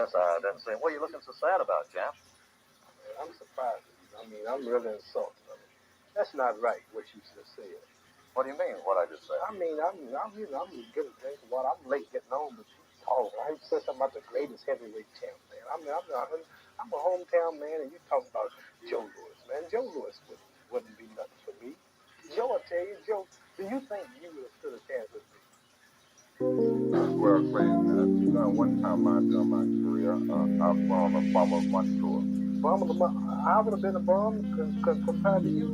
guess I didn't see him. What are you looking so sad about, Jeff? I'm surprised. I mean, I'm really insulted. I mean, that's not right what you just said. What do you mean, what I just said? I mean, I'm getting a drink of water. I'm late getting home, but you talk. I said something about the greatest heavyweight champ, man. I'm a hometown man, and you talk about Joe Louis, man. Joe Louis wouldn't be nothing for me. Joe, I tell you, Joe, do you think you would have stood a chance with me? Well, one time during my career, I was on a Bummer One tour. I would have been a bum compared to you.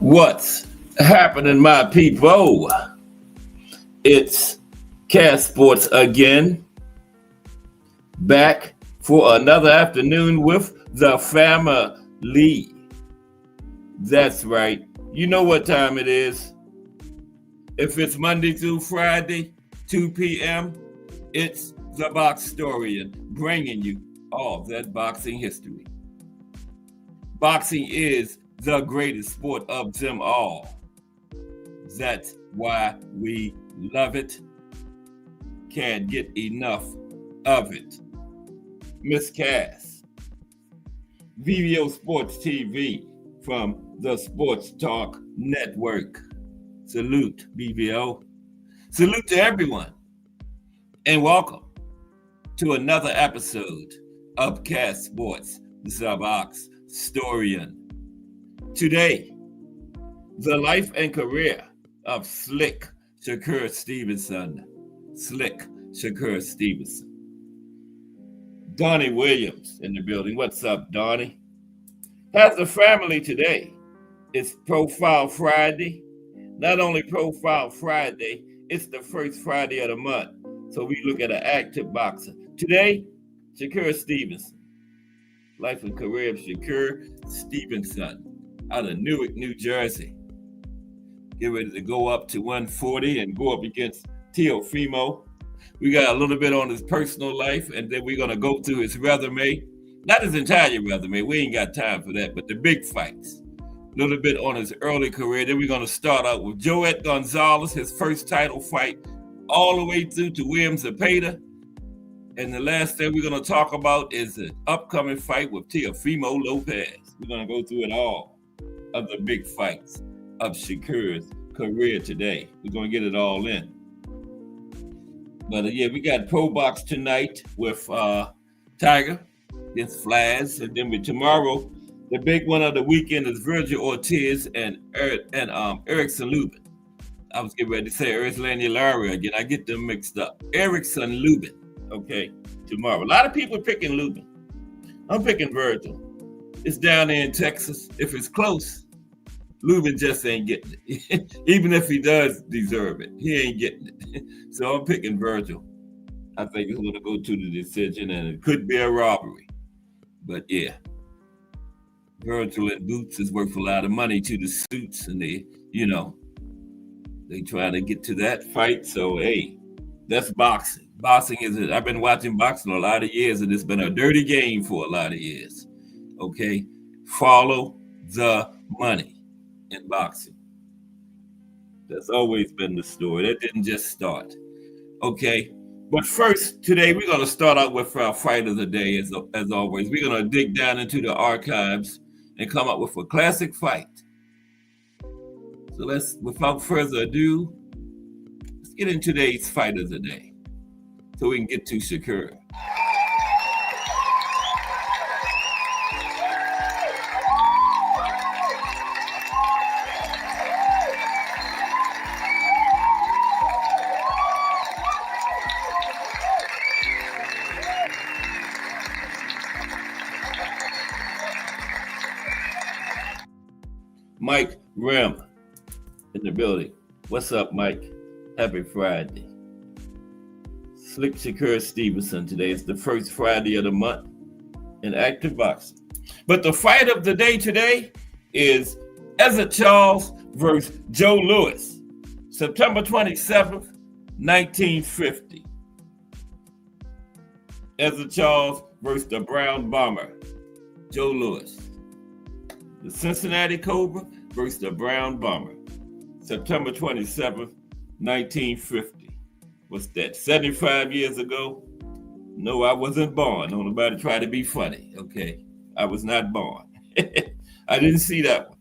What's happening, my people? It's Cast Sports again, back for another afternoon with the family. That's right. You know what time it is. If it's Monday through Friday, 2 p.m., it's the Boxtorian, bringing you all that boxing history. Boxing is the greatest sport of them all. That's why we love it. Can't get enough of it. Miss Cass, VVO Sports TV from the Sports Talk Network. Salute, VVO. Salute to everyone. And welcome to another episode of Cass Sports, the Boxtorian. Today, the life and career of Slick Shakur Stevenson. Slick Shakur Stevenson. Donnie Williams in the building. What's up, Donnie? Has a family today. It's Profile Friday. Not only Profile Friday, it's the first Friday of the month. So we look at an active boxer. Today, Shakur Stevenson. Life and career of Shakur Stevenson out of Newark, New Jersey. Get ready to go up to 140 and go up against Teofimo. We got a little bit on his personal life, and then we're going to go through his resume. Not his entire resume. We ain't got time for that, but the big fights. A little bit on his early career. Then we're going to start out with Joet Gonzalez, his first title fight, all the way through to William Zepeda. And the last thing we're going to talk about is the upcoming fight with Teofimo Lopez. We're going to go through it all. of the big fights of Shakur's career today. We're going to get it all in. But yeah, we got Pro Box tonight with Tiger against Flash. And then tomorrow, the big one of the weekend is Virgil Ortiz and Erickson Lubin. I was getting ready to say Erslandy Lara again. I get them mixed up. Erickson Lubin, okay, tomorrow. A lot of people are picking Lubin. I'm picking Virgil. It's down there in Texas. If it's close, Lubin just ain't getting it. Even if he does deserve it, he ain't getting it. So I'm picking Virgil. I think it's going to go to the decision, and it could be a robbery. But yeah, Virgil and Boots is worth a lot of money to the suits, and they try to get to that fight. So hey, that's boxing. Boxing I've been watching boxing a lot of years, and it's been a dirty game for a lot of years. Okay, follow the money in boxing. That's always been the story. That didn't just start. Okay, but first today we're going to start out with our fight of the day. As always, we're going to dig down into the archives and come up with a classic fight. So without further ado, let's get into today's fight of the day, so we can get to Shakur. Mike Rim in the building. What's up, Mike? Happy Friday. Slick Shakur Stevenson today. It's the first Friday of the month in active boxing. But the fight of the day today is Ezzard Charles versus Joe Louis. September 27th, 1950. Ezzard Charles versus the Brown Bomber, Joe Louis. The Cincinnati Cobra versus the Brown Bomber. September 27th, 1950. What's that, 75 years ago? No, I wasn't born. Don't nobody try to be funny, okay? I was not born. I didn't see that one.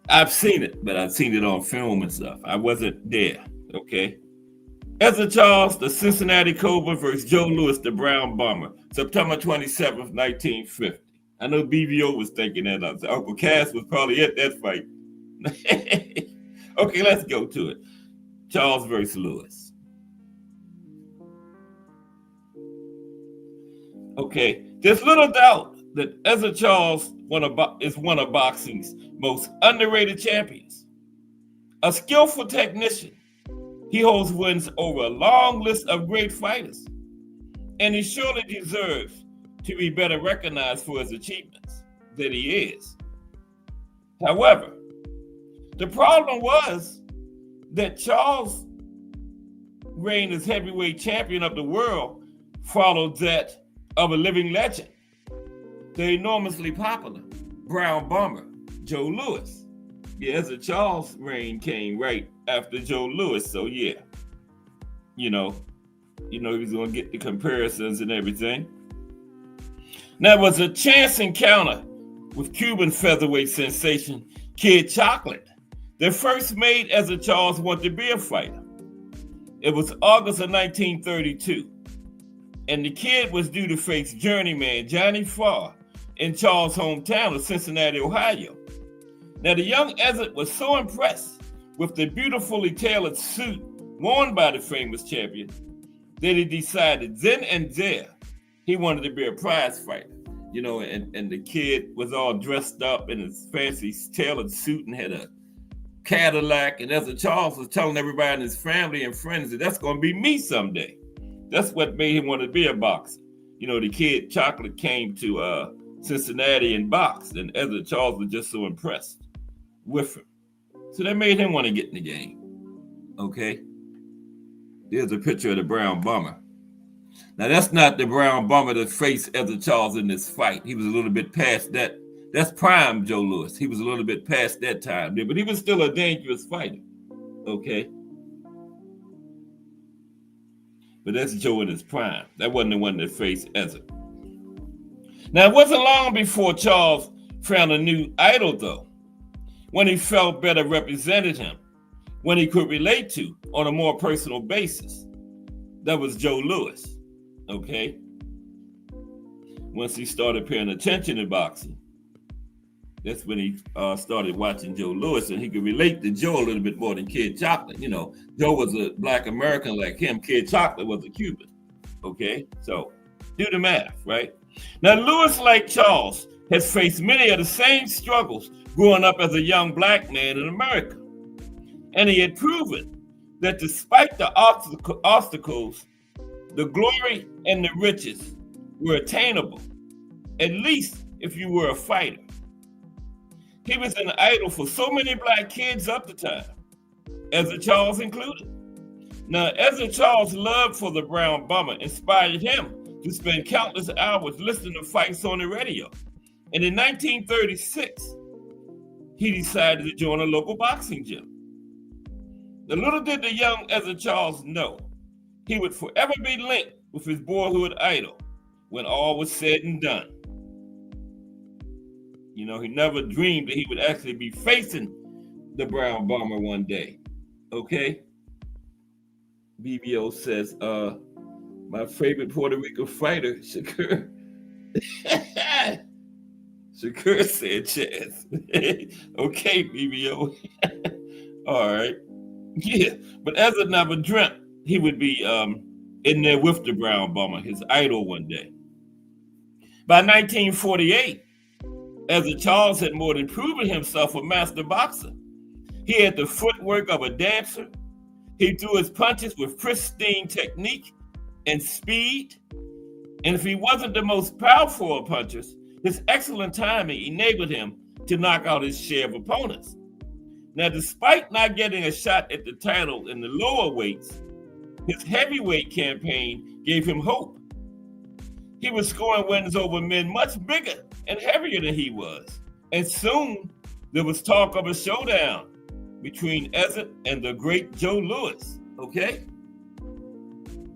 I've seen it, but I've seen it on film and stuff. I wasn't there, okay? Ezzard Charles, the Cincinnati Cobra versus Joe Louis, the Brown Bomber. September 27th, 1950. I know BVO was thinking that. Uncle Cass was probably at that fight. Okay, let's go to it. Charles versus Louis. Okay, there's little doubt that Ezzard Charles is one of boxing's most underrated champions. A skillful technician, he holds wins over a long list of great fighters, and he surely deserves to be better recognized for his achievements than he is. However, the problem was that Charles' reign as heavyweight champion of the world followed that of a living legend, the enormously popular Brown Bomber, Joe Louis. Yeah, Ezzard Charles' reign came right after Joe Louis, so yeah, he was going to get the comparisons and everything. Now, it was a chance encounter with Cuban featherweight sensation Kid Chocolate that first made Ezzard Charles want to be a fighter. It was August of 1932, and the Kid was due to face journeyman Johnny Farr in Charles' hometown of Cincinnati, Ohio. Now, the young Ezzard was so impressed with the beautifully tailored suit worn by the famous champion that he decided then and there he wanted to be a prize fighter. And the Kid was all dressed up in his fancy tailored suit and had a Cadillac. And Ezzard Charles was telling everybody in his family and friends that that's going to be me someday. That's what made him want to be a boxer. The Kid Chocolate came to Cincinnati and boxed, and Ezzard Charles was just so impressed with him. So that made him want to get in the game. Okay? There's a picture of the Brown Bomber. Now, that's not the Brown Bomber that faced Ezzard Charles in this fight. He was a little bit past that. That's prime Joe Louis. He was a little bit past that time there, but he was still a dangerous fighter. Okay? But that's Joe in his prime. That wasn't the one that faced Ezzard. Now, it wasn't long before Charles found a new idol, though, when he felt better represented him, when he could relate to on a more personal basis. That was Joe Louis, okay? Once he started paying attention to boxing, that's when he started watching Joe Louis, and he could relate to Joe a little bit more than Kid Chocolate. You know, Joe was a Black American like him. Kid Chocolate was a Cuban, okay? So do the math, right? Now, Louis, like Charles, has faced many of the same struggles growing up as a young Black man in America. And he had proven that despite the obstacles, the glory and the riches were attainable, at least if you were a fighter. He was an idol for so many Black kids up the time, Ezra Charles included. Now, Ezra Charles' love for the Brown Bomber inspired him to spend countless hours listening to fights on the radio. And in 1936, he decided to join a local boxing gym. Now, little did the young Ezra Charles know, he would forever be linked with his boyhood idol when all was said and done. You know, he never dreamed that he would actually be facing the Brown Bomber one day, okay? BBO says, my favorite Puerto Rican fighter, Shakur. Shakur said Chaz. Okay, BBO. All right. Yeah, but Ezra never dreamt he would be in there with the Brown Bomber, his idol, one day. By 1948, Ezra Charles had more than proven himself a master boxer. He had the footwork of a dancer. He threw his punches with pristine technique and speed. And if he wasn't the most powerful of punchers, his excellent timing enabled him to knock out his share of opponents. Now, despite not getting a shot at the title in the lower weights, his heavyweight campaign gave him hope. He was scoring wins over men much bigger and heavier than he was. And soon, there was talk of a showdown between Ezra and the great Joe Louis, okay?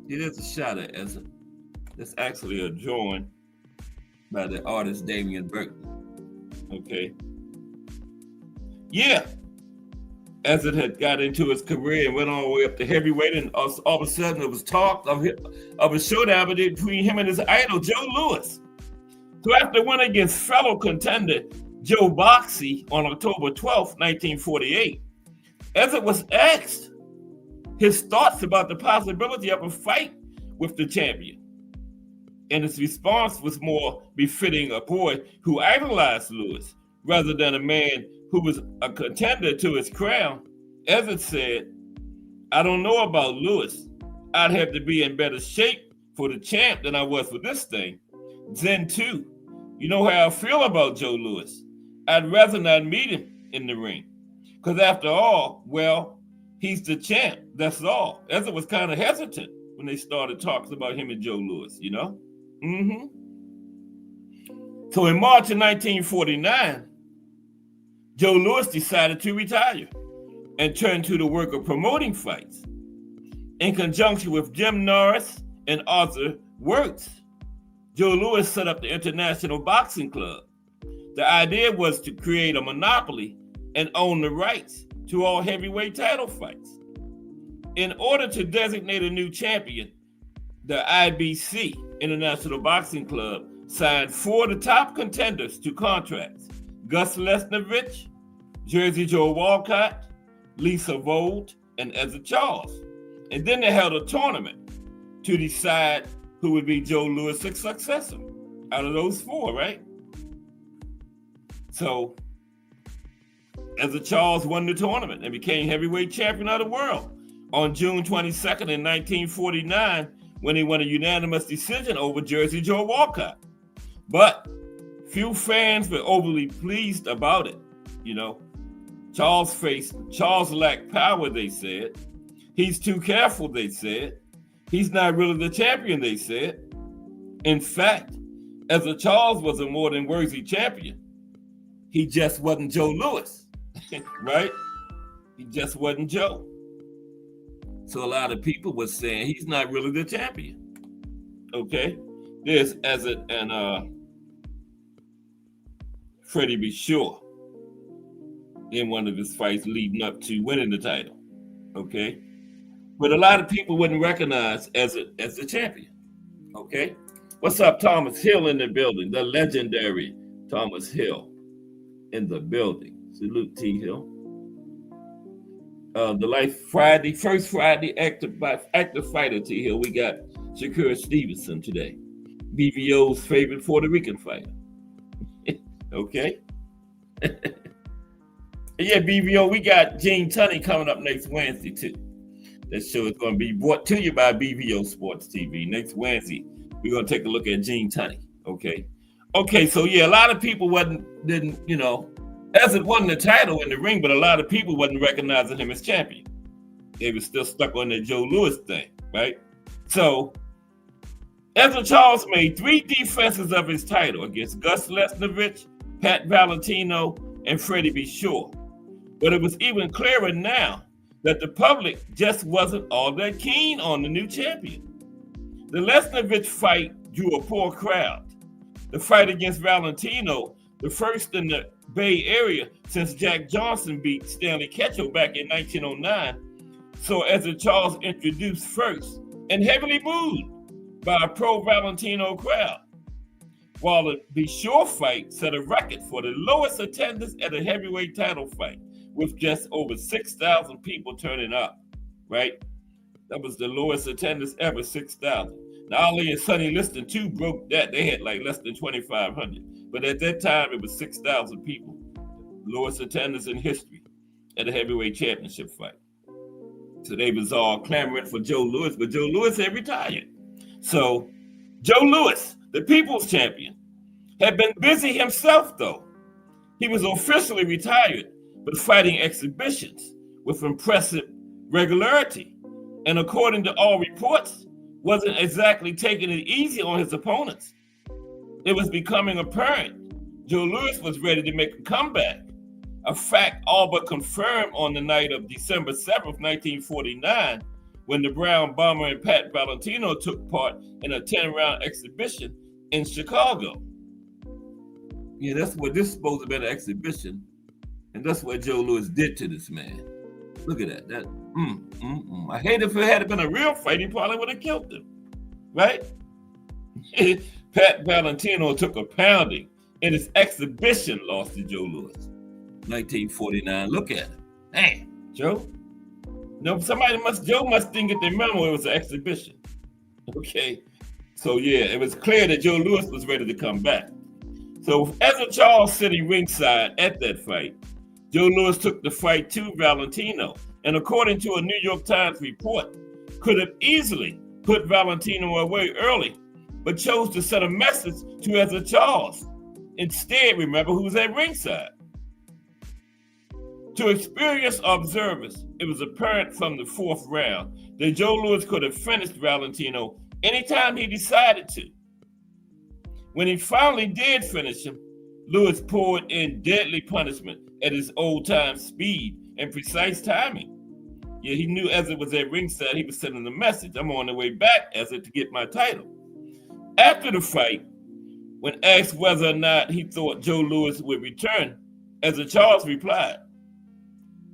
Here's a shot at Ezra. That's actually a drawing by the artist Damian Burton, okay? Yeah, Ezra had got into his career and went all the way up to heavyweight, and all of a sudden there was talk of a showdown between him and his idol, Joe Louis. So after winning against fellow contender Joe Boxey on October 12th, 1948, Ezra was asked his thoughts about the possibility of a fight with the champion. And his response was more befitting a boy who idolized Louis rather than a man who was a contender to his crown. Ezra said, I don't know about Louis. I'd have to be in better shape for the champ than I was for this thing. Then too, you know how I feel about Joe Louis. I'd rather not meet him in the ring. Because after all, well, he's the champ, that's all. Ezra was kind of hesitant when they started talking about him and Joe Louis, you know? So in March of 1949, Joe Louis decided to retire and turn to the work of promoting fights. In conjunction with Jim Norris and Arthur Wirtz, Joe Louis set up the International Boxing Club. The idea was to create a monopoly and own the rights to all heavyweight title fights. In order to designate a new champion, the IBC, International Boxing Club, signed 4 of the top contenders to contracts: Gus Lesnovich, Jersey Joe Walcott, Lisa Vold, and Ezra Charles. And then they held a tournament to decide who would be Joe Louis' successor out of those 4, right? So Ezra Charles won the tournament and became heavyweight champion of the world on June 22nd in 1949 when he won a unanimous decision over Jersey Joe Walcott. But few fans were overly pleased about it. You know, Charles lacked power, they said. He's too careful, they said. He's not really the champion, they said. In fact, Ezra Charles was a more than worthy champion. He just wasn't Joe Louis, right? He just wasn't Joe. So a lot of people were saying he's not really the champion. Okay? There's Ezra and Freddie B. Sure in one of his fights leading up to winning the title. Okay, but a lot of people wouldn't recognize as the champion. Okay, what's up, Thomas Hill in the building? The legendary Thomas Hill in the building. Salute T Hill. The Life Friday, first Friday active fighter T Hill. We got Shakur Stevenson today, BVO's favorite Puerto Rican fighter. Okay. Yeah, BVO, we got Gene Tunney coming up next Wednesday too. That show is going to be brought to you by BVO Sports TV. Next Wednesday, we're going to take a look at Gene Tunney. Okay, so yeah, a lot of people didn't, as it wasn't a title in the ring, but a lot of people wasn't recognizing him as champion. They were still stuck on the Joe Louis thing, right? So, Ezra Charles made 3 defenses of his title against Gus Lesnovich, Pat Valentino, and Freddie B. Sure. But it was even clearer now that the public just wasn't all that keen on the new champion. The Lesnovich fight drew a poor crowd. The fight against Valentino, the first in the Bay Area since Jack Johnson beat Stanley Ketchel back in 1909, so Ezra Charles introduced first and heavily booed by a pro-Valentino crowd, while the Be Sure fight set a record for the lowest attendance at a heavyweight title fight, with just over 6,000 people turning up, right? That was the lowest attendance ever, 6,000. Now, Ali and Sonny Liston too broke that. They had like less than 2,500. But at that time, it was 6,000 people. Lowest attendance in history at a heavyweight championship fight. So they was all clamoring for Joe Louis, but Joe Louis had retired. So Joe Louis, the people's champion, had been busy himself though. He was officially retired, but fighting exhibitions with impressive regularity. And according to all reports, wasn't exactly taking it easy on his opponents. It was becoming apparent Joe Louis was ready to make a comeback, a fact all but confirmed on the night of December 7th, 1949, when the Brown Bomber and Pat Valentino took part in a 10-round exhibition in Chicago. Yeah, that's what this is supposed to be, an exhibition, and that's what Joe Louis did to this man. Look at that. I hate if it had been a real fight, he probably would have killed him, right? Pat Valentino took a pounding in his exhibition loss to Joe Louis, 1949. Look at him. Damn, Joe. No, Joe must think at the memo it was an exhibition. Okay. So yeah, it was clear that Joe Louis was ready to come back. So Ezra Charles sitting ringside at that fight, Joe Louis took the fight to Valentino, and according to a New York Times report, could have easily put Valentino away early, but chose to send a message to Ezra Charles instead, remember, who was at ringside. To experienced observers, it was apparent from the 4th round that Joe Louis could have finished Valentino anytime he decided to. When he finally did finish him, Louis poured in deadly punishment at his old-time speed and precise timing. Yeah, he knew Ezra was at ringside. He was sending a message. I'm on the way back, Ezra, to get my title. After the fight, when asked whether or not he thought Joe Louis would return, Ezra Charles replied,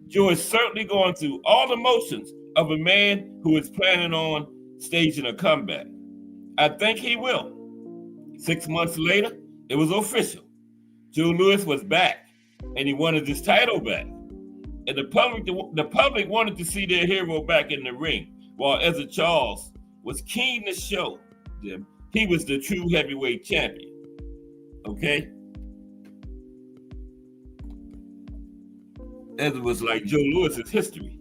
"Joe is certainly going through all the motions of a man who is planning on staging a comeback. I think he will." 6 months later, it was official. Joe Louis was back, and he wanted his title back. And the public wanted to see their hero back in the ring, while Ezra Charles was keen to show them he was the true heavyweight champion. Okay? Ezra was like, Joe Louis is history.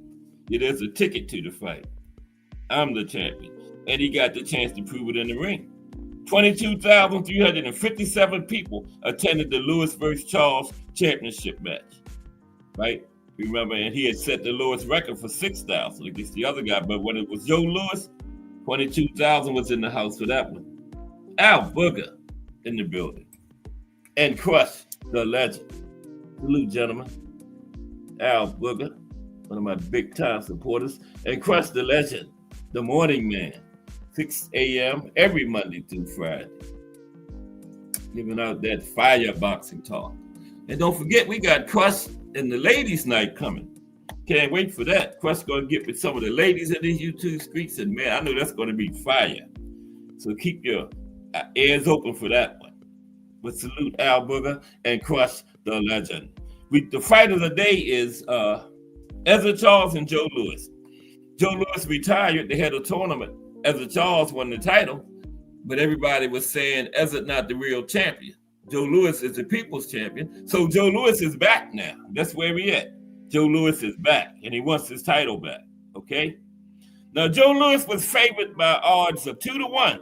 Yeah, there's a ticket to the fight. I'm the champion. And he got the chance to prove it in the ring. 22,357 people attended the Louis versus Charles championship match, right? Remember, and he had set the lowest record for 6,000 against the other guy, but when it was Joe Louis, 22,000 was in the house for that one. Al Booger in the building. And Crush, the legend. Salute, gentlemen. Al Booger, one of my big-time supporters. And Crush, the legend, the morning man. 6 a.m. every Monday through Friday. Giving out that fire boxing talk. And don't forget, we got Crush and the ladies' night coming. Can't wait for that. Crush gonna get with some of the ladies in these YouTube streets, and man, I know that's gonna be fire. So keep your ears open for that one. But salute Al Booger and Crush the legend. The fight of the day is Ezra Charles and Joe Louis. Joe Louis retired. They had a tournament. Ezra Charles won the title, but everybody was saying Ezra not the real champion. Joe Louis is the people's champion. So Joe Louis is back now. That's where we at. Joe Louis is back, and he wants his title back, okay? Now, Joe Louis was favored by odds of 2-1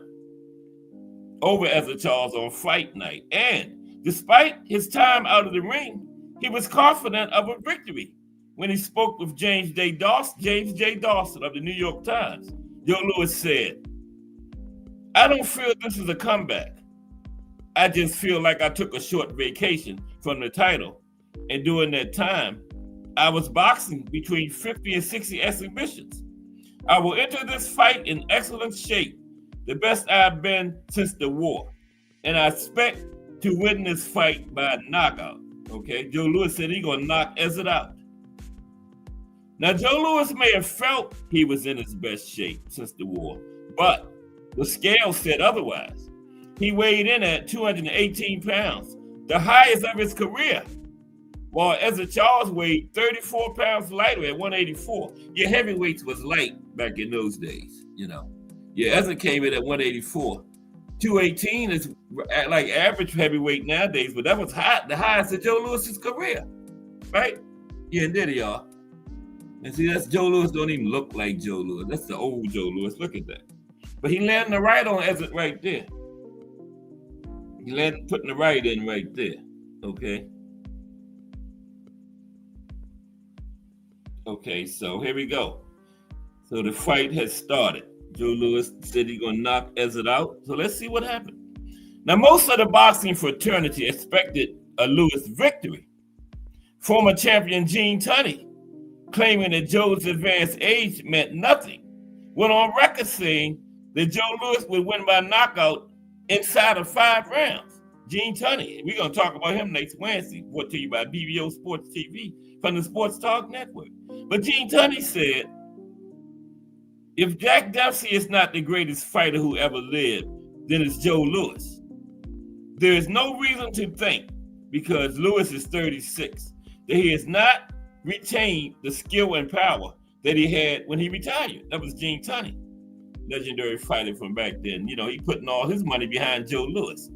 over Ezra Charles on fight night. And despite his time out of the ring, he was confident of a victory when he spoke with James J. Dawson of the New York Times. Joe Louis said, "I don't feel this is a comeback. I just feel like I took a short vacation from the title. And during that time, I was boxing between 50 and 60 exhibitions. I will enter this fight in excellent shape, the best I've been since the war. And I expect to win this fight by knockout." Okay, Joe Louis said he's going to knock Ezra out. Now, Joe Louis may have felt he was in his best shape since the war, but the scale said otherwise. He weighed in at 218 pounds, the highest of his career, while Ezra Charles weighed 34 pounds lighter at 184. Your heavyweights was light back in those days, you know. Yeah, Ezra came in at 184. 218 is like average heavyweight nowadays, but that was high, the highest of Joe Louis's career, right? Yeah, and there they are. And see, that's Joe Louis don't even look like Joe Louis. That's the old Joe Louis. Look at that. But he landing the right on Ezra right there. He landed putting the right in right there. Okay. Okay, so here we go. So the fight has started. Joe Louis said he's going to knock Ezra out. So let's see what happened. Now, most of the boxing fraternity expected a Louis victory. Former champion Gene Tunney, claiming that Joe's advanced age meant nothing, went on record saying that Joe Louis would win by knockout inside of 5 rounds. Gene Tunney, we're going to talk about him next Wednesday, brought to you by BBO Sports TV from the Sports Talk Network. But Gene Tunney said, if Jack Dempsey is not the greatest fighter who ever lived, then it's Joe Louis. There is no reason to think, because Louis is 36, that he has not retained the skill and power that he had when he retired. That was Gene Tunney, legendary fighter from back then. You know, he putting all his money behind Joe Louis.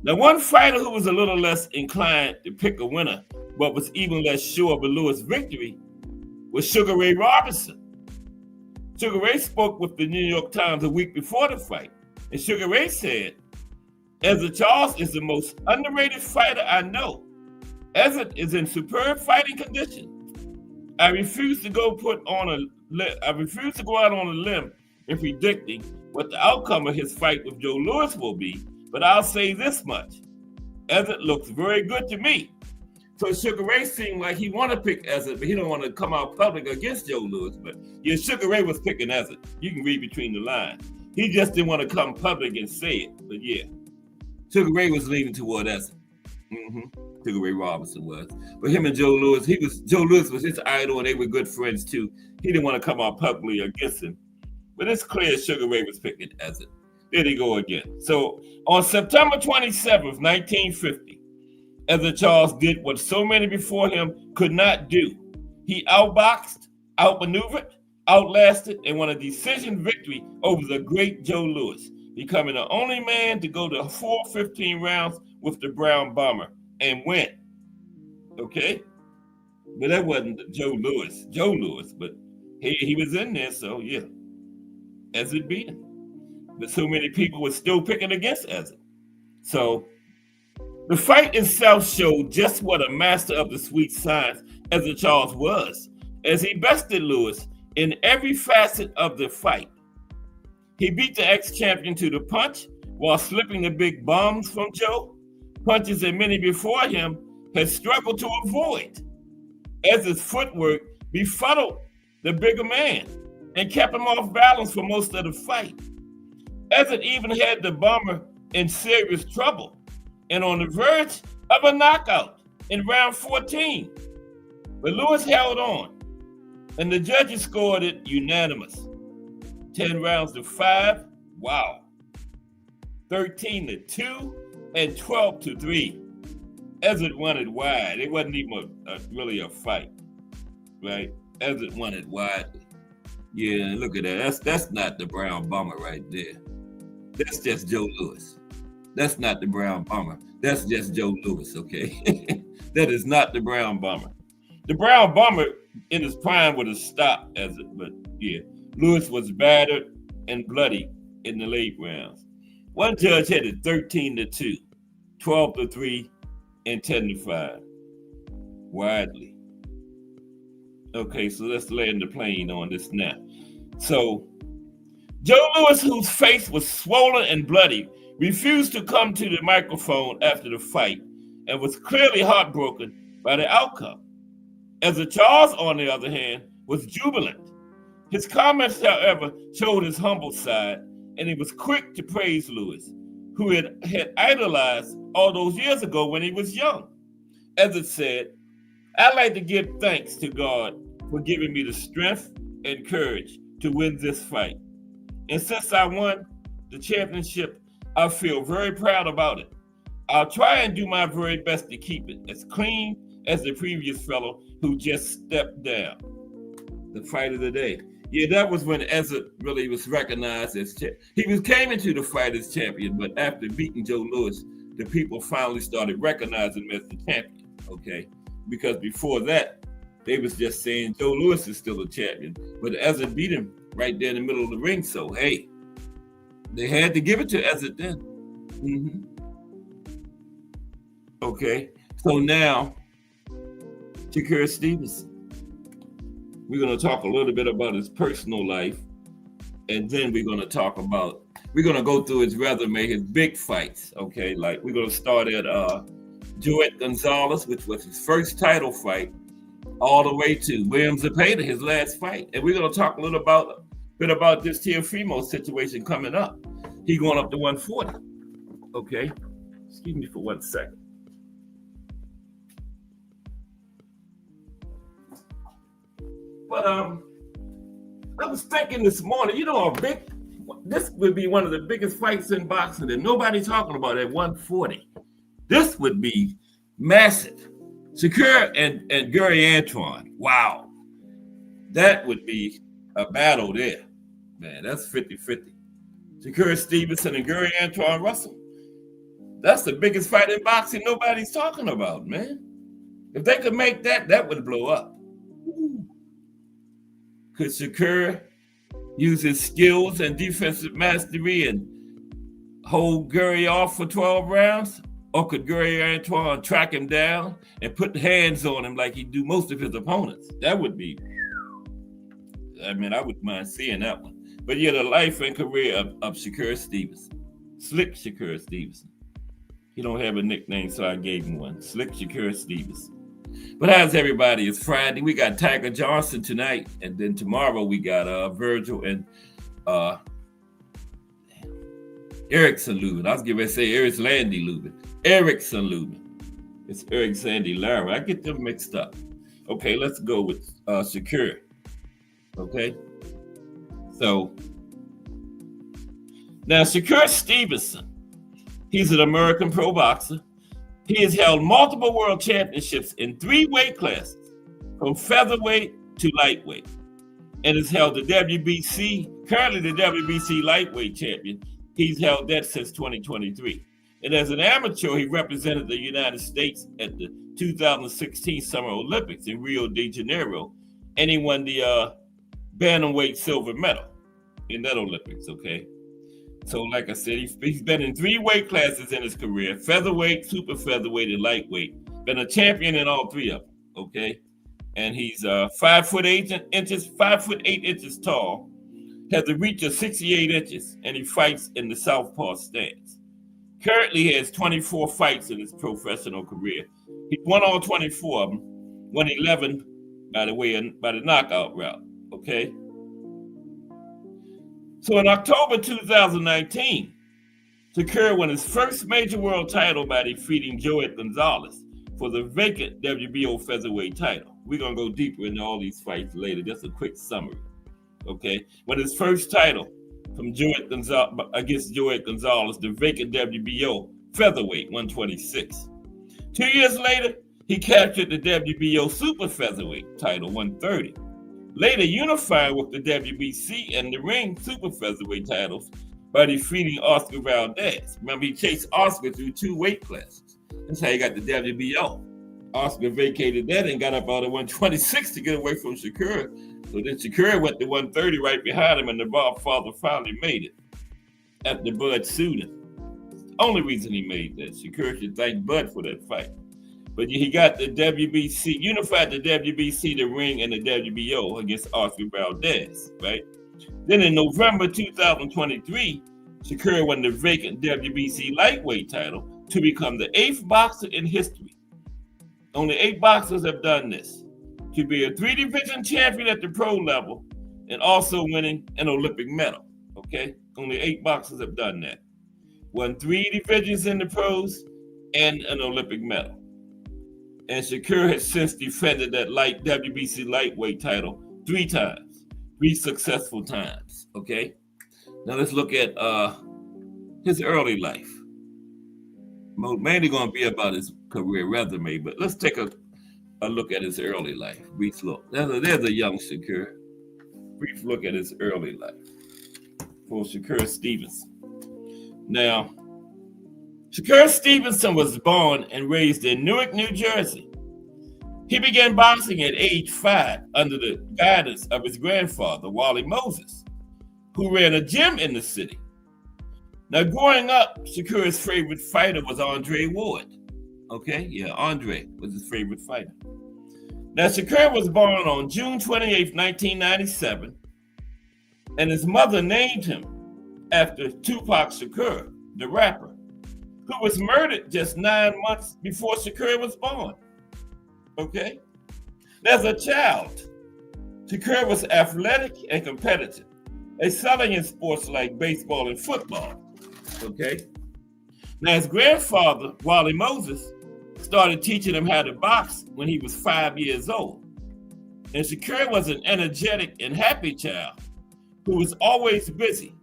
Now, one fighter who was a little less inclined to pick a winner, but was even less sure of a Louis victory, was Sugar Ray Robinson. Sugar Ray spoke with the New York Times a week before the fight, and Sugar Ray said, Ezra Charles is the most underrated fighter I know. Ezra is in superb fighting condition. I refuse to go out on a limb in predicting what the outcome of his fight with Joe Louis will be, but I'll say this much. Ezra looks very good to me. So Sugar Ray seemed like he want to pick Ezra, but he don't want to come out public against Joe Louis. But yeah, Sugar Ray was picking Ezra. You can read between the lines. He just didn't want to come public and say it. But yeah, Sugar Ray was leaning toward Ezra. Sugar Ray Robinson was. But him and Joe Louis, Joe Louis was his idol, and they were good friends too. He didn't want to come out publicly against him. But it's clear Sugar Ray was picking Ezra. There they go again. So on September 27th, 1950, Ezra Charles did what so many before him could not do. He outboxed, outmaneuvered, outlasted, and won a decision victory over the great Joe Louis, becoming the only man to go to 4 15 rounds with the Brown Bomber and win. Okay? But that wasn't Joe Louis, but he was in there, so yeah. Ezra beat him. But so many people were still picking against Ezra. So the fight itself showed just what a master of the sweet science Ezra Charles was, as he bested Louis in every facet of the fight. He beat the ex-champion to the punch while slipping the big bombs from Joe, punches that many before him had struggled to avoid. Ezra's footwork befuddled the bigger man and kept him off balance for most of the fight. Ezra even had the Bomber in serious trouble and on the verge of a knockout in round 14. But Lewis held on, and the judges scored it unanimous. 10 rounds to 5. Wow. 13 to 2 and 12 to 3. Ezzard won it wide. It wasn't even really a fight, right? Ezzard won it widely. Yeah, look at that. That's not the Brown Bomber right there. That's just Joe Louis. That's not the Brown Bomber. That's just Joe Louis, okay? That is not the Brown Bomber. The Brown Bomber in his prime would have stopped Ezzard, but yeah, Louis was battered and bloody in the late rounds. One judge had it 13 to 2, 12 to 3, and 10 to 5. Widely. Okay, so let's land the plane on this now. So, Joe Louis, whose face was swollen and bloody, refused to come to the microphone after the fight and was clearly heartbroken by the outcome. Ezzard Charles, on the other hand, was jubilant. His comments, however, showed his humble side, and he was quick to praise Louis, who had idolized all those years ago when he was young. Ezzard said, "I'd like to give thanks to God for giving me the strength and courage to win this fight. And since I won the championship, I feel very proud about it. I'll try and do my very best to keep it as clean as the previous fellow who just stepped down." The fight of the day. Yeah, that was when Ezzard really was recognized as champion. He came into the fight as champion, but after beating Joe Louis, the people finally started recognizing him as the champion, okay? Because before that, they was just saying Joe Louis is still a champion, but Ezzard beat him right there in the middle of the ring, so hey, they had to give it to Ezzard then. Mm-hmm. Okay, so now, Shakur Stevenson. We're going to talk a little bit about his personal life, and then we're going to go through his resume, his big fights, okay? Like, we're going to start at Joet Gonzalez, which was his first title fight, all the way to William Zepeda, his last fight. And we're going to talk a little bit about this Teofimo situation coming up. He going up to 140, okay? Excuse me for 1 second. But I was thinking this morning, this would be one of the biggest fights in boxing that nobody's talking about at 140. This would be massive. Shakur and Gary Antoine. Wow. That would be a battle there. Man, that's 50-50. Shakur Stevenson and Gary Antoine Russell. That's the biggest fight in boxing nobody's talking about, man. If they could make that, that would blow up. Could Shakur use his skills and defensive mastery and hold Gary off for 12 rounds? Or could Gary Antoine track him down and put hands on him like he do most of his opponents? That would be, I wouldn't mind seeing that one. But yeah, the life and career of Shakur Stevenson. Slick Shakur Stevenson. He don't have a nickname, so I gave him one. Slick Shakur Stevenson. But how's everybody? It's Friday. We got Tiger Johnson tonight, and then tomorrow we got Virgil and Erickson Lubin. I was going to say Eric Landy Lubin. Erickson Lubin. It's Eric Sandy Lara. I get them mixed up. Okay, let's go with Shakur. Okay? So, now Shakur Stevenson, he's an American pro boxer. He has held multiple world championships in 3 weight classes, from featherweight to lightweight, and has held the WBC, currently the WBC lightweight champion. He's held that since 2023. And as an amateur, he represented the United States at the 2016 Summer Olympics in Rio de Janeiro, and he won the bantamweight silver medal in that Olympics, okay? So like I said, he's been in 3 weight classes in his career: featherweight, super featherweight, and lightweight. Been a champion in all 3 of them, okay? And he's 5'8" inches tall, has a reach of 68 inches, and he fights in the southpaw stance. Currently, he has 24 fights in his professional career. He won all 24 of them, won 11, by the knockout route, okay? So in October 2019, Shakur won his first major world title by defeating Joet Gonzalez for the vacant WBO featherweight title. We're going to go deeper into all these fights later. Just a quick summary. Okay. But his first title from against Joey Gonzalez, the vacant WBO featherweight, 126. 2 years later, he captured the WBO super featherweight title, 130. Later unified with the WBC and the ring super featherweight titles by defeating Oscar Valdez. Remember, he chased Oscar through 2 weight classes. That's how he got the WBO. Oscar vacated that and got up out of 126 to get away from Shakur. So then Shakur went to 130 right behind him, and the Godfather finally made it after Bud sued him. Only reason he made that. Shakur should thank Bud for that fight. But he got the WBC, unified the WBC, the ring, and the WBO against Oscar Valdez, right? Then in November 2023, Shakur won the vacant WBC lightweight title to become the 8th boxer in history. Only 8 boxers have done this. To be a 3-division champion at the pro level and also winning an Olympic medal, okay? Only 8 boxers have done that. Won 3 divisions in the pros and an Olympic medal. And Shakur has since defended that WBC lightweight title 3 times, 3 successful times, okay? Now let's look at his early life. Mainly going to be about his career resume, but let's take a look at his early life. Brief look. There's a young Shakur. Brief look at his early life for Shakur Stevenson. Now, Shakur Stevenson was born and raised in Newark, New Jersey. He began boxing at age 5 under the guidance of his grandfather, Wally Moses, who ran a gym in the city. Now, growing up, Shakur's favorite fighter was Andre Ward. Okay, yeah, Andre was his favorite fighter. Now, Shakur was born on June 28, 1997, and his mother named him after Tupac Shakur, the rapper, who was murdered just 9 months before Shakur was born. Okay? As a child, Shakur was athletic and competitive, excelling in sports like baseball and football. Okay? Now, his grandfather, Wally Moses, started teaching him how to box when he was 5 years old. And Shakur was an energetic and happy child who was always busy.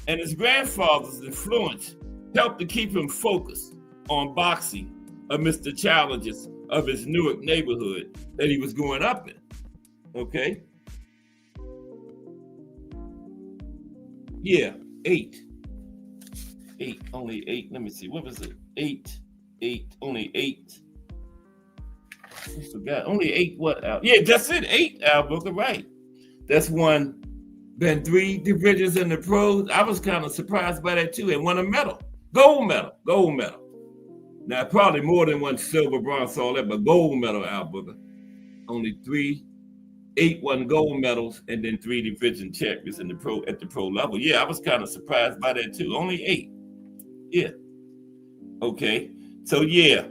And his grandfather's influence helped to keep him focused on boxing amidst the challenges of his Newark neighborhood that he was growing up in. Okay? Yeah, 8. 8, only 8. Let me see. What was it? 8, only 8. I forgot. Only 8 what, Al? Yeah, that's it. 8, Al Booker, right. That's one. Been 3 divisions in the pros. I was kind of surprised by that too. And won a medal. Gold medal. Now, probably more than 1 silver, bronze, all that, but gold medal, Al Booker. Only 8 won gold medals, and then 3 division champions in the pro at the pro level. Yeah, I was kind of surprised by that too. Only 8. Yeah. Okay. So yeah,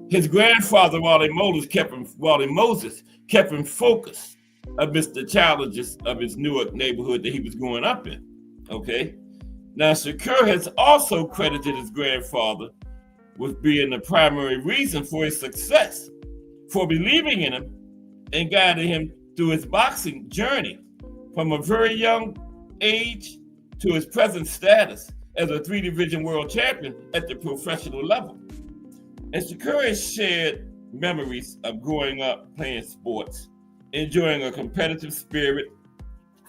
his grandfather Wally Moses kept him focused amidst the challenges of his Newark neighborhood that he was growing up in. Okay. Now Shakur has also credited his grandfather with being the primary reason for his success, for believing in him and guiding him through his boxing journey from a very young age to his present status as a 3-division world champion at the professional level. And Shakur has shared memories of growing up playing sports, enjoying a competitive spirit,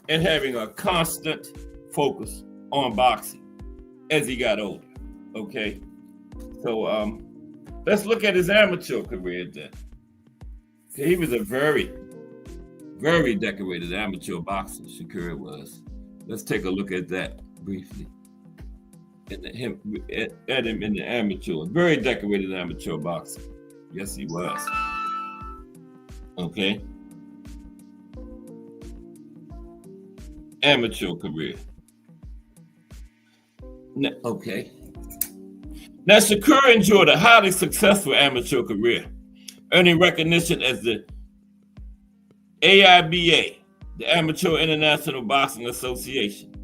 and having a constant focus on boxing as he got older. Okay, so let's look at his amateur career then. He was a very, very decorated amateur boxer, Shakur was. Let's take a look at that briefly. At him in the amateur, very decorated amateur boxer. Yes, he was. Okay. Amateur career. Okay. Now, Shakur enjoyed a highly successful amateur career, earning recognition as the AIBA, the Amateur International Boxing Association,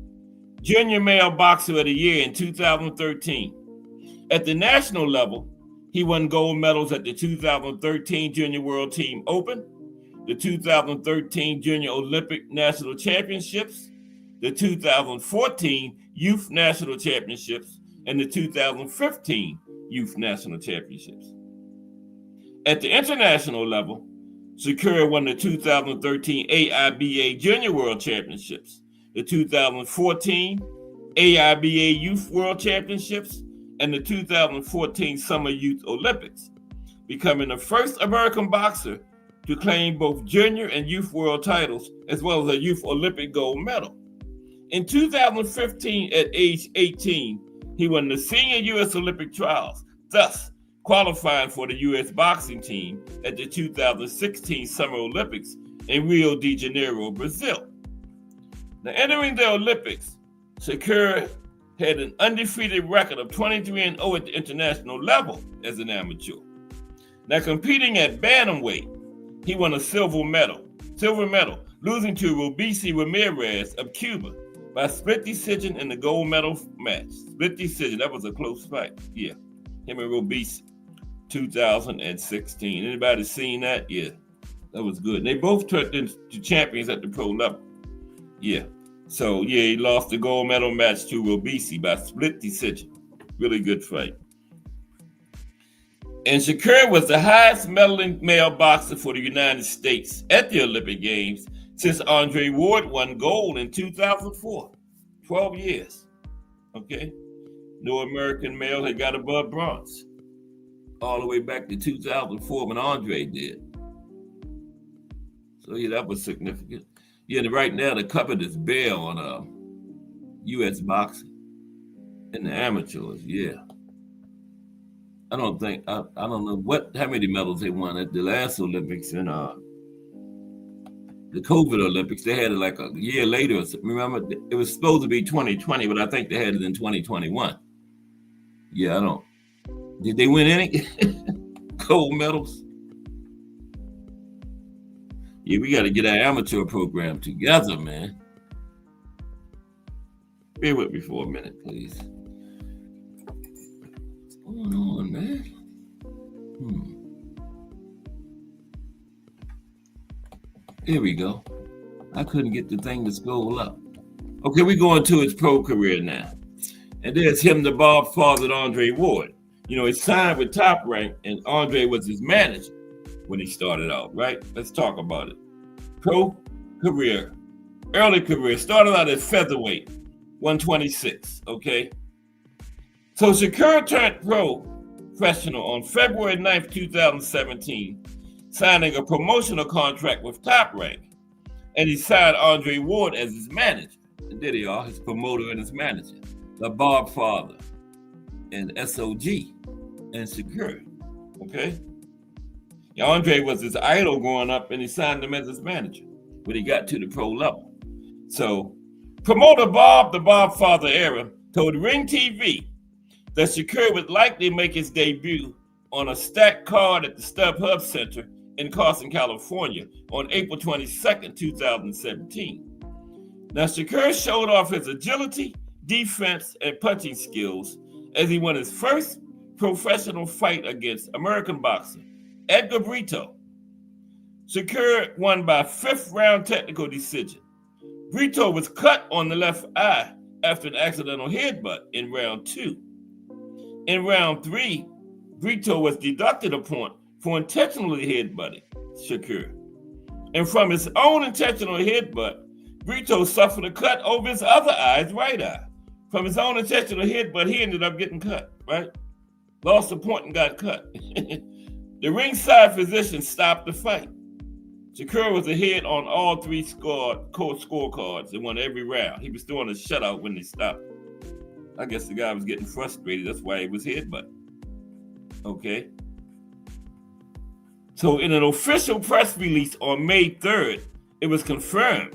Junior Male Boxer of the Year in 2013. At the national level, He won gold medals at the 2013 Junior World Team Open, the 2013 Junior Olympic National Championships, the 2014 Youth National Championships, and the 2015 Youth National Championships. At the international level, Shakur won the 2013 AIBA Junior World Championships, the 2014 AIBA Youth World Championships, and the 2014 Summer Youth Olympics, becoming the first American boxer to claim both junior and youth world titles, as well as a youth Olympic gold medal. In 2015, at age 18, he won the senior U.S. Olympic trials, thus qualifying for the U.S. boxing team at the 2016 Summer Olympics in Rio de Janeiro, Brazil. Now, entering the Olympics, Shakur had an undefeated record of 23-0 at the international level as an amateur. Now, competing at bantamweight, he won a silver medal, losing to Robeisy Ramirez of Cuba by split decision in the gold medal match. Split decision, that was a close fight. Yeah, him and Robeisy, 2016. Anybody seen that? Yeah, that was good. And they both turned into champions at the pro level. Yeah. So, yeah, he lost the gold medal match to Robeisy by split decision. Really good fight. And Shakur was the highest medaling male boxer for the United States at the Olympic Games since Andre Ward won gold in 2004. 12 years. Okay? No American male had got above bronze. All the way back to 2004 when Andre did. So, yeah, that was significant. Yeah, and right now the cupboard is bare on U.S. boxing and the amateurs. Yeah, I don't know how many medals they won at the last Olympics and the COVID Olympics. They had it like a year later. Remember, it was supposed to be 2020, but I think they had it in 2021. Yeah, Did they win any gold medals? Yeah, we got to get our amateur program together, man. Bear with me for a minute, please. What's going on, man? Here we go. I couldn't get the thing to scroll up. Okay, we're going to his pro career now. And there's him, the Bob fathered Andre Ward. You know, he signed with Top Rank, and Andre was his manager when he started out, right? Let's talk about it. Pro career, early career, started out at featherweight, 126, okay? So Shakur turned professional on February 9th, 2017, signing a promotional contract with Top Rank. And he signed Andre Ward as his manager. And there they are, his promoter and his manager, the Bob Father and SOG and Shakur, okay? Andre was his idol growing up, and he signed him as his manager when he got to the pro level. So, promoter Bob, the Bob Father era, told Ring TV that Shakur would likely make his debut on a stacked card at the StubHub Center in Carson, California on April 22nd, 2017. Now, Shakur showed off his agility, defense, and punching skills as he won his first professional fight against American boxer Edgar Brito. Shakur won by 5th round technical decision. Brito was cut on the left eye after an accidental headbutt in round 2. In round 3, Brito was deducted a point for intentionally headbutting Shakur. And from his own intentional headbutt, Brito suffered a cut over his other eye, his right eye. From his own intentional headbutt, he ended up getting cut, right? Lost a point and got cut. The ringside physician stopped the fight. Shakur was ahead on all 3 scorecards and won every round. He was throwing a shutout when they stopped. I guess the guy was getting frustrated. That's why he was headbutt. Okay. So in an official press release on May 3rd, it was confirmed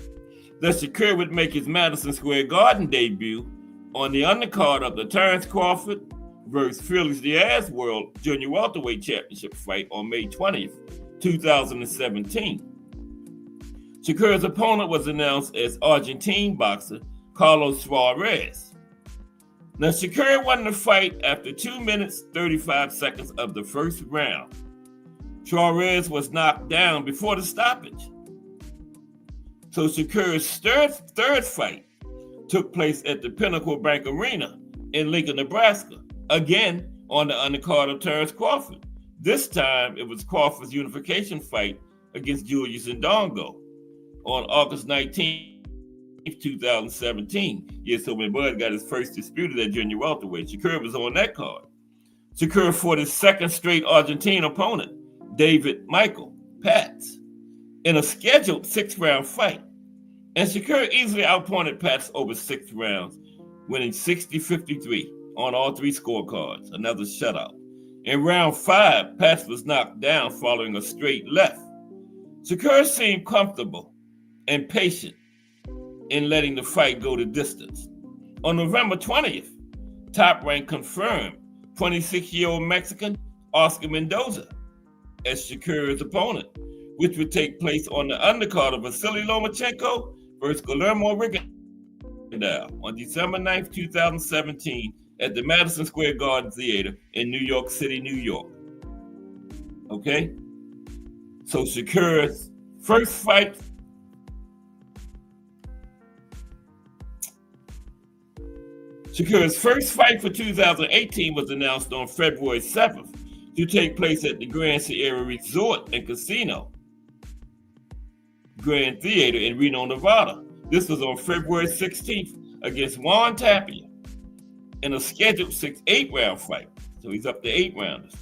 that Shakur would make his Madison Square Garden debut on the undercard of the Terrence Crawford versus Felix Diaz World Junior Welterweight Championship fight on May 20th, 2017. Shakur's opponent was announced as Argentine boxer Carlos Suarez. Now, Shakur won the fight after 2 minutes, 35 seconds of the first round. Suarez was knocked down before the stoppage. So Shakur's third fight took place at the Pinnacle Bank Arena in Lincoln, Nebraska, again on the undercard of Terrence Crawford. This time, it was Crawford's unification fight against Julius Ndongo on August 19, 2017. Yeah, so when Bud got his first disputed at junior welterweight, Shakur was on that card. Shakur fought his second straight Argentine opponent, David Michael Pats, in a scheduled 6-round fight. And Shakur easily outpointed Pats over 6 rounds, winning 60-53 on all 3 scorecards, another shutout. In round 5, Pats was knocked down following a straight left. Shakur seemed comfortable and patient in letting the fight go the distance. On November 20th, Top Rank confirmed 26-year-old Mexican Oscar Mendoza as Shakur's opponent, which would take place on the undercard of Vasily Lomachenko versus Guillermo Rigondeaux on December 9th, 2017 at the Madison Square Garden Theater in New York City, New York. Okay? So Shakur's first fight for 2018 was announced on February 7th to take place at the Grand Sierra Resort and Casino Grand Theater in Reno, Nevada. This was on February 16th against Juan Tapia in a scheduled 8-round fight. So he's up to 8 rounders.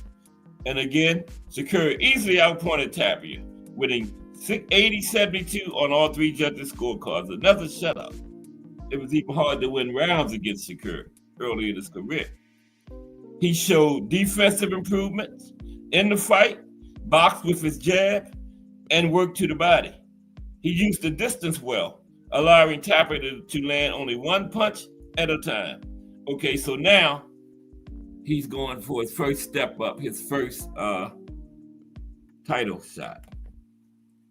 And again, Shakur easily outpointed Tapia, winning 80-72 on all 3 judges' scorecards. Another shutout. It was even hard to win rounds against Shakur early in his career. He showed defensive improvements in the fight, boxed with his jab, and worked to the body. He used the distance well, allowing Tapia to land only 1 punch at a time. Okay, so now he's going for his first step up, his first title shot.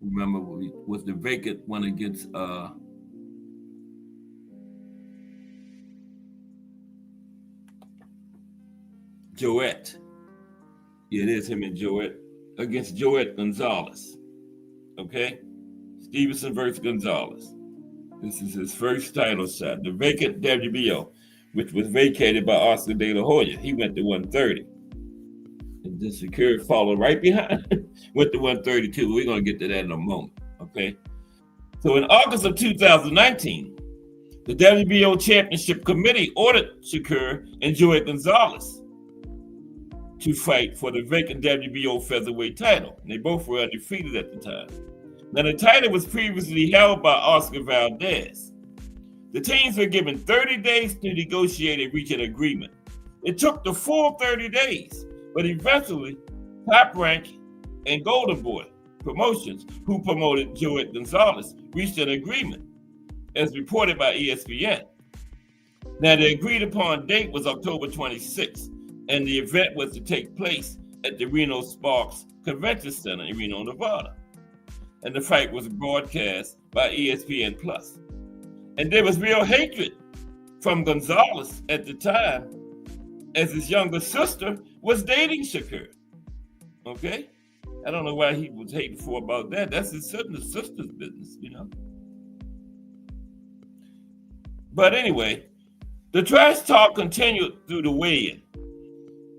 Remember, was the vacant one against Joet. Yeah, it is him and Joet against Joet Gonzalez. Okay? Stevenson versus Gonzalez. This is his first title shot. The vacant WBO, which was vacated by Oscar De La Hoya. He went to 130. And then Shakur followed right behind, went to 132. We're going to get to that in a moment. Okay? So in August of 2019, the WBO Championship Committee ordered Shakur and Joet Gonzalez to fight for the vacant WBO featherweight title. And they both were undefeated at the time. Now, the title was previously held by Oscar Valdez. The teams were given 30 days to negotiate and reach an agreement. It took the full 30 days, but eventually, Top Rank and Golden Boy Promotions, who promoted Joet Gonzalez, reached an agreement, as reported by ESPN. Now, the agreed upon date was October 26th, and the event was to take place at the Reno Sparks Convention Center in Reno, Nevada. And the fight was broadcast by ESPN Plus. And there was real hatred from Gonzalez at the time, as his younger sister was dating Shakur. Okay? I don't know why he was hateful about that. That's his sister's business, you know. But anyway, the trash talk continued through the weigh-in.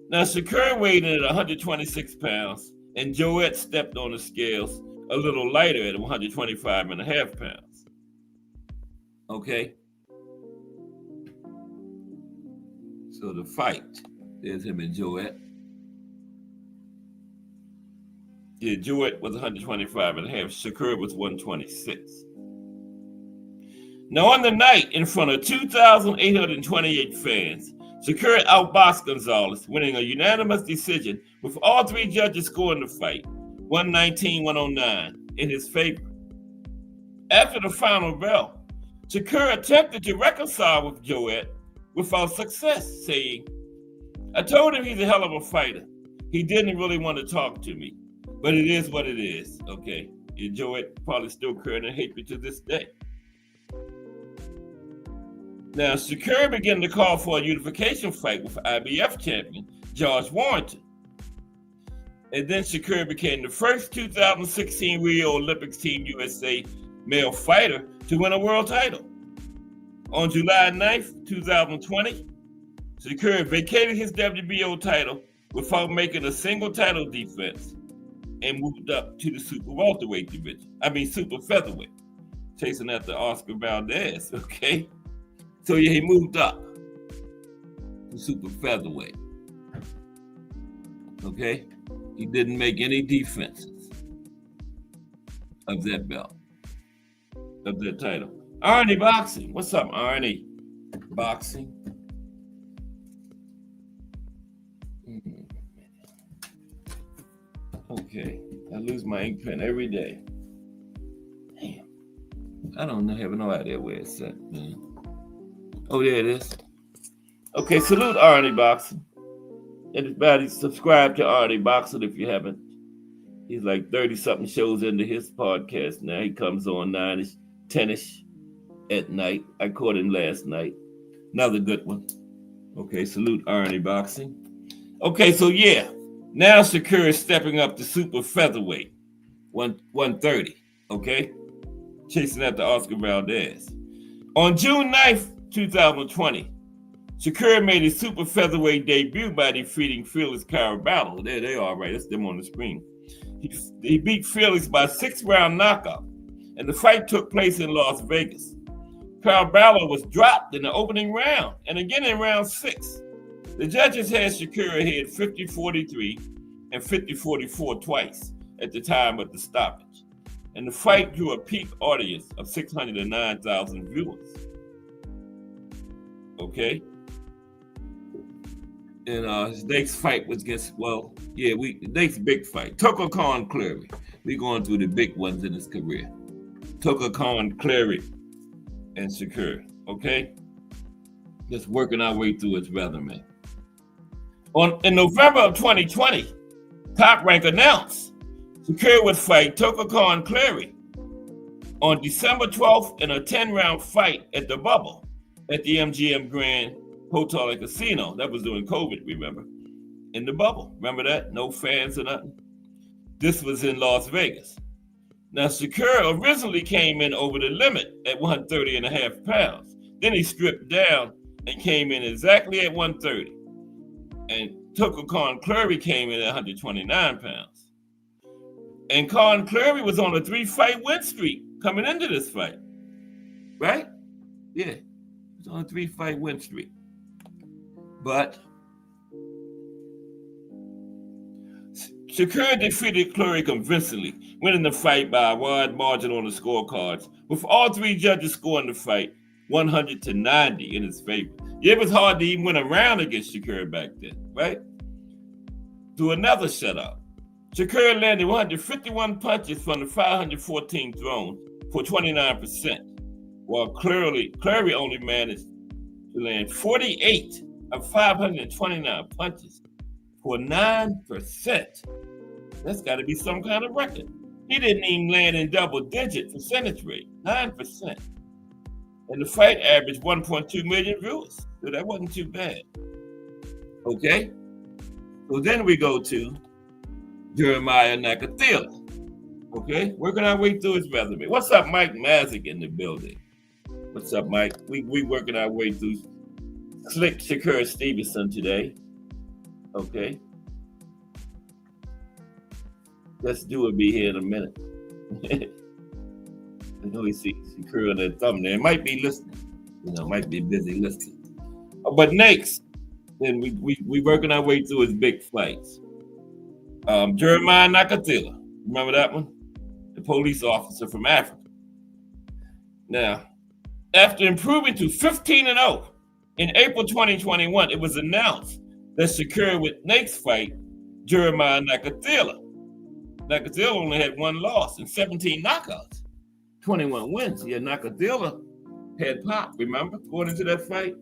Now, Shakur weighed in at 126 pounds, and Joet stepped on the scales a little lighter at 125.5 pounds. Okay? So the fight, there's him and Joet. Yeah, Joet was 125.5. Shakur was 126. Now, on the night, in front of 2,828 fans, Shakur outboxed Gonzalez, winning a unanimous decision with all 3 judges scoring the fight, 119-109, in his favor. After the final bell, Shakur attempted to reconcile with Joet without success, saying, "I told him he's a hell of a fighter. He didn't really want to talk to me, but it is what it is." Okay, and Joet probably still current in hatred to this day. Now, Shakur began to call for a unification fight with IBF champion George Warrington. And then Shakur became the first 2016 Rio Olympics Team USA male fighter to win a world title. On July 9th, 2020, Shakur vacated his WBO title without making a single title defense and moved up to the super welterweight division. Super featherweight, chasing after Oscar Valdez, okay? So yeah, he moved up to super featherweight, okay? He didn't make any defenses of that belt, of that title. Arnie Boxing, what's up, Arnie? Boxing. Okay, I lose my ink pen every day. Damn, I have no idea where it's at, man. Oh, there it is. Okay, salute Arnie Boxing. Everybody subscribe to Arnie Boxing if you haven't. He's like 30-something shows into his podcast now. He comes on 9-ish, 10-ish at night. I caught him last night. Another good one. Okay, salute Arnie Boxing. Okay, so yeah. Now Shakur is stepping up to super featherweight, 130, okay? Chasing after Oscar Valdez. On June 9th, 2020, Shakur made his super featherweight debut by defeating Felix Caraballo. There they are, right? That's them on the screen. He beat Felix by 6-round knockout, and the fight took place in Las Vegas. Caraballo was dropped in the opening round, and again in round 6. The judges had Shakur ahead 50-43 and 50-44 twice at the time of the stoppage. And the fight drew a peak audience of 609,000 viewers. Okay? And his next fight was against, the next big fight, Tucker Khan Clary. We're going through the big ones in his career. Tucker Khan Clary and Shakur. Okay? Just working our way through his resume. In November of 2020, Top Rank announced Shakur would fight Tucker Khan Clary on December 12th in a 10-round fight at the Bubble at the MGM Grand Hotel and Casino. That was during COVID, remember? In the Bubble. Remember that? No fans or nothing. This was in Las Vegas. Now, Shakur originally came in over the limit at 130.5 pounds. Then he stripped down and came in exactly at 130. And Tucker Khan Clary came in at 129 pounds. And Khan Clary was on a 3-fight win streak coming into this fight. Right? Yeah. He was on a 3-fight win streak. But Shakur defeated Clary convincingly, winning the fight by a wide margin on the scorecards, with all 3 judges scoring the fight 100-90 in his favor. Yeah, it was hard to even win a round against Shakur back then, right? To another shutout. Shakur landed 151 punches from the 514 thrown for 29%, while Clary only managed to land 48 of 529 punches for 9%. That's got to be some kind of record. He didn't even land in double-digit percentage rate, 9%. And the fight averaged 1.2 million viewers. So that wasn't too bad. Okay? So then we go to Jeremiah Nakathila. Okay? Working our way through his resume. What's up, Mike Mazik in the building? What's up, Mike? We working our way through Slick Shakur Stevenson today. Okay? Let's do it. Be here in a minute. I know he sees Shakur on that thumbnail. It might be listening. Might be busy listening. But next, then we working our way through his big fights. Jeremiah Nakathila. Remember that one? The police officer from Africa. Now, after improving to 15-0 in April 2021, it was announced that Shakur would next fight Jeremiah Nakathila. Nakathila only had 1 loss and 17 knockouts, 21 wins. Yeah, Nakathila had pop, remember, going into that fight?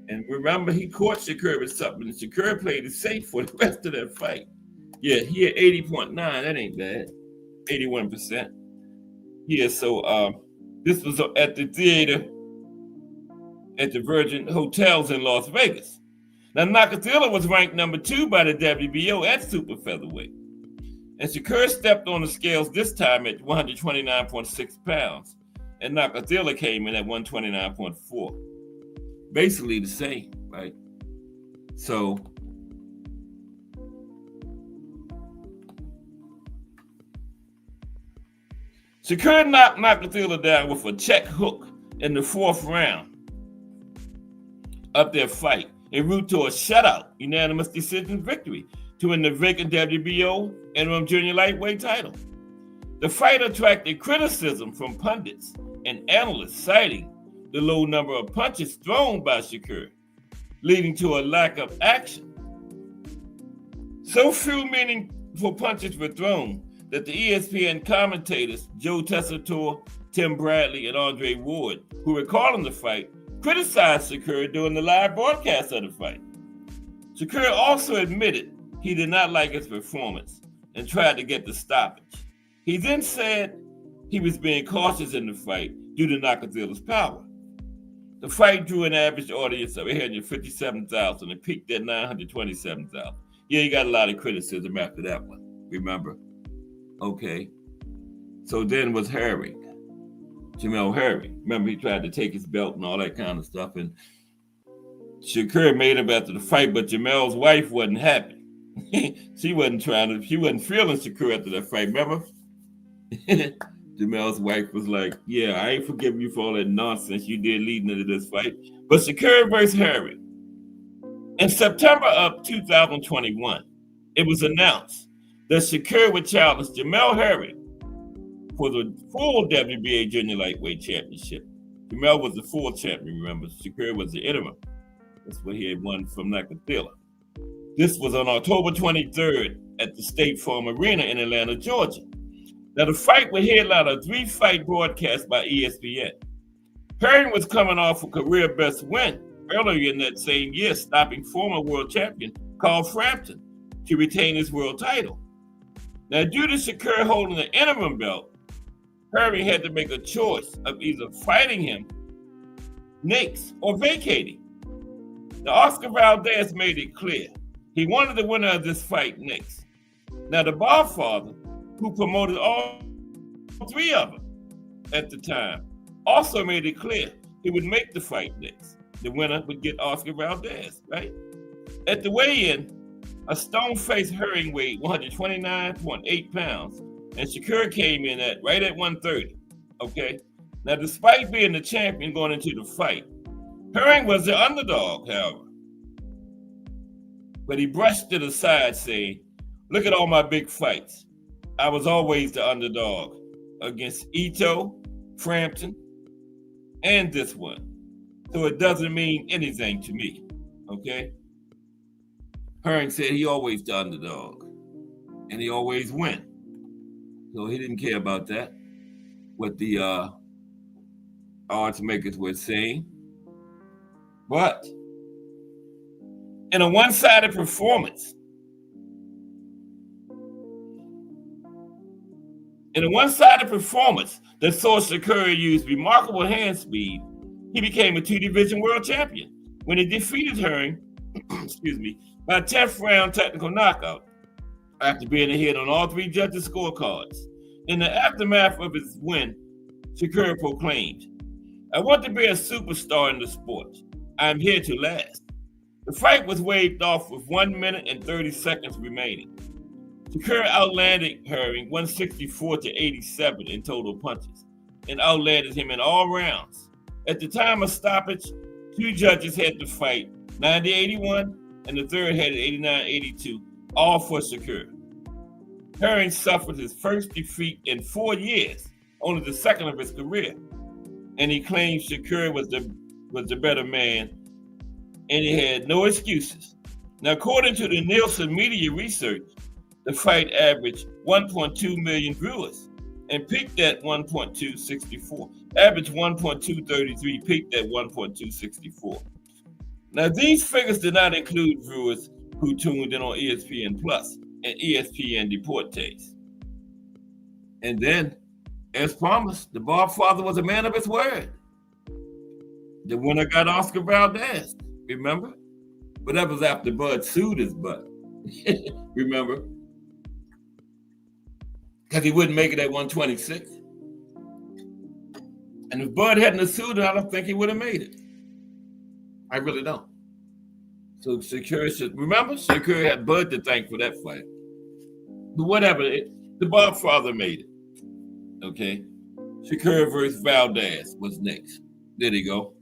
And remember, he caught Shakur with something, and Shakur played it safe for the rest of that fight. Yeah, he had 80.9. That ain't bad. 81%. Yeah, so this was at the theater at the Virgin Hotels in Las Vegas. Now, Nakatila was ranked number 2 by the WBO at super featherweight. And Shakur stepped on the scales this time at 129.6 pounds. And Nakatila came in at 129.4. Basically the same, right? So, Shakur knocked Nakatila down with a check hook in the 4th round of their fight, en route to a shutout unanimous decision victory to win the vacant WBO interim junior lightweight title. The fight attracted criticism from pundits and analysts, citing the low number of punches thrown by Shakur, leading to a lack of action. So few meaningful punches were thrown that the ESPN commentators Joe Tessitore, Tim Bradley, and Andre Ward, who were calling the fight, criticized Shakur during the live broadcast of the fight. Shakur also admitted he did not like his performance and tried to get the stoppage. He then said he was being cautious in the fight due to Nakatila's power. The fight drew an average audience of 857,000 and peaked at 927,000. Yeah, you got a lot of criticism after that one, remember? Okay. So then was Herring, Jamel Herring. Remember, he tried to take his belt and all that kind of stuff. And Shakur made him after the fight, but Jamel's wife wasn't happy. she wasn't feeling Shakur after that fight, remember? Jamel's wife was like, yeah, I ain't forgiving you for all that nonsense you did leading into this fight. But Shakur versus Herring. In September of 2021, it was announced that Shakur would challenge Jamel Herring for the full WBA Junior Lightweight Championship. Jamel was the full champion, remember? Shakur was the interim. That's what he had won from Nakatila. This was on October 23rd at the State Farm Arena in Atlanta, Georgia. Now, the fight would headline a 3-fight broadcast by ESPN. Herring was coming off a career best win earlier in that same year, stopping former world champion Carl Frampton to retain his world title. Now, due to Shakur holding the interim belt, Herring had to make a choice of either fighting him next or vacating. Now, Oscar Valdez made it clear he wanted the winner of this fight next. Now, the Godfather, who promoted all 3 of them at the time, also made it clear he would make the fight next. The winner would get Oscar Valdez, right? At the weigh-in, a stone-faced Herring weighed 129.8 pounds, and Shakur came in right at 130, okay? Now, despite being the champion going into the fight, Herring was the underdog, however. But he brushed it aside, saying, look at all my big fights. I was always the underdog against Ito, Frampton, and this one. So it doesn't mean anything to me, okay? Herring said he always the underdog, and he always win. So he didn't care about that, what the odds makers were saying. But in a one-sided performance, that saw Shakur use remarkable hand speed, he became a 2-division world champion when he defeated Herring, by a 10th round technical knockout after being ahead on all 3 judges' scorecards. In the aftermath of his win, Shakur proclaimed, I want to be a superstar in the sport. I'm here to last. The fight was waved off with 1 minute and 30 seconds remaining. Shakur outlanded Herring 164 to 87 in total punches and outlanded him in all rounds. At the time of stoppage, 2 judges had the fight 90-81 and the third had it 89-82, all for Shakur. Herring suffered his first defeat in 4 years, only the second of his career, and he claimed Shakur was the better man, and he had no excuses. Now, according to the Nielsen media research, the fight averaged 1.2 million viewers and peaked at 1.264. Averaged 1.233, peaked at 1.264. Now, these figures did not include viewers who tuned in on ESPN Plus and ESPN Deportes. And then, as promised, the Godfather was a man of his word. The winner got Oscar Valdez, remember? But that was after Bud sued his butt. Remember? Because he wouldn't make it at 126. And if Bud hadn't sued him, I don't think he would have made it. I really don't. So Shakur had Bud to thank for that fight. But whatever, the Bob father made it. Okay? Shakur versus Valdez was next. There you go.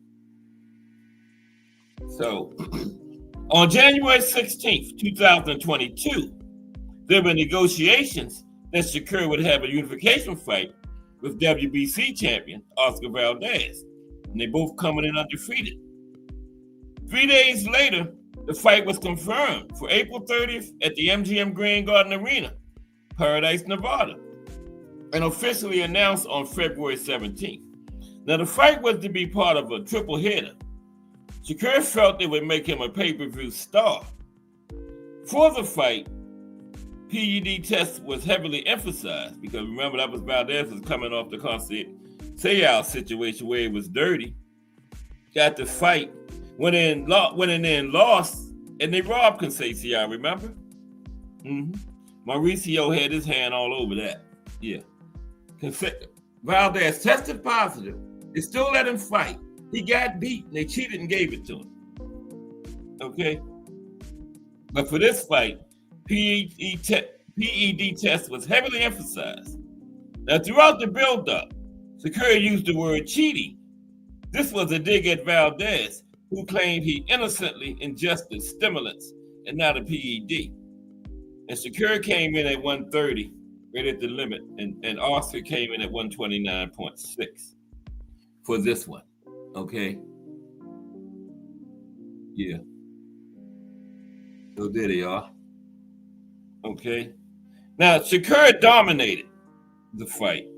So, on January 16th, 2022, there were negotiations that Shakur would have a unification fight with WBC champion Oscar Valdez, and they both coming in undefeated. 3 days later, the fight was confirmed for April 30th at the MGM Grand Garden Arena, Paradise, Nevada, and officially announced on February 17th. Now, the fight was to be part of a triple header. Shakur felt it would make him a pay-per-view star. For the fight, PED test was heavily emphasized because remember that was Valdez was coming off the Conceição situation where it was dirty. Got the fight, went in there and lost, and they robbed Conceição, remember? Mauricio had his hand all over that. Yeah. Valdez tested positive. They still let him fight. He got beat, and they cheated and gave it to him. Okay? But for this fight, PED test was heavily emphasized. Now, throughout the build-up, Shakur used the word cheating. This was a dig at Valdez, who claimed he innocently ingested stimulants and not a PED. And Shakur came in at 130, right at the limit, and Oscar came in at 129.6 for this one. Okay? Yeah. So there they are. Okay? Now, Shakur dominated the fight,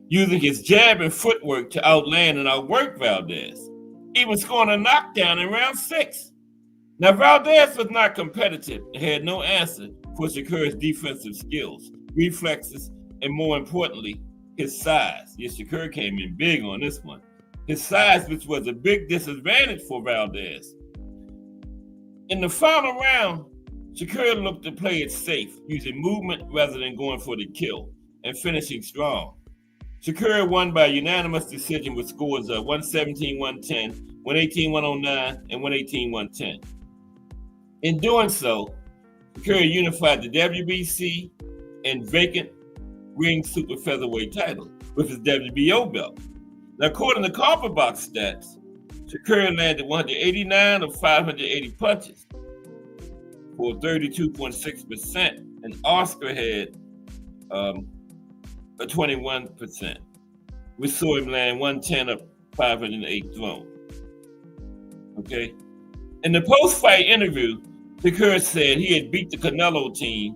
using his jab and footwork to outland and outwork Valdez, even scoring a knockdown in round 6. Now, Valdez was not competitive and had no answer for Shakur's defensive skills, reflexes, and more importantly, his size. Yes, Shakur came in big on this one. His size, which was a big disadvantage for Valdez. In the final round, Shakur looked to play it safe, using movement rather than going for the kill, and finishing strong. Shakur won by unanimous decision with scores of 117-110, 118-109, and 118-110. In doing so, Shakur unified the WBC and vacant ring super featherweight title with his WBO belt. Now, according to Copper Box stats, Shakur landed 189 of 580 punches for 32.6%, and Oscar had a 21%. We saw him land 110 of 508 thrown. Okay? In the post-fight interview, Shakur said he had beat the Canelo team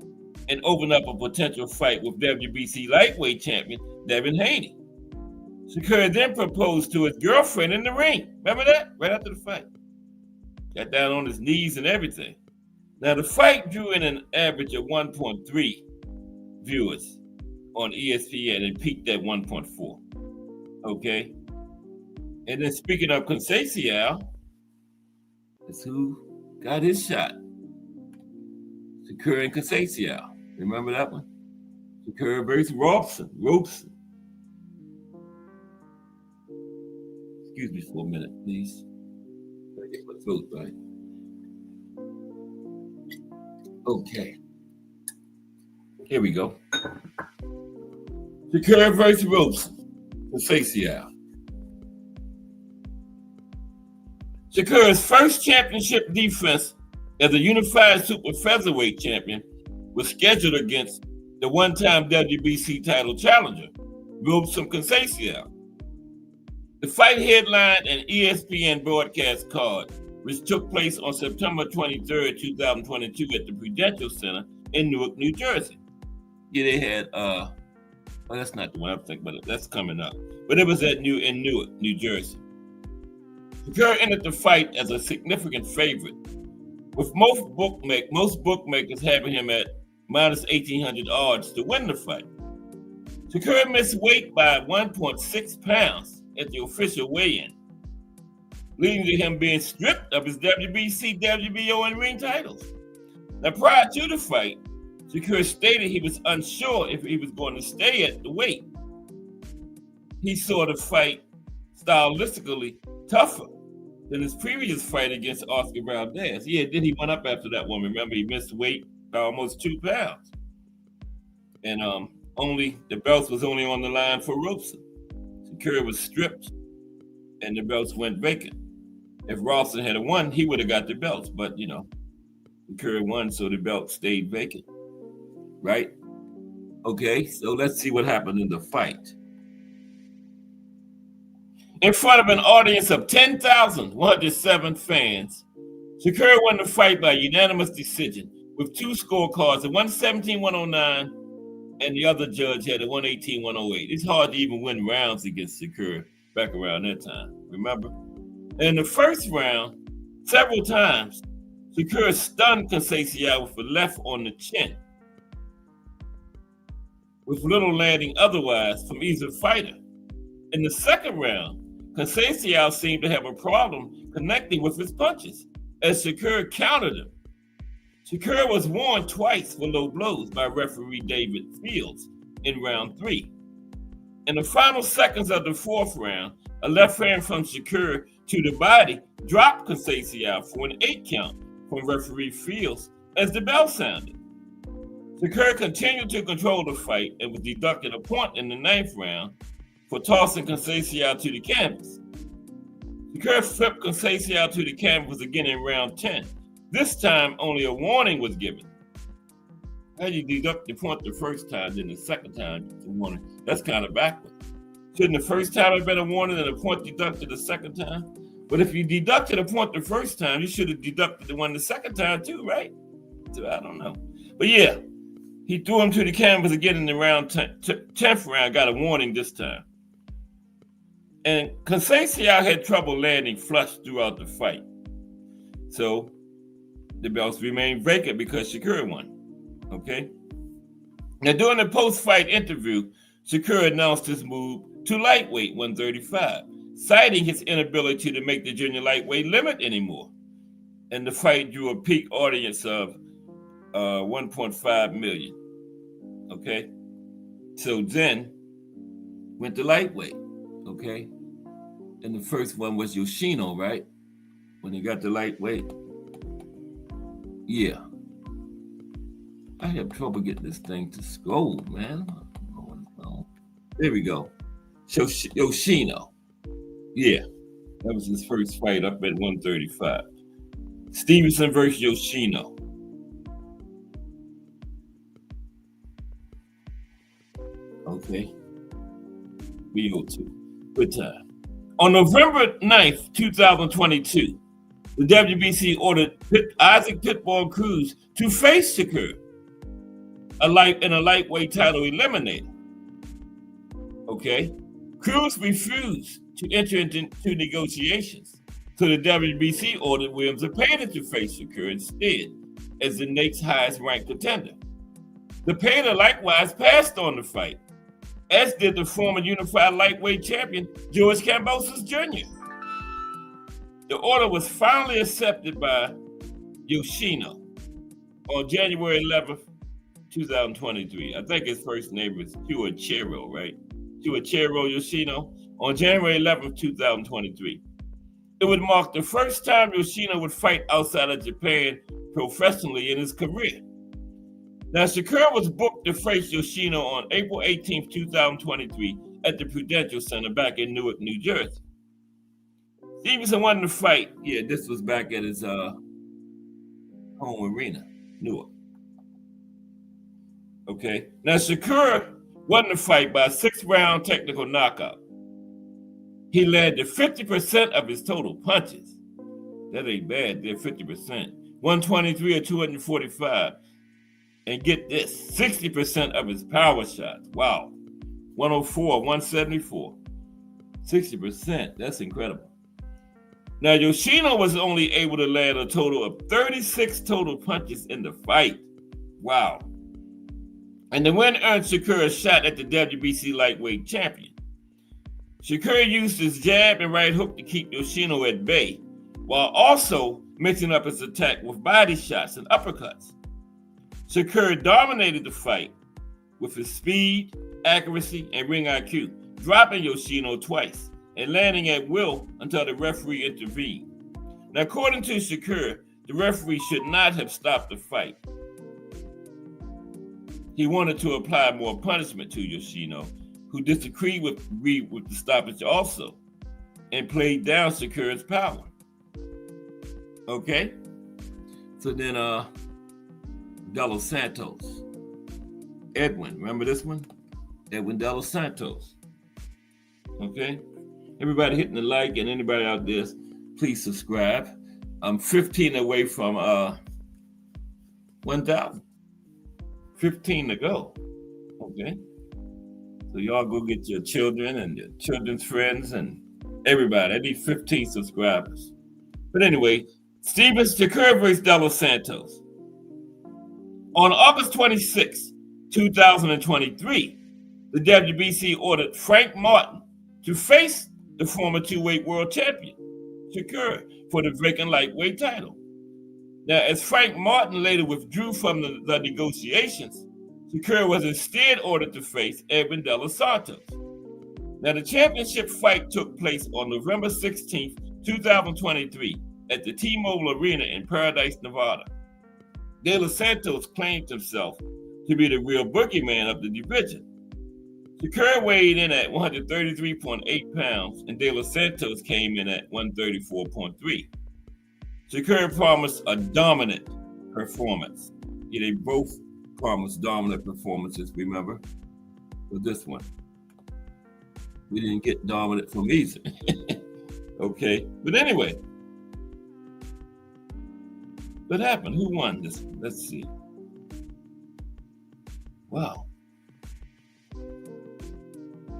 and opened up a potential fight with WBC lightweight champion Devin Haney. Shakur then proposed to his girlfriend in the ring. Remember that? Right after the fight. Got down on his knees and everything. Now, the fight drew in an average of 1.3 viewers on ESPN and peaked at 1.4. Okay? And then speaking of Conceição, that's who got his shot. Shakur and Conceição. Remember that one? Shakur versus Robson. Excuse me for a minute, please. Gotta get my throat right. Okay. Here we go. Shakur versus Robson. Conceição. Shakur's first championship defense as a unified super featherweight champion was scheduled against the one-time WBC title challenger, Robson Conceição. The fight headlined an ESPN broadcast card, which took place on September 23rd, 2022 at the Prudential Center in Newark, New Jersey. Yeah, they had, well, that's not the one I'm thinking about, that's coming up. But it was in Newark, New Jersey. Shakur entered the fight as a significant favorite, with most bookmakers having him at minus 1,800 odds to win the fight. Shakur missed weight by 1.6 pounds at the official weigh-in, leading to him being stripped of his WBC, WBO, and ring titles. Now, prior to the fight, Shakur stated he was unsure if he was going to stay at the weight. He saw the fight stylistically tougher than his previous fight against Oscar Valdez. Yeah, then he went up after that one. Remember, he missed weight by almost 2 pounds. And the belts was only on the line for Rosa. Shakur was stripped, and the belts went vacant. If Rawson had won, he would have got the belts, but Shakur won, so the belt stayed vacant. Right? Okay, so let's see what happened in the fight. In front of an audience of 10,107 fans, Shakur won the fight by unanimous decision with 2 scorecards, a 117-109, and the other judge had a 118-108. It's hard to even win rounds against Shakur back around that time, remember? In the first round, several times, Shakur stunned Conceição with a left on the chin, with little landing otherwise from either fighter. In the second round, Conceição seemed to have a problem connecting with his punches as Shakur countered him. Shakur was warned twice for low blows by referee David Fields in round 3. In the final seconds of the fourth round, a left hand from Shakur to the body dropped Conceição for an 8 count from referee Fields as the bell sounded. Shakur continued to control the fight and was deducted a point in the 9th round for tossing Conceição to the canvas. Shakur flipped Conceição to the canvas again in round 10. This time, only a warning was given. How you deduct the point the first time, then the second time it's a warning? That's kind of backwards. Shouldn't the first time have been a warning and a point deducted the second time? But if you deducted a point the first time, you should have deducted the one the second time too, right? So I don't know. But yeah, he threw him to the canvas again in the 10th round, got a warning this time. And Conceição had trouble landing flush throughout the fight. So the belts remained vacant because Shakur won. Okay? Now, during the post-fight interview, Shakur announced his move to lightweight 135, citing his inability to make the junior lightweight limit anymore. And the fight drew a peak audience of 1.5 million. Okay? So then went to lightweight. Okay? And the first one was Yoshino, right? When he got to lightweight. Yeah. I have trouble getting this thing to scroll, man. There we go. Yoshino. Yeah. That was his first fight up at 135. Stevenson versus Yoshino. Okay. VO2. Good time. On November 9th, 2022, the WBC ordered Isaac Pitbull Cruz to face Shakur in a lightweight title eliminator. Okay? Cruz refused to enter into negotiations, so the WBC ordered Williams Zepeda to face Shakur instead as the next highest ranked contender. Zepeda likewise passed on the fight, as did the former unified lightweight champion, George Kambosos Jr. The order was finally accepted by Yoshino on January 11th, 2023. I think his first name was Chuachiro, right? Chuachiro Yoshino on January 11th, 2023. It would mark the first time Yoshino would fight outside of Japan professionally in his career. Now, Shakur was booked to face Yoshino on April 18th, 2023 at the Prudential Center back in Newark, New Jersey. Stevenson won the fight. Yeah, this was back at his home arena, Newark. Okay. Now, Shakur won the fight by a 6-round technical knockout. He led to 50% of his total punches. That ain't bad. They're 50%. 123 or 245. And get this, 60% of his power shots. Wow. 104, 174. 60%. That's incredible. Now, Yoshino was only able to land a total of 36 total punches in the fight. Wow. And the win earned Shakur a shot at the WBC lightweight champion. Shakur used his jab and right hook to keep Yoshino at bay, while also mixing up his attack with body shots and uppercuts. Shakur dominated the fight with his speed, accuracy, and ring IQ, dropping Yoshino twice and landing at will until the referee intervened. Now, according to Shakur, the referee should not have stopped the fight. He wanted to apply more punishment to Yoshino, who disagreed with the stoppage also, and played down Shakur's power. Okay? So then, De Los Santos. Edwin, remember this one? Edwin De Los Santos. Okay? Everybody hitting the like, and anybody out there, please subscribe. I'm 15 away from 1,000. 15 to go. Okay? So y'all go get your children and your children's friends and everybody. I need 15 subscribers. But anyway, Shakur versus De Los Santos. On August 26, 2023, the WBC ordered Frank Martin to face the former two-weight world champion, Shakur, for the vacant lightweight title. Now, as Frank Martin later withdrew from the negotiations, Shakur was instead ordered to face Edwin De Los Santos. Now, the championship fight took place on November 16, 2023, at the T-Mobile Arena in Paradise, Nevada. De Los Santos claimed himself to be the real boogeyman of the division. Shakur weighed in at 133.8 pounds, and De Los Santos came in at 134.3. Shakur promised a dominant performance. Yeah, they both promised dominant performances, remember? But this one, we didn't get dominant from either. Okay, but anyway, what happened? Who won this one? Let's see. Wow.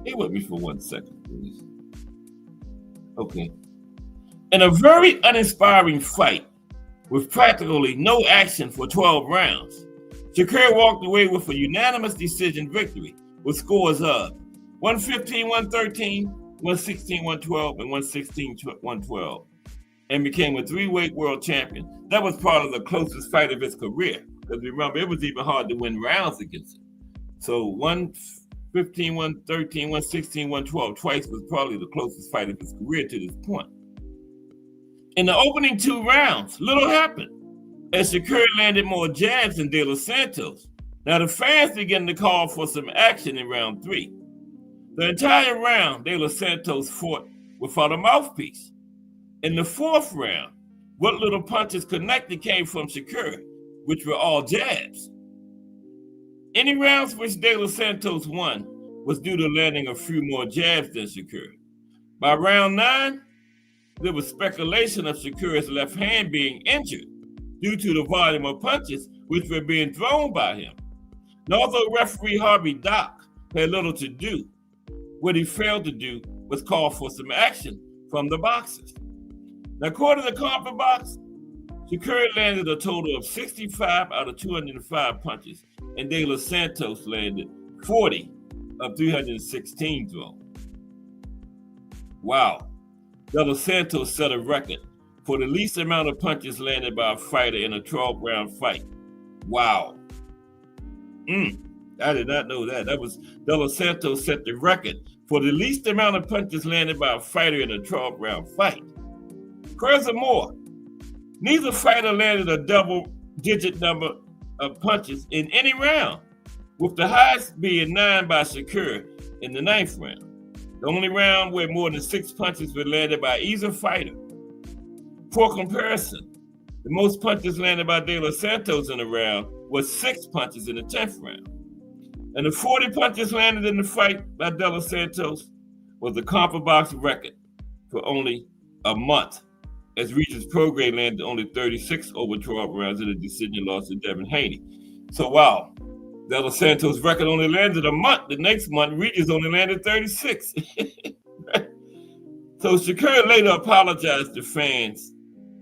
Stay with me for 1 second, please. Okay. In a very uninspiring fight with practically no action for 12 rounds, Shakur walked away with a unanimous decision victory with scores of 115-113, 116-112, and 116-112, and became a three-weight world champion. That was part of the closest fight of his career, because remember, it was even hard to win rounds against him. So 115, 113, 116, 112, twice was probably the closest fight of his career to this point. In the opening 2 rounds, little happened, as Shakur landed more jabs than De Los Santos. Now the fans began to call for some action in round 3. The entire round, De Los Santos fought without a mouthpiece. In the 4th round, what little punches connected came from Shakur, which were all jabs. Any rounds which De Los Santos won was due to landing a few more jabs than Shakur. By round 9, there was speculation of Shakur's left hand being injured due to the volume of punches which were being thrown by him. And although referee Harvey Dock had little to do, what he failed to do was call for some action from the boxers. Now, according to Comfort Box, Shakur landed a total of 65 out of 205 punches, and De Los Santos landed 40 of 316 thrown. Wow. De Los Santos set a record for the least amount of punches landed by a fighter in a 12-round fight. Wow. I did not know that. De Los Santos set the record for the least amount of punches landed by a fighter in a 12-round fight. Furthermore, neither fighter landed a double-digit number of punches in any round, with the highest being 9 by Shakur in the 9th round. The only round where more than 6 punches were landed by either fighter. For comparison, the most punches landed by De Los Santos in a round was 6 punches in the 10th round. And the 40 punches landed in the fight by De Los Santos was the Comfort Box record for only a month, as Regis Prograis landed only 36 over 12 rounds in a decision loss to Devin Haney. So wow, De Los Santos' record only landed a month. The next month, Regis only landed 36. So Shakur later apologized to fans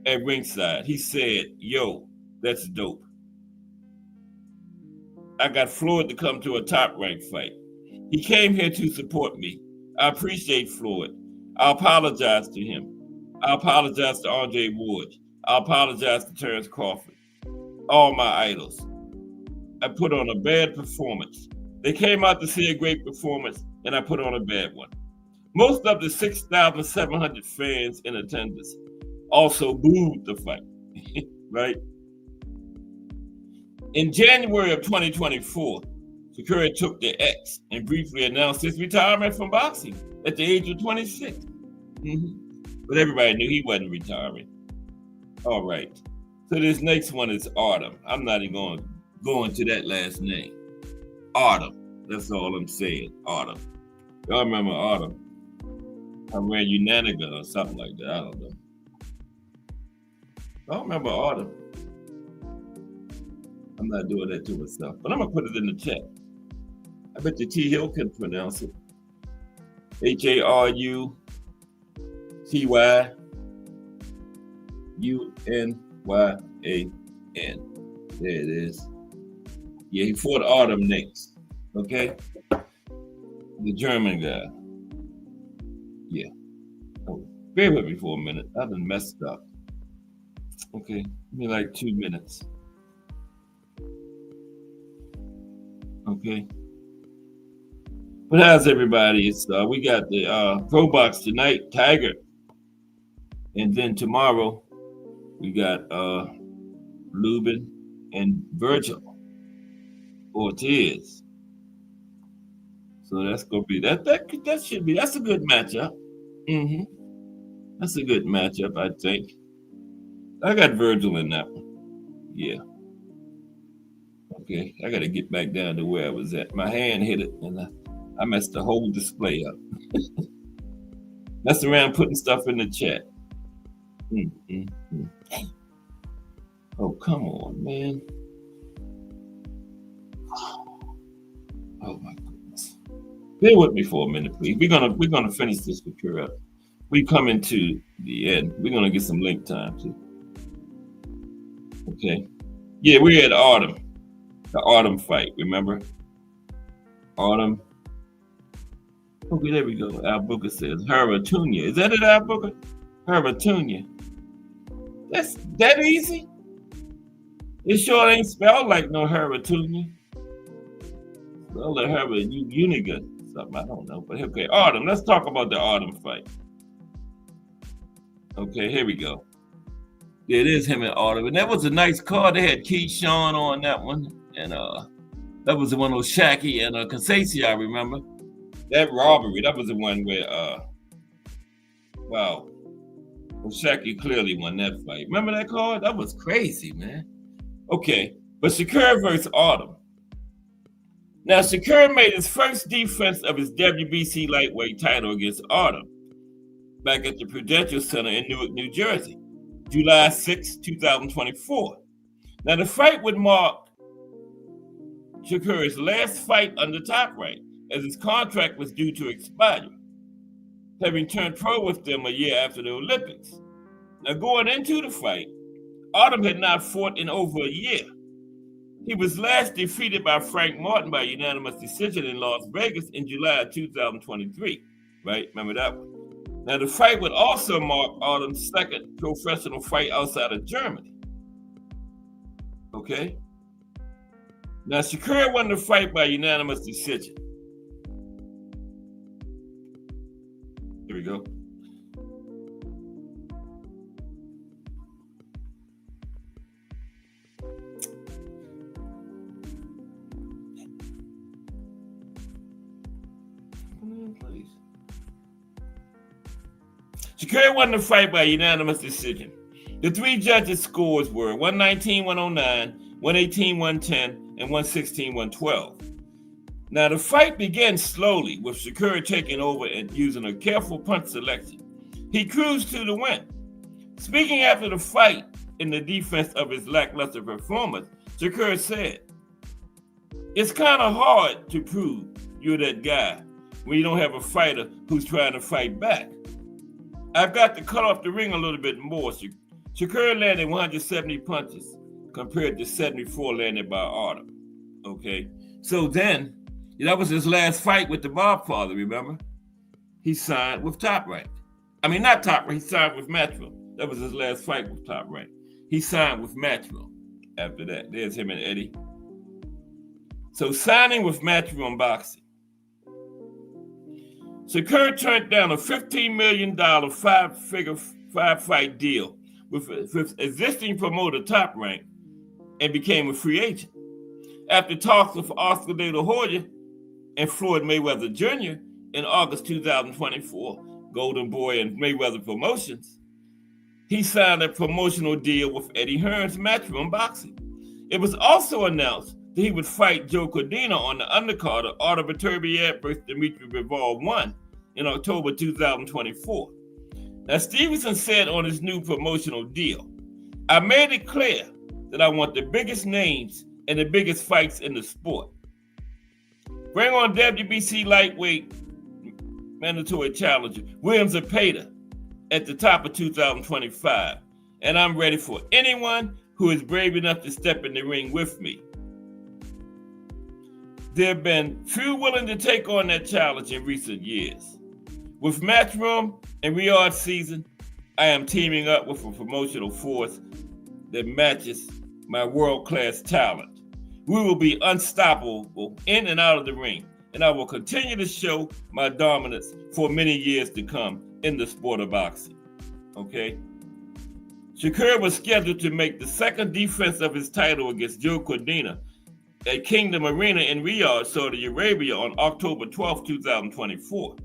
at ringside. He said, "Yo, that's dope. I got Floyd to come to a top-ranked fight. He came here to support me. I appreciate Floyd. I apologize to him. I apologize to Andre Ward. I apologize to Terrence Crawford. All my idols. I put on a bad performance. They came out to see a great performance, and I put on a bad one. Most of the 6,700 fans in attendance also booed the fight, right? In January of 2024, Shakur took the X and briefly announced his retirement from boxing at the age of 26. But everybody knew he wasn't retiring. All right. So this next one is Autumn. I'm not even going to go into that last name. Autumn. That's all I'm saying. Autumn. Y'all remember Autumn? I ran Unaniga or something like that. I don't know. I don't remember Autumn. I'm not doing that to myself, but I'm going to put it in the chat. I bet you T. Hill can pronounce it. Harutyunyan. There it is. Yeah, he fought Autumn next. Okay? The German guy. Yeah. Oh, bear with me for a minute. I done messed up. Okay, give me like 2 minutes. Okay. But how's everybody? It's we got the Pro Box tonight, Tiger. And then tomorrow we got Lubin and Virgil Ortiz. So that's gonna be that should be that's a good matchup. That's a good matchup, I think. I got Virgil in that one. Yeah. Okay, I gotta get back down to where I was at. My hand hit it and I messed the whole display up. Messed around putting stuff in the chat. Oh, come on, man. Oh my goodness. Bear with me for a minute, please. We're gonna finish this Shakur up. We coming to the end. We're gonna get some link time too. Okay. Yeah, we're at Autumn. The Autumn fight, remember? Autumn. Okay, there we go. Al Booker says Harutyunyan. Is that it, Al Booker? Harutyunyan. That's that easy? It sure ain't spelled like no Harutyunyan. Spelled like Harutyunyan something, I don't know. But okay, Autumn. Let's talk about the Autumn fight. Okay, here we go. It is him and Autumn. And that was a nice card. They had Keyshawn on that one. And that was the one with Shacky and Kasasi, I remember. That robbery, that was the one where wow. Well, Shacky clearly won that fight. Remember that card? That was crazy, man. Okay, but Shakur versus Autumn. Now, Shakur made his first defense of his WBC lightweight title against Autumn back at the Prudential Center in Newark, New Jersey, July 6, 2024. Now, the fight would mark Shakur's last fight under Top Rank, as his contract was due to expire, having turned pro with them a year after the Olympics. Now, going into the fight, Autumn had not fought in over a year. He was last defeated by Frank Martin by unanimous decision in Las Vegas in July of 2023, right? Remember that one? Now, the fight would also mark Autumn's second professional fight outside of Germany. Okay? Now, Shakur won the fight by unanimous decision. Here we go. Shakur won the fight by unanimous decision. The three judges' scores were 119, 109, 118, 110, and 116, 112. Now, the fight began slowly, with Shakur taking over and using a careful punch selection. He cruised to the win. Speaking after the fight in the defense of his lackluster performance, Shakur said, "It's kind of hard to prove you're that guy when you don't have a fighter who's trying to fight back. I've got to cut off the ring a little bit more." Shakur landed 170 punches compared to 74 landed by Autumn. Okay, so then that was his last fight with the Bob father, remember? he signed with Top Rank. I mean, not Top Rank, he signed with Matchroom. That was his last fight with Top Rank. He signed with Matchroom after that. There's him and Eddie. So signing with Matchroom Boxing. Shakur turned down a $15 million five-fight deal with existing promoter Top Rank and became a free agent. After talks with Oscar De La Hoya and Floyd Mayweather Jr. in August 2024, Golden Boy and Mayweather Promotions, he signed a promotional deal with Eddie Hearn's Matchroom Boxing. It was also announced that he would fight Joe Cordina on the undercard of Artur Beterbiev versus Dimitri Bivol 1 in October 2024. Now, Stevenson said on his new promotional deal, "I made it clear that I want the biggest names and the biggest fights in the sport. Bring on WBC lightweight mandatory challenger William Zepeda at the top of 2025, and I'm ready for anyone who is brave enough to step in the ring with me. There have been few willing to take on that challenge in recent years. With Matchroom and Riyadh season, I am teaming up with a promotional force that matches my world-class talent. We will be unstoppable in and out of the ring, and I will continue to show my dominance for many years to come in the sport of boxing." Okay? Shakur was scheduled to make the second defense of his title against Joe Cordina at Kingdom Arena in Riyadh, Saudi Arabia on October 12, 2024.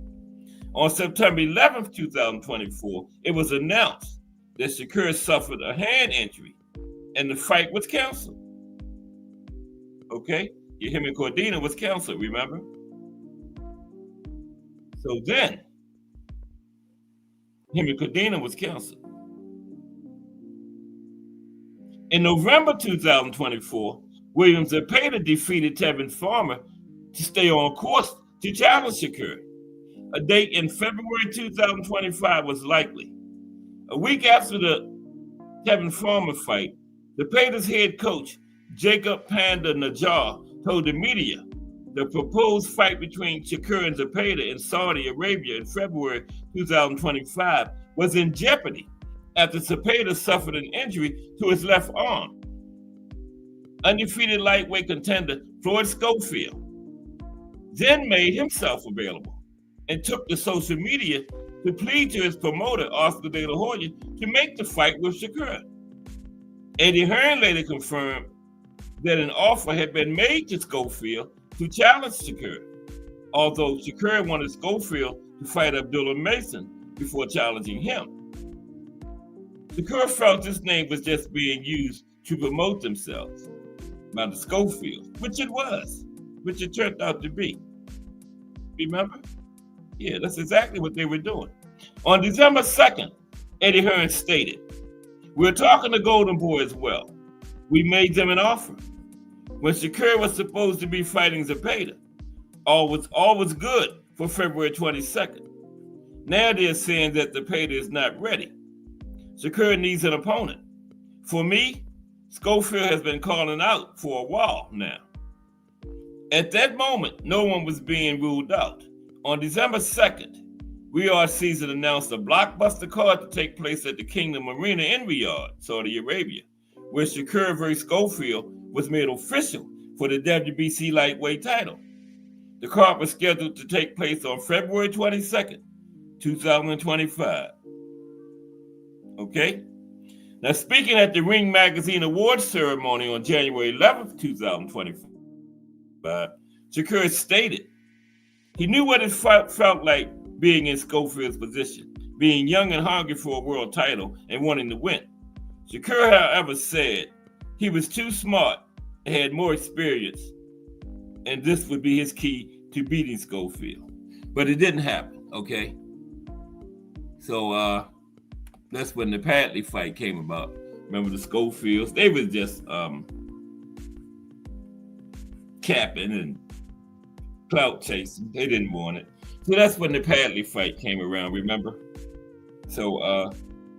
On September 11, 2024, it was announced that Shakur suffered a hand injury and the fight was canceled. Okay? Him and Cordina was canceled, remember? So then, him and Cordina was canceled. In November 2024, William Zepeda defeated Tevin Farmer to stay on course to challenge Shakur. A date in February 2025 was likely. A week after the Tevin Farmer fight, Zepeda's head coach, Jacob Panda Najjar, told the media the proposed fight between Shakur and Zepeda in Saudi Arabia in February 2025 was in jeopardy after Zepeda suffered an injury to his left arm. Undefeated lightweight contender Floyd Schofield then made himself available and took to social media to plead to his promoter, Oscar De La Hoya, to make the fight with Shakur. Eddie Hearn later confirmed that an offer had been made to Schofield to challenge Shakur, although Shakur wanted Schofield to fight Abdullah Mason before challenging him. Shakur felt his name was just being used to promote themselves by the Schofield, which it turned out to be. Remember? Yeah, that's exactly what they were doing. On December 2nd, Eddie Hearn stated, "We're talking to Golden Boy as well. We made them an offer. When Shakur was supposed to be fighting Zepeda, all was good for February 22nd. Now they're saying that Zepeda is not ready. Shakur needs an opponent. For me, Schofield has been calling out for a while now." At that moment, no one was being ruled out. On December 2nd, Riyadh season announced a blockbuster card to take place at the Kingdom Arena in Riyadh, Saudi Arabia, where Shakur vs. Schofield was made official for the WBC lightweight title. The card was scheduled to take place on February 22nd, 2025. Okay? Now, speaking at the Ring Magazine Awards ceremony on January 11th, 2025, Shakur stated he knew what it felt like being in Schofield's position, being young and hungry for a world title and wanting to win. Shakur, however, said he was too smart and had more experience, and this would be his key to beating Schofield. But it didn't happen, okay? So that's when the Padley fight came about. Remember the Schofields? They were just capping and clout chasing. They didn't want it. So that's when the Padley fight came around, remember? So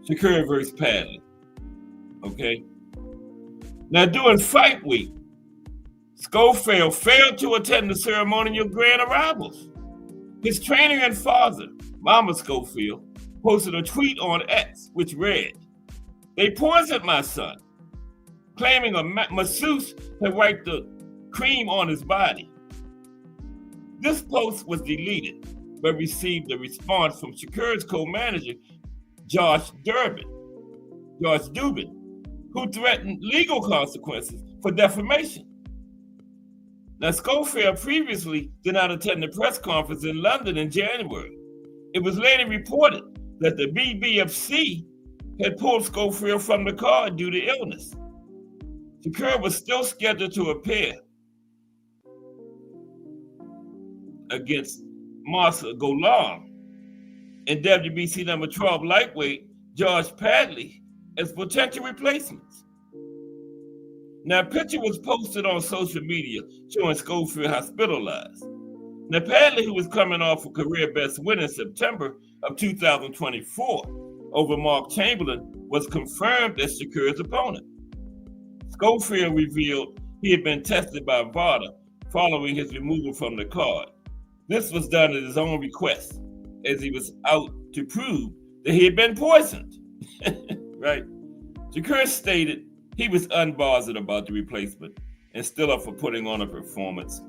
Shakur versus Padley. Okay? Now during fight week, Schofield failed to attend the ceremonial grand arrivals. His trainer and father, Mama Schofield, posted a tweet on X which read, "They poisoned my son," claiming a masseuse had wiped the cream on his body. This post was deleted, but received a response from Shakur's co-manager, Josh Dubin, who threatened legal consequences for defamation. Now, Schofield previously did not attend the press conference in London in January. It was later reported that the BBFC had pulled Schofield from the card due to illness. Shakur was still scheduled to appear against Marcia Golam and WBC number 12 lightweight George Padley as potential replacements. Now, a picture was posted on social media showing Schofield hospitalized. Now, Padley, who was coming off a career best win in September of 2024 over Mark Chamberlain, was confirmed as Shakur's opponent. Schofield revealed he had been tested by VADA following his removal from the card. This was done at his own request, as he was out to prove that he had been poisoned. Right? Shakur stated he was unbothered about the replacement and still up for putting on a performance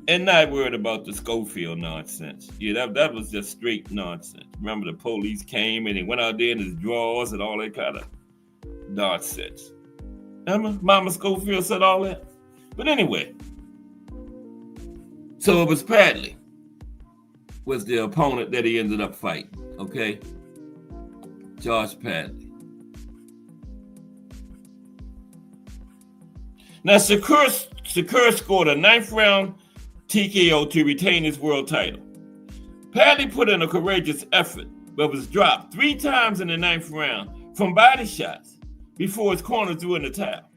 and not worried about the Schofield nonsense. Yeah, that was just straight nonsense. Remember, the police came and he went out there in his drawers and all that kind of nonsense. Remember, Mama Schofield said all that? But anyway, so it was Padley was the opponent that he ended up fighting, okay? Josh Padley. Now, Shakur scored a 9th round TKO to retain his world title. Padley put in a courageous effort, but was dropped 3 times in the 9th round from body shots before his corner threw in the towel.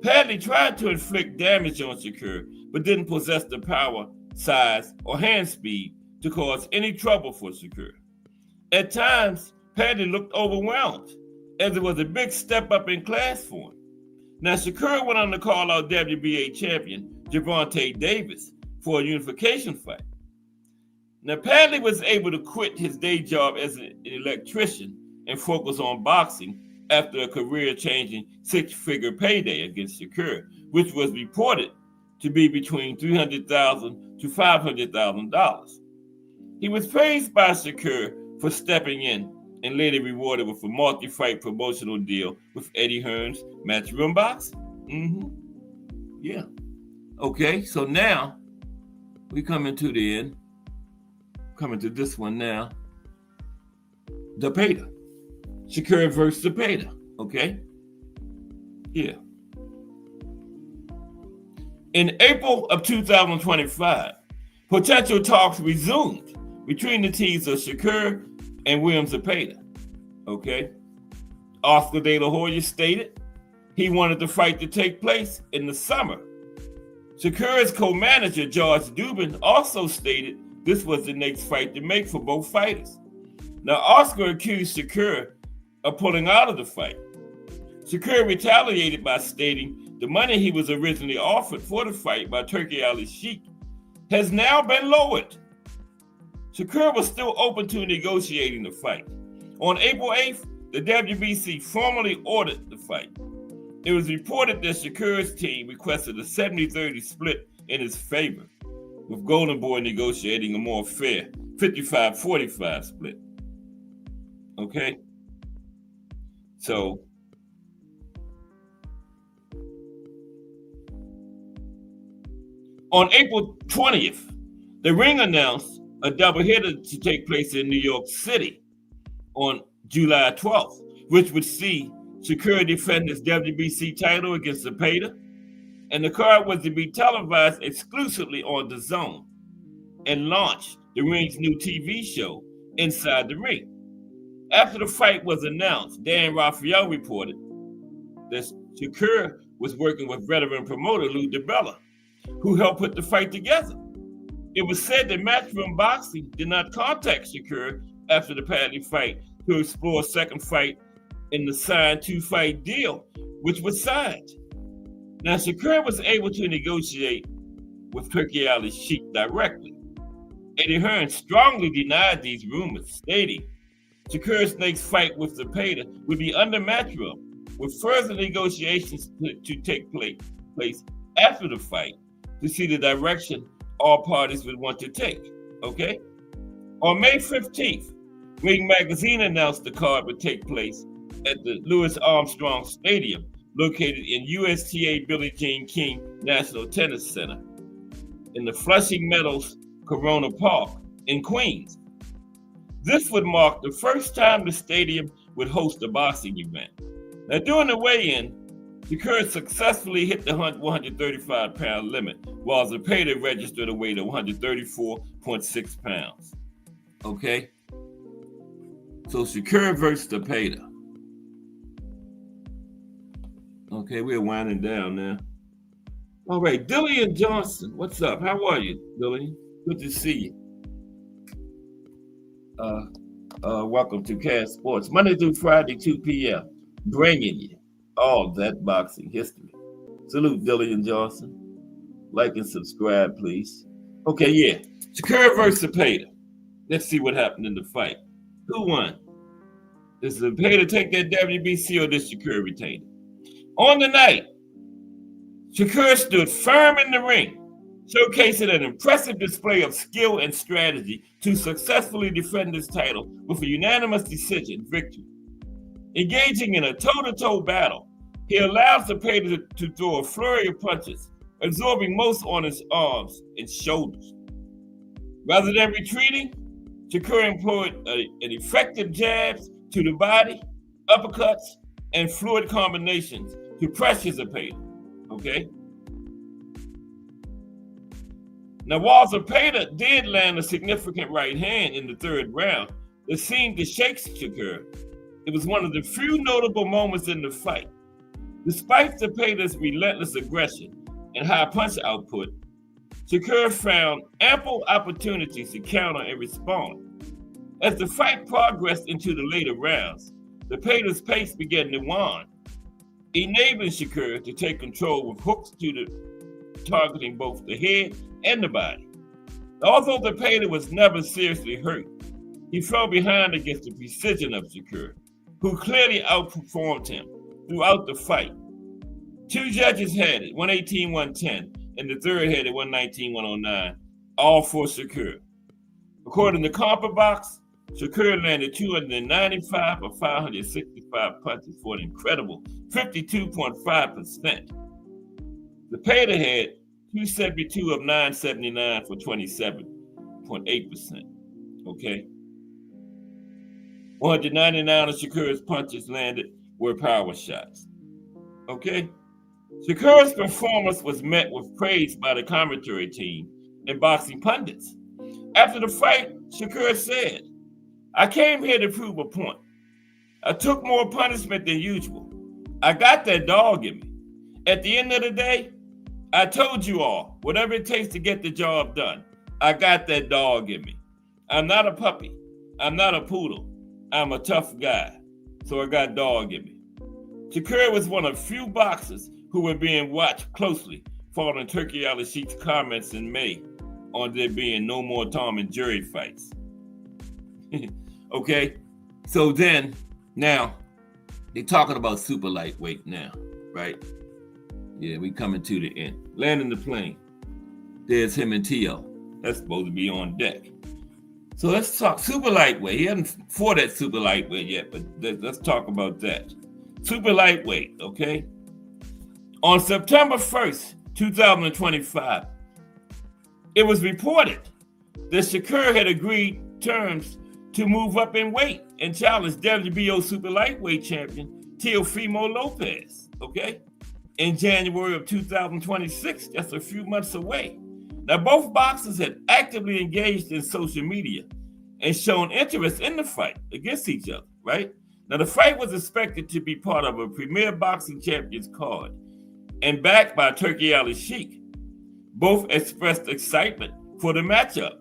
Padley tried to inflict damage on Shakur, but didn't possess the power, size, or hand speed to cause any trouble for Shakur. At times, Padley looked overwhelmed, as it was a big step up in class for him. Now, Shakur went on to call out WBA champion Gervonta Davis for a unification fight. Now, Padley was able to quit his day job as an electrician and focus on boxing after a career-changing 6-figure payday against Shakur, which was reported to be between $300,000 to $500,000. He was praised by Shakur for stepping in and later rewarded with a multi-fight promotional deal with Eddie Hearn's Matchroom Boxing. Yeah. Okay, so now we coming to the end. Coming to this one now. Zepeda. Shakur versus Zepeda. Okay? Yeah. In April of 2025, potential talks resumed between the teams of Shakur and William Zepeda. Okay? Oscar De La Hoya stated he wanted the fight to take place in the summer. Shakur's co-manager, George Dubin, also stated this was the next fight to make for both fighters. Now, Oscar accused Shakur of pulling out of the fight. Shakur retaliated by stating the money he was originally offered for the fight by Turki Ali Sheikh has now been lowered. Shakur was still open to negotiating the fight. On April 8th, the WBC formally ordered the fight. It was reported that Shakur's team requested a 70-30 split in his favor, with Golden Boy negotiating a more fair 55-45 split. Okay? So, on April 20th, the ring announced a doubleheader to take place in New York City on July 12th, which would see Shakur defend his WBC title against Zepeda, and the card was to be televised exclusively on DAZN and launch the ring's new TV show, Inside the Ring. After the fight was announced, Dan Raphael reported that Shakur was working with veteran promoter Lou DiBella, who helped put the fight together. It was said that Matchroom Boxing did not contact Shakur after the Padley fight to explore a second fight in the signed 2-fight deal, which was signed. Now, Shakur was able to negotiate with Turki Ali Sheikh directly. Eddie Hearn strongly denied these rumors, stating Shakur's next fight with Zepeda would be under matchroom, with further negotiations to take place after the fight to see the direction all parties would want to take. Okay? On May 15th, Ring Magazine announced the card would take place at the Louis Armstrong Stadium, located in USTA Billie Jean King National Tennis Center in the Flushing Meadows Corona Park in Queens. This would mark the first time the stadium would host a boxing event. Now, during the weigh-in, Shakur successfully hit the 135-pound limit, while Zepeda registered a weight of 134.6 pounds. Okay? So Shakur versus Zepeda. Okay, we're winding down now. All right, Dillian Johnson, what's up? How are you, Dillian? Good to see you. Welcome to Cast Sports, Monday through Friday, 2 p.m., bringing you all that boxing history. Salute, Dillian Johnson. Like and subscribe, please. Okay, yeah. Shakur versus Zepeda. Let's see what happened in the fight. Who won? Did Zepeda take that WBC or did Shakur retain it? On the night, Shakur stood firm in the ring, showcasing an impressive display of skill and strategy to successfully defend his title with a unanimous decision victory. Engaging in a toe-to-toe battle, he allowed Zepeda to throw a flurry of punches, absorbing most on his arms and shoulders. Rather than retreating, Shakur employed an effective jabs to the body, uppercuts, and fluid combinations to pressure Zepeda. Okay? Now, while Zepeda did land a significant right hand in the third round that seemed to shake Shakur, it was one of the few notable moments in the fight. Despite Zepeda's relentless aggression and high punch output, Shakur found ample opportunities to counter and respond. As the fight progressed into the later rounds, Zepeda's pace began to wane, enabling Shakur to take control with hooks targeting both the head and the body. Although Zepeda was never seriously hurt, he fell behind against the precision of Shakur, who clearly outperformed him throughout the fight. Two judges had it, 118-110, and the third had it, 119-109, all for Shakur. According to CompuBox, Shakur landed 295 of 565 punches for an incredible 52.5%. Zepeda had 272 of 979 for 27.8%. Okay? 199 of Shakur's punches landed were power shots. Okay? Shakur's performance was met with praise by the commentary team and boxing pundits. After the fight, Shakur said, "I came here to prove a point. I took more punishment than usual. I got that dog in me. At the end of the day, I told you all, whatever it takes to get the job done, I got that dog in me. I'm not a puppy. I'm not a poodle. I'm a tough guy. So I got dog in me." Shakur was one of few boxers who were being watched closely following Turki Al-Sheik's comments in May on there being no more Tom and Jerry fights. Okay, so then, now, they're talking about super lightweight now, right? Yeah, we coming to the end. Landing the plane. There's him and T.O. That's supposed to be on deck. So let's talk super lightweight. He hasn't fought at super lightweight yet, but let's talk about that. Super lightweight, okay? On September 1st, 2025, it was reported that Shakur had agreed terms to move up in weight and challenge WBO super lightweight champion Teofimo Lopez, okay? In January of 2026, that's a few months away. Now, both boxers had actively engaged in social media and shown interest in the fight against each other, right? Now, the fight was expected to be part of a Premier Boxing Champions card and backed by Turki Al-Sheik. Both expressed excitement for the matchup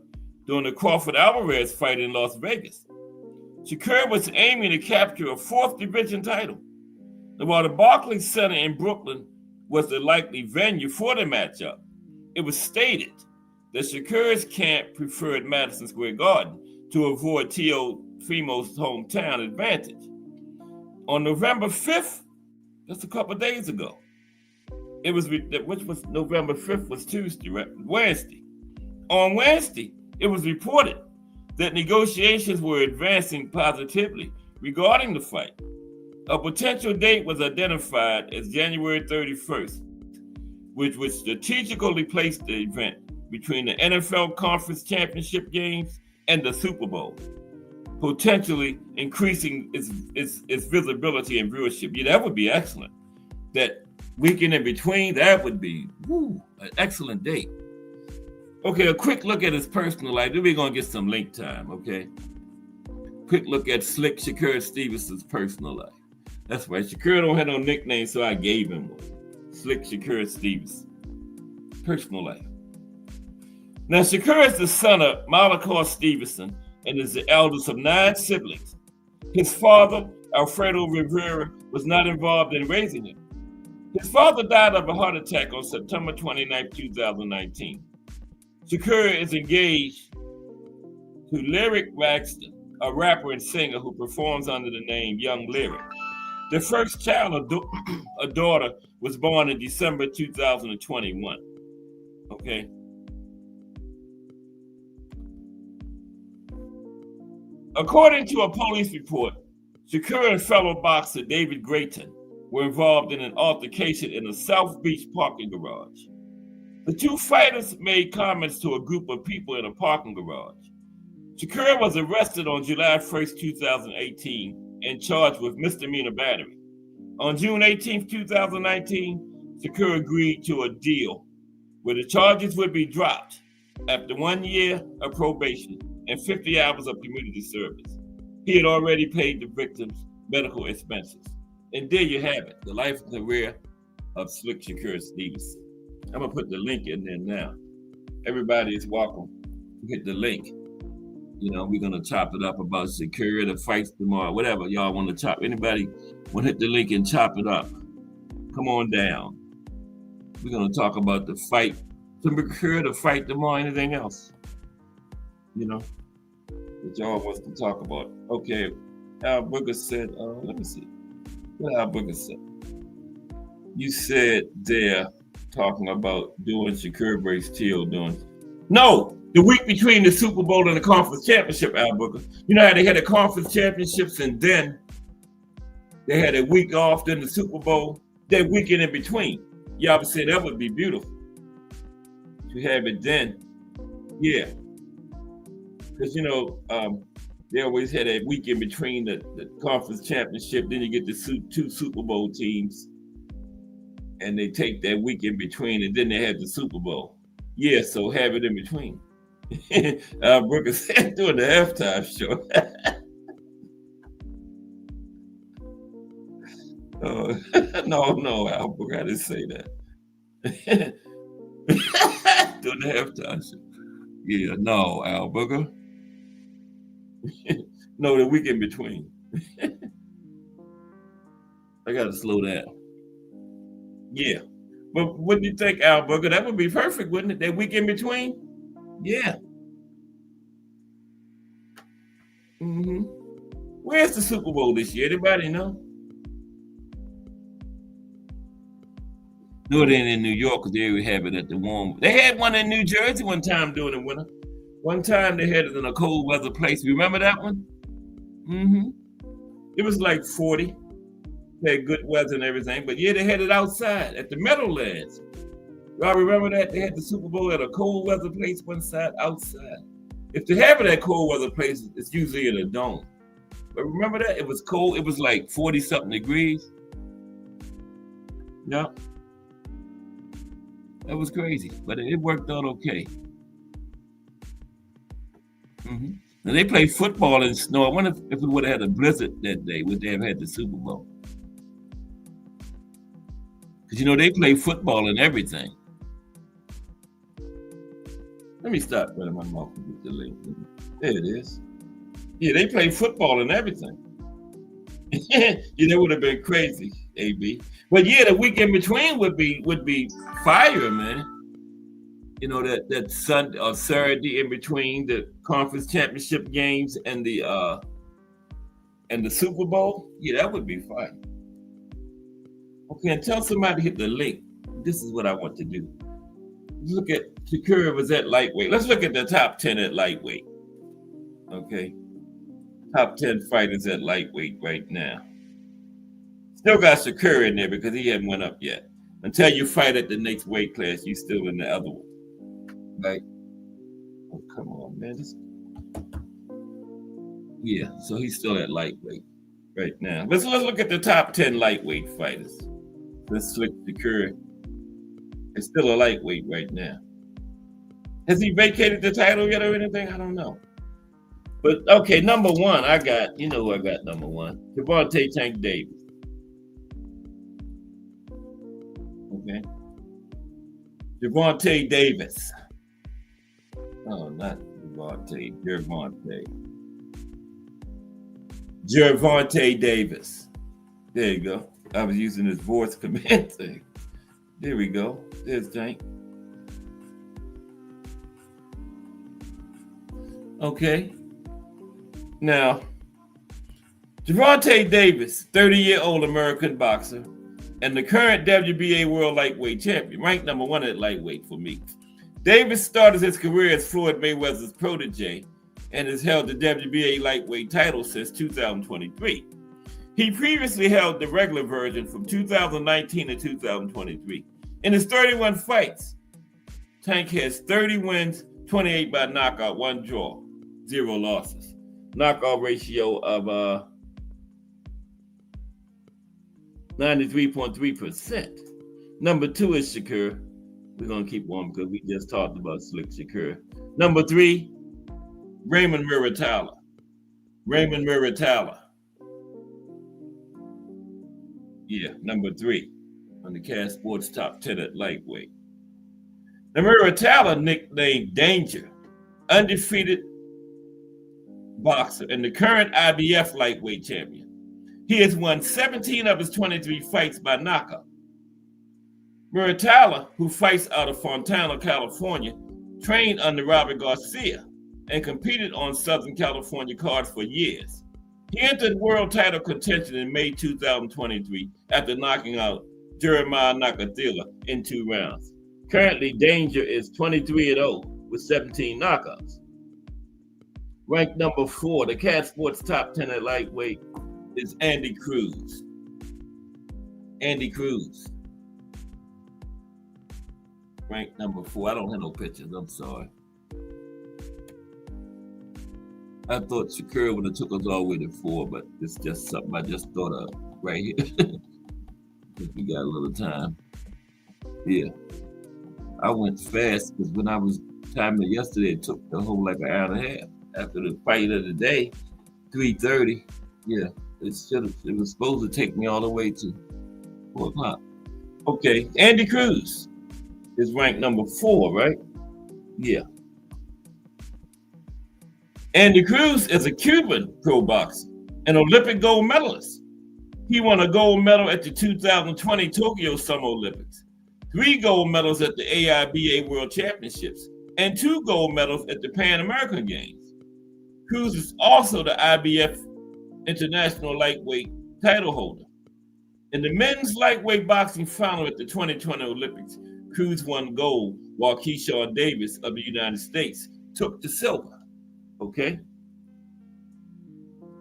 during the Crawford-Alvarez fight in Las Vegas. Shakur was aiming to capture a fourth division title. Now, while the Barclays Center in Brooklyn was the likely venue for the matchup, it was stated The Shakur's camp preferred Madison Square Garden to avoid Teofimo's hometown advantage. On November 5th, just a couple of days ago, which was November 5th was Tuesday, right? Wednesday. On Wednesday, it was reported that negotiations were advancing positively regarding the fight. A potential date was identified as January 31st, which would strategically place the event between the NFL Conference Championship games and the Super Bowl, potentially increasing its visibility and viewership. Yeah, that would be excellent. That weekend in between, that would be an excellent date. Okay, a quick look at his personal life. Then we're going to get some link time, okay? Quick look at Slick Shakur Stevenson's personal life. That's right. Shakur don't have no nickname, so I gave him one. Slick Shakur Stevenson. Personal life. Now, Shakur is the son of Malachor Stevenson and is the eldest of 9 siblings. His father, Alfredo Rivera, was not involved in raising him. His father died of a heart attack on September 29, 2019. Shakur is engaged to Lyric Braxton, a rapper and singer who performs under the name Young Lyric. Their first child, a daughter, was born in December 2021. Okay. According to a police report, Shakur and fellow boxer David Grayton were involved in an altercation in a South Beach parking garage. The two fighters made comments to a group of people in a parking garage. Shakur was arrested on July 1st, 2018 and charged with misdemeanor battery. On June 18th, 2019, Shakur agreed to a deal where the charges would be dropped after 1 year of probation and 50 hours of community service. He had already paid the victims' medical expenses. And there you have it, the life and career of Slick Shakur Stevenson. I'm going to put the link in there now. Everybody is welcome to hit the link. You know, we're going to chop it up about Shakur, the fights tomorrow, whatever y'all want to chop. Anybody want to hit the link and chop it up? Come on down. We're going to talk about the fight, Shakur, the fight tomorrow, anything else. You know, that y'all wants to talk about. Okay, Al Booker said, let me see. What Al Booker said? You said they're talking about doing Shakur versus Teal doing. No, the week between the Super Bowl and the conference championship, Al Booker. You know how they had the conference championships and then they had a week off, then the Super Bowl, that weekend in between. Y'all said that would be beautiful. To have it then, yeah. Because, you know, they always had a week in between the conference championship. Then you get the 2 Super Bowl teams. And they take that week in between. And then they have the Super Bowl. Yeah, so have it in between. Brooker said doing the halftime show. No, Al Booker, I didn't say that. Doing the halftime show. Yeah, no, Al Booker. No, the week in between. I gotta slow down. Yeah. But what do you think, Al Booker? That would be perfect, wouldn't it? That week in between? Yeah. Mm-hmm. Where's the Super Bowl this year? Anybody know? No, it ain't in New York because they would have it at the warm. They had one in New Jersey one time during the winter. One time they had it in a cold weather place. Remember that one? Mm-hmm. It was like 40. They had good weather and everything. But yeah, they had it outside at the Meadowlands. Y'all remember that? They had the Super Bowl at a cold weather place one side outside. If they have it at cold weather places, it's usually in a dome. But remember that? It was cold. It was like 40-something degrees. Yeah. That was crazy. But it worked out okay. Mm-hmm. Now they played football in snow. I wonder if we would have had a blizzard that day, would they have had the Super Bowl? Because, you know, they play football and everything. Let me stop running my mouth and get the link. There it is. Yeah, they play football and everything. Yeah, that would have been crazy, AB. But yeah, the week in between would be fire, man. You know, that Sunday or Saturday in between the conference championship games and the Super Bowl. Yeah, that would be fun. Okay, and tell somebody to hit the link. This is what I want to do. Look at Shakur was at lightweight. Let's look at the top 10 at lightweight. Okay. Top 10 fighters at lightweight right now. Still got Shakur in there because he hadn't went up yet. Until you fight at the next weight class, you still in the other one. Right? Oh, come on, man. Yeah, so he's still at lightweight right now. Let's look at the top 10 lightweight fighters. Let's look at Shakur. It's still a lightweight right now. Has he vacated the title yet or anything? I don't know. But okay, number one, you know who I got number one? Gervonta Tank Davis. Okay. Gervonta Davis. Oh, not Gervonta. Gervonta Davis. There you go. I was using his voice command thing. There we go. There's Tank. Okay. Now, Gervonta Davis, 30-year-old American boxer, and the current WBA World Lightweight Champion, ranked number one at lightweight for me. Davis started his career as Floyd Mayweather's protege and has held the WBA lightweight title since 2023. He previously held the regular version from 2019 to 2023. In his 31 fights, Tank has 30 wins, 28 by knockout, 1 draw, 0 losses. Knockout ratio of 93.3%. Number 2 is Shakur. We're going to keep on because we just talked about Slick Shakur. Number 3, Raymond Muratalla. Yeah, number 3 on the Cash Sports Top 10 at lightweight. Now, Muratalla, nicknamed Danger, undefeated boxer and the current IBF lightweight champion. He has won 17 of his 23 fights by knockout. Muratalla, who fights out of Fontana, California, trained under Robert Garcia and competed on Southern California cards for years. He entered world title contention in May 2023 after knocking out Jeremiah Nakathila in 2 rounds. Currently, Danger is 23-0 with 17 knockouts. Ranked number 4, the Cat Sports Top 10 at lightweight is Andy Cruz. Ranked number 4. I don't have no pictures. I'm sorry. I thought Shakur would have took us all the way to 4, but it's just something I just thought of right here. If we got a little time. Yeah. I went fast because when I was timing it yesterday, it took the whole like an hour and a half. After the fight of the day, 3:30. Yeah, it was supposed to take me all the way to 4 o'clock. Okay, Andy Cruz is ranked number 4, right? Yeah. Andy Cruz is a Cuban pro boxer, an Olympic gold medalist. He won a gold medal at the 2020 Tokyo Summer Olympics, 3 gold medals at the AIBA World Championships, and 2 gold medals at the Pan American Games. Cruz is also the IBF International Lightweight title holder. In the men's lightweight boxing final at the 2020 Olympics, Cruz won gold, while Keyshawn Davis of the United States took the silver. Okay?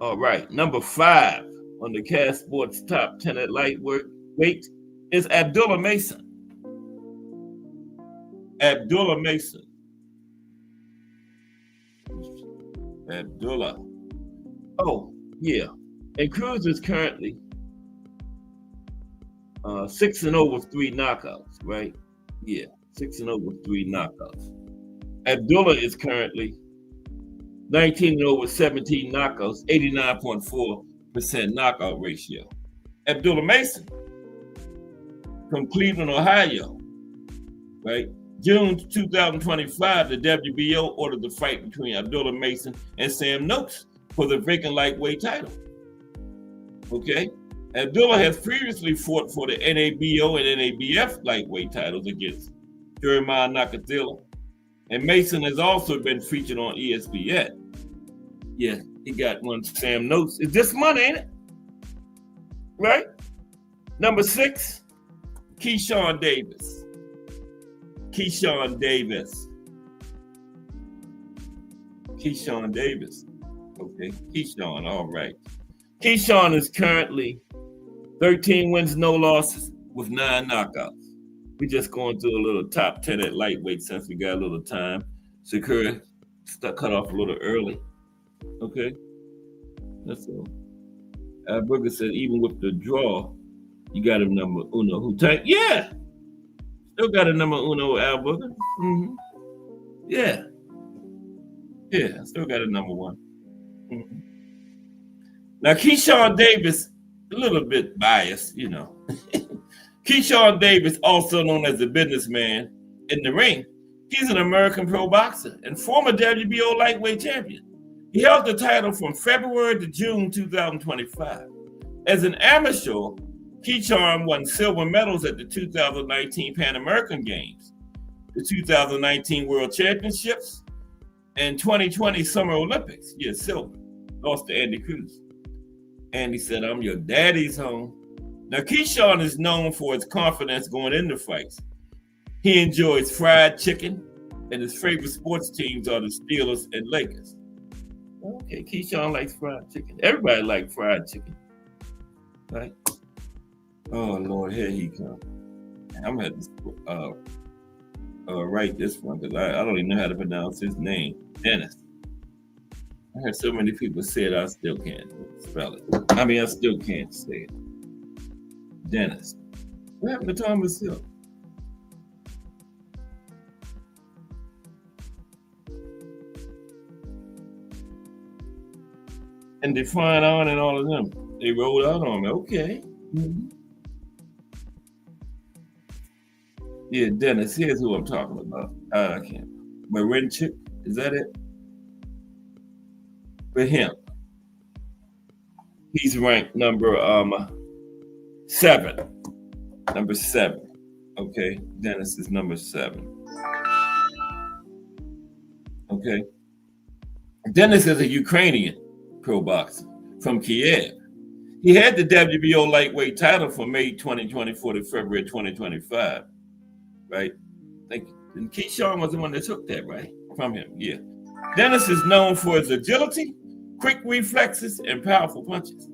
All right. Number 5 on the Cash Sports Top 10 at lightweight is Abdullah Mason. Abdullah. Oh, yeah. And Cruz is currently 6-0 with 3 knockouts, right? Yeah, 6-0 with 3 knockouts. Abdullah is currently 19-0 with 17 knockouts, 89.4% knockout ratio. Abdullah Mason from Cleveland, Ohio, right? June 2025, the WBO ordered the fight between Abdullah Mason and Sam Noakes for the vacant lightweight title. Okay? Abdullah has previously fought for the NABO and NABF lightweight titles against Jeremiah Nakathila And Mason has also been featured on ESPN. Yeah, he got one. Sam Notes. It's this month, ain't it? Right? Number 6, Keyshawn Davis. Keyshawn Davis. Keyshawn Davis. Okay, Keyshawn, all right. Keyshawn is currently 13 wins, no losses with 9 knockouts. We just going through a little top 10 at lightweight since we got a little time. Shakur cut off a little early. Okay, that's all. Booker said even with the draw, you got him number uno. Who tank? Yeah, still got a number uno. Al Booker. Mm-hmm. Yeah, yeah, still got a number 1. Mm-hmm. Now Keyshawn Davis, a little bit biased, you know. Keyshawn Davis, also known as the businessman in the ring, he's an American pro boxer and former WBO lightweight champion. He held the title from February to June 2025. As an amateur, Keyshawn won silver medals at the 2019 Pan American Games, the 2019 World Championships, and 2020 Summer Olympics. Yeah, silver. Lost to Andy Cruz. Andy said, I'm your daddy's home. Now, Keyshawn is known for his confidence going into fights. He enjoys fried chicken, and his favorite sports teams are the Steelers and Lakers. Okay, Keyshawn likes fried chicken. Everybody likes fried chicken, right? Oh, Lord, here he comes. I'm going to have to write this one because I don't even know how to pronounce his name. Dennis. I heard so many people say it, I still can't spell it. I mean, I still can't say it. Dennis. What happened to Thomas Hill? And Define On and all of them. They rolled out on me. Okay. Mm-hmm. Yeah, Dennis. Here's who I'm talking about. I can't. Marinchik. Is that it? For him. He's ranked number 7. Number 7. Okay. Dennis is number 7. Okay. Dennis is a Ukrainian pro boxer from Kiev. He had the WBO lightweight title from May 2024 to February 2025. Right? Thank you. And Keyshawn was the one that took that, right? From him. Yeah. Dennis is known for his agility, quick reflexes, and powerful punches.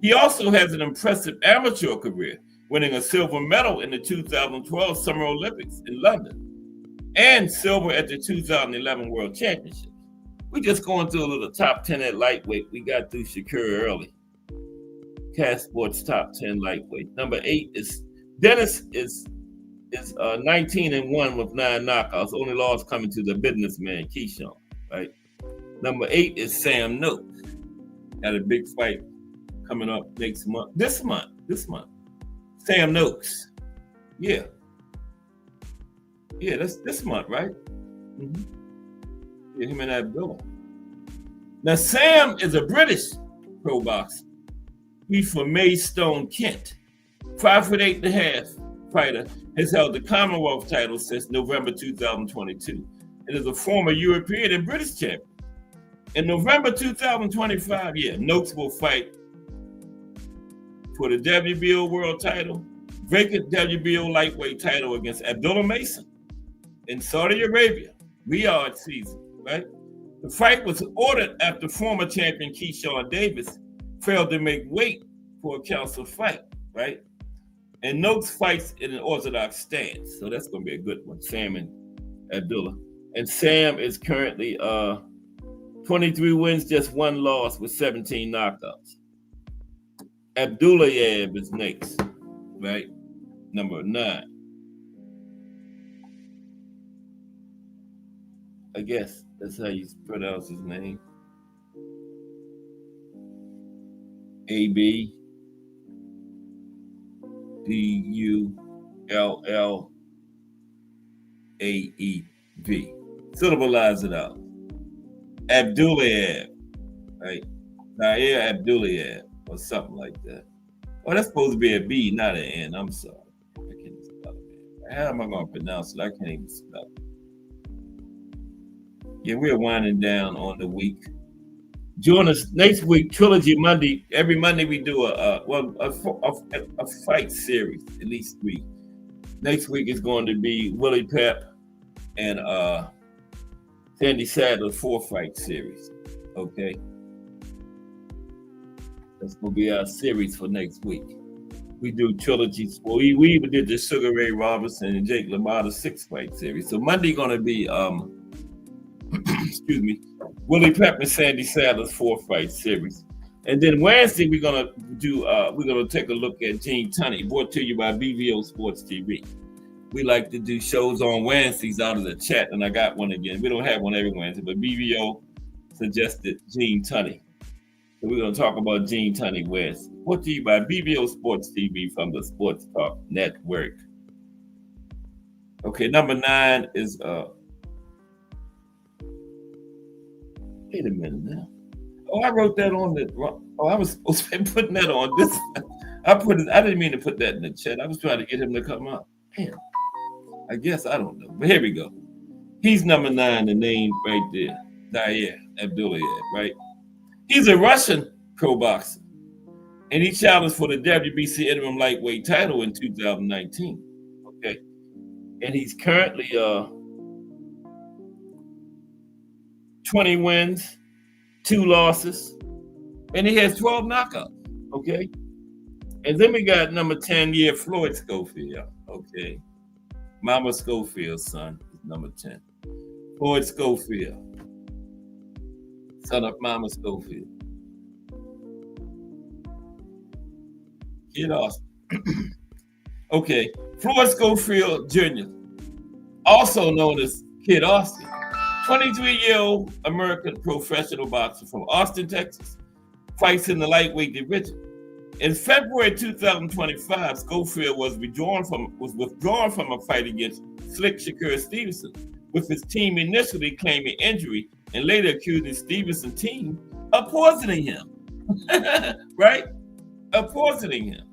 He also has an impressive amateur career, winning a silver medal in the 2012 Summer Olympics in London and silver at the 2011 World Championships. We're just going through a little top 10 at lightweight. We got through Shakur early. Cat Sports top 10 lightweight. Number 8 is Dennis is 19-1 with 9 knockouts. Only loss coming to the businessman Keyshawn. Right. Number 8 is Sam Noakes. Got a big fight coming up next month. This month. Sam Noakes. Yeah. Yeah, that's this month, right? Mm-hmm. Yeah, him and Abdullah. Now, Sam is a British pro boxer. He's from Maidstone, Kent. 5'8.5" fighter, has held the Commonwealth title since November 2022 and is a former European and British champion. In November 2025, Noakes will fight for the WBO world title, vacant WBO lightweight title against Abdullah Mason in Saudi Arabia, Riyadh season, right? The fight was ordered after former champion Keyshawn Davis failed to make weight for a council fight, right? And Noakes fights in an orthodox stance, so that's going to be a good one, Sam and Abdullah. And Sam is currently 23 wins, just 1 loss with 17 knockouts. Abdullah is next, right? Number 9. I guess that's how you pronounce his name. A-B D-U-L-L-A-E-V. Syllableize it out. Abdullah, right? Nair Abdullah, or something like that. Oh, that's supposed to be a B, not an N. I'm sorry. I can't even spell it. How am I going to pronounce it? I can't even spell it. Yeah, we're winding down on the week. Join us next week, Trilogy Monday. Every Monday we do a fight series, at least 3. Next week is going to be Willie Pep and Sandy Sadler 4-fight series. Okay, that's going to be our series for next week. We do trilogies. Well, we even did the Sugar Ray Robinson and Jake LaMotta 6-fight series. So Monday going to be excuse me, Willie Pep and Sandy Sadler's 4-fight series. And then Wednesday we're gonna take a look at Gene Tunney, brought to you by BVO Sports TV. We like to do shows on Wednesdays out of the chat, and I got one again. We don't have one every Wednesday, but BVO suggested Gene Tunney. So we're gonna talk about Gene Tunney Wednesday. Brought to you by BVO Sports TV from the Sports Talk Network. Okay, number 9 is wait a minute now. Oh, I wrote that on the. Oh, I was supposed to be putting that on this. I didn't mean to put that in the chat. I was trying to get him to come up. Damn. I guess I don't know. But here we go. He's number 9, the name right there. Zaire Abdullayev, right? He's a Russian pro boxer. And he challenged for the WBC interim lightweight title in 2019. Okay. And he's currently 20 wins, 2 losses, and he has 12 knockouts. Okay. And then we got number 10, Floyd Schofield. Okay. Mama Schofield's son is number 10. Floyd Schofield, son of Mama Schofield. Kid Austin. Okay. Floyd Schofield Jr., also known as Kid Austin, 23-year-old American professional boxer from Austin, Texas, fights in the lightweight division. In February 2025, Schofield was withdrawn from a fight against Slick Shakur Stevenson, with his team initially claiming injury and later accusing Stevenson's team of poisoning him. Right? Of poisoning him.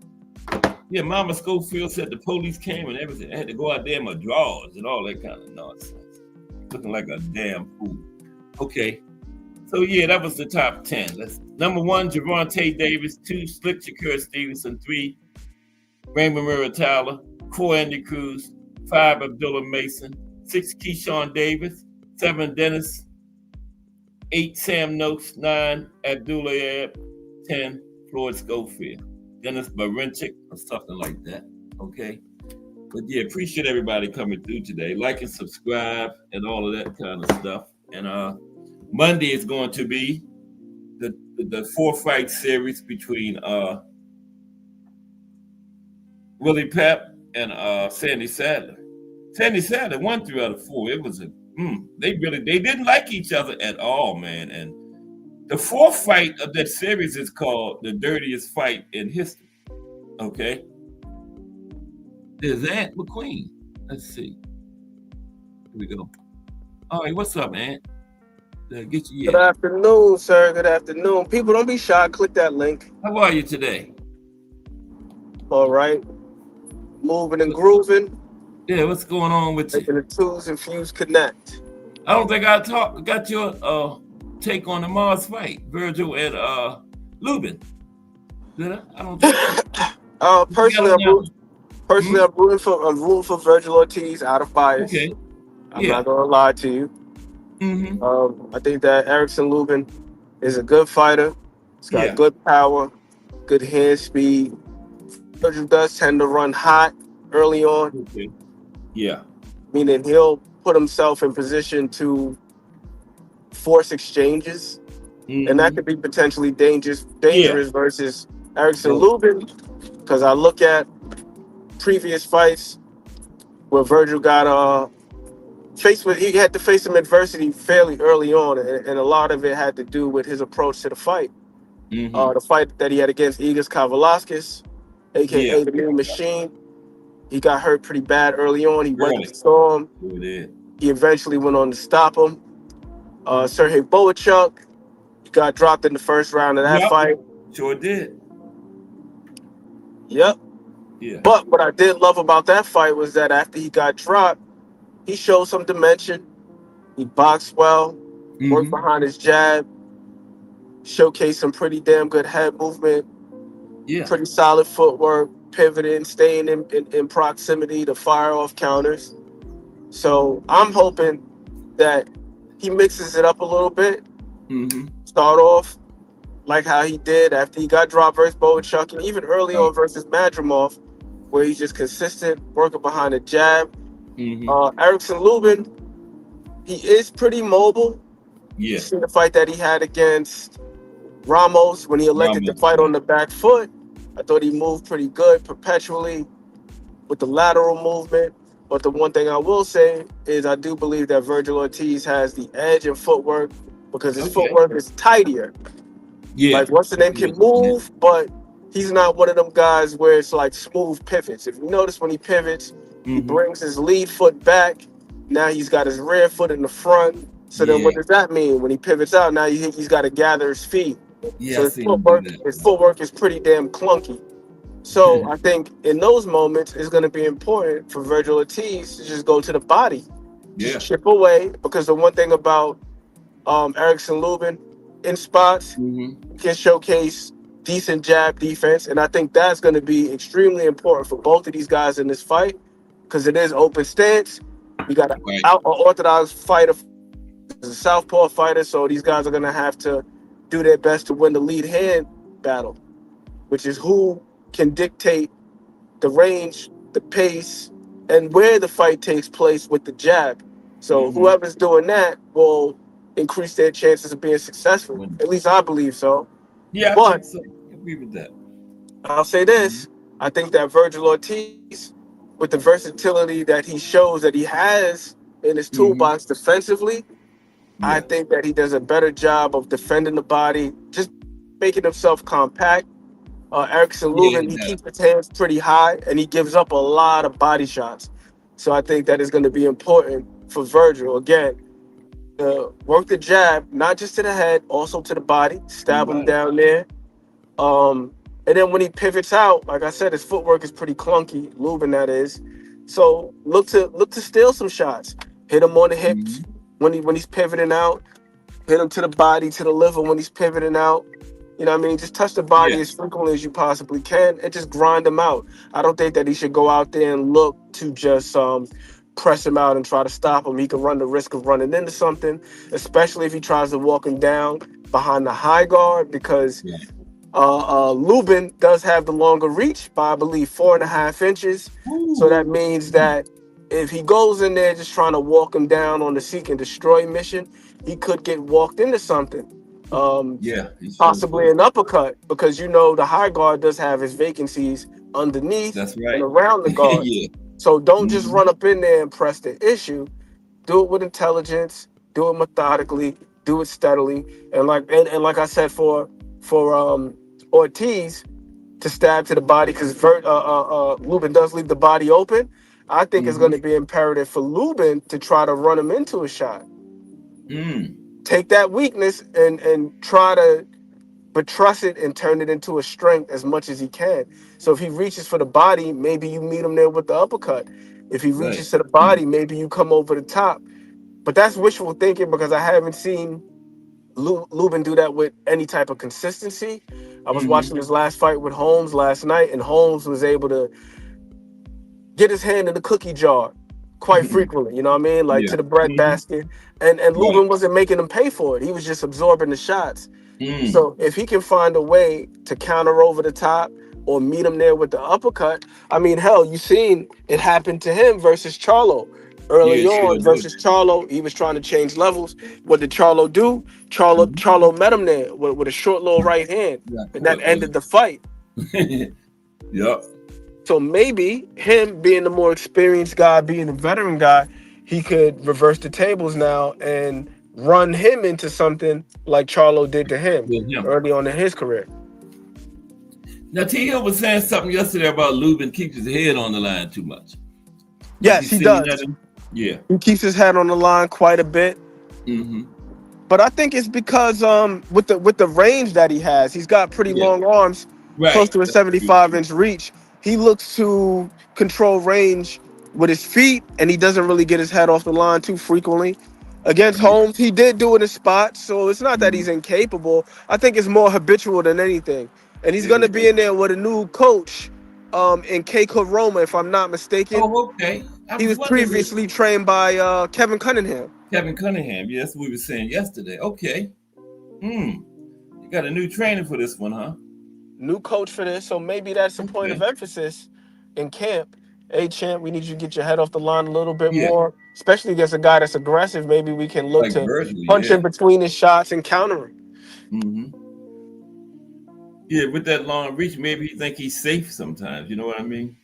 Yeah, Mama Schofield said the police came and everything. I had to go out there in my drawers and all that kind of nonsense. Looking like a damn fool. Okay. So yeah, that was the top 10. Number 1, Gervonta Davis. 2, Slick Shakur Stevenson. 3, Raymond Muratalla. 4, Andy Cruz. 5, Abdullah Mason. 6, Keyshawn Davis. 7, Dennis. 8, Sam Noakes. 9, Abdullayev. 10, Floyd Schofield. Dennis Barinchik or something like that. Okay. But yeah, appreciate everybody coming through today. Like and subscribe and all of that kind of stuff. And Monday is going to be the 4-fight series between Willie Pep and Sandy Sadler. Sandy Sadler won 3 out of 4. It was they didn't like each other at all, man. And the 4th fight of that series is called the dirtiest fight in history. Okay. There's Aunt McQueen. Let's see. Here we go. All right, what's up, Aunt? Get you. Good afternoon, sir. Good afternoon. People, don't be shy. Click that link. How are you today? All right. Moving and grooving. Yeah, what's going on with Making you? the twos and fuse connect. I don't think I got your take on the Mars fight, Virgil and Lubin. Did I? I don't think so. Personally, I'm rooting for Virgil Ortiz out of bias. Okay. I'm not gonna lie to you. Mm-hmm. I think that Erickson Lubin is a good fighter. He's got good power, good hand speed. Virgil does tend to run hot early on. Okay. Yeah. Meaning he'll put himself in position to force exchanges. Mm-hmm. And that could be potentially dangerous versus Erickson Lubin. Because I look at previous fights where Virgil got he had to face some adversity fairly early on, and a lot of it had to do with his approach to the fight. Mm-hmm. The fight that he had against Igor Kavalauskas, aka the Mean Machine, he got hurt pretty bad early on. He went to saw him. He eventually went on to stop him. Sergey Boachuk, he got dropped in the first round of that fight. Sure did. Yep. Yeah. But what I did love about that fight was that after he got dropped, he showed some dimension. He boxed well. work Mm-hmm. behind his jab, showcase some pretty damn good head movement, Yeah. pretty solid footwork, pivoting, staying in proximity to fire off counters. So I'm hoping that he mixes it up a little bit, Mm-hmm. start off like how he did after he got dropped versus Boachuk, and even early Right. on versus Madrimov, where he's just consistent, working behind the jab. Mm-hmm. Erickson Lubin, he is pretty mobile. You Yeah. see the fight that he had against Ramos when he elected to Ramos. fight on Right. the back foot. I thought he moved pretty good perpetually with the lateral movement. But the one thing I will say is I do believe that Virgil Ortiz has the edge in footwork because his Okay. footwork is tidier. Yeah. Like what's the I name see what can you're saying. move, but he's not one of them guys where it's like smooth pivots. If you notice when he pivots, he Mm-hmm. brings his lead foot back. Now he's got his rear foot in the front. So then what Yeah. does that mean? When he pivots out, now he's got to gather his feet. Yeah. So I his seen him do footwork, that. his footwork is pretty damn clunky. So I think in those moments it's going to be important for Virgil Ortiz to just go to the body, just Yeah. chip away. Because the one thing about Erickson Lubin in spots Mm-hmm. can showcase decent jab defense, and I think that's going to be extremely important for both of these guys in this fight because it is open stance. You got Right. an orthodox fighter, a southpaw fighter, so these guys are going to have to do their best to win the lead hand battle, which is who can dictate the range, the pace, and where the fight takes place with the jab. So Mm-hmm. whoever's doing that will increase their chances of being successful. When, At least I believe so. yeah, I But think so. I agree with that. I'll say Mm-hmm. this: I think that Virgil Ortiz, with the versatility that he shows that he has in his Mm-hmm. toolbox defensively, I Yeah. think that he does a better job of defending the body, just making himself compact. Erickson Yeah. Lubin, He he does. keeps his hands pretty high and he gives up a lot of body shots. So I think that is going to be important for Virgil. Again, work the jab, not just to the head, also to the body, To the stab him body. down there. And then when he pivots out, like I said, his footwork is pretty clunky, Lubin that is. So look to steal some shots. Hit him on the hips Mm-hmm. when he's pivoting out. Hit him to the body, to the liver when he's pivoting out. You know what I mean? Just touch the body Yeah. as frequently as you possibly can and just grind him out. I don't think that he should go out there and look to just press him out and try to stop him. He could run the risk of running into something, especially if he tries to walk him down behind the high guard because Yeah. Lubin does have the longer reach by, I believe, 4.5 inches. So Ooh. that means that if he goes in there just trying to walk him down on the seek and destroy mission, he could get walked into something. Um, Yeah. He sure Possibly could. an uppercut because you know the high guard does have his vacancies underneath That's and right. around the guard. Yeah. So don't just Mm-hmm. run up in there and press the issue. Do it with intelligence, do it methodically, do it steadily. And like I said for Ortiz to stab to the body because Lubin does leave the body open. I think it's Mm-hmm. going to be imperative for Lubin to try to run him into a shot. Mm. Take that weakness and try to buttress it and turn it into a strength as much as he can. So if he reaches for the body, maybe you meet him there with the uppercut. If he Right. reaches to the body, maybe you come over the top. But that's wishful thinking because I haven't seen Lubin do that with any type of consistency. I was Mm-hmm. watching his last fight with Holmes last night, and Holmes was able to get his hand in the cookie jar quite frequently. You know what I mean? Like Yeah. to the bread Mm-hmm. basket, and Right. Lubin wasn't making him pay for it. He was just absorbing the shots. Mm. So if he can find a way to counter over the top or meet him there with the uppercut, I mean, hell, you seen it happen to him versus Charlo. Yeah. Early It sure on did. versus Charlo, he was trying to change levels. What did Charlo do? Mm-hmm. Charlo met him there with a short little right hand, Got and that caught. ended the fight. Yeah. Yep. So maybe him being the more experienced guy, being a veteran guy, he could reverse the tables now and run him into something like Charlo did to him With him. early on in his career. Now, T.O. was saying something yesterday about Lubin keeps his head on the line too much. Have you Yes, he seen that? does. Yeah. He keeps his head on the line quite a bit. Mm-hmm. But I think it's because with the range that he has, he's got pretty Yeah. long arms, close Right. to a That's true. 75-inch reach. He looks to control range with his feet, and he doesn't really get his head off the line too frequently. Against Yeah. Holmes, he did do it in spots, so it's not that he's incapable. I think it's more habitual than anything. And he's It going to is. be in there with a new coach, in Keiko Roma, if I'm not mistaken. Oh, okay. I He was was wondering if previously trained by Kevin Cunningham. Kevin Cunningham. Yes, we were saying yesterday. Okay. You got a new trainer for this one, huh? New coach for this, so maybe that's a point of Okay. emphasis in camp. Hey, champ, we need you to get your head off the line a little bit Yeah. more, especially against a guy that's aggressive. Maybe we can look Like to Virgil, punch yeah. in between his shots and counter him. Mm-hmm. Yeah, with that long reach, maybe you think he's safe sometimes. You know what I mean?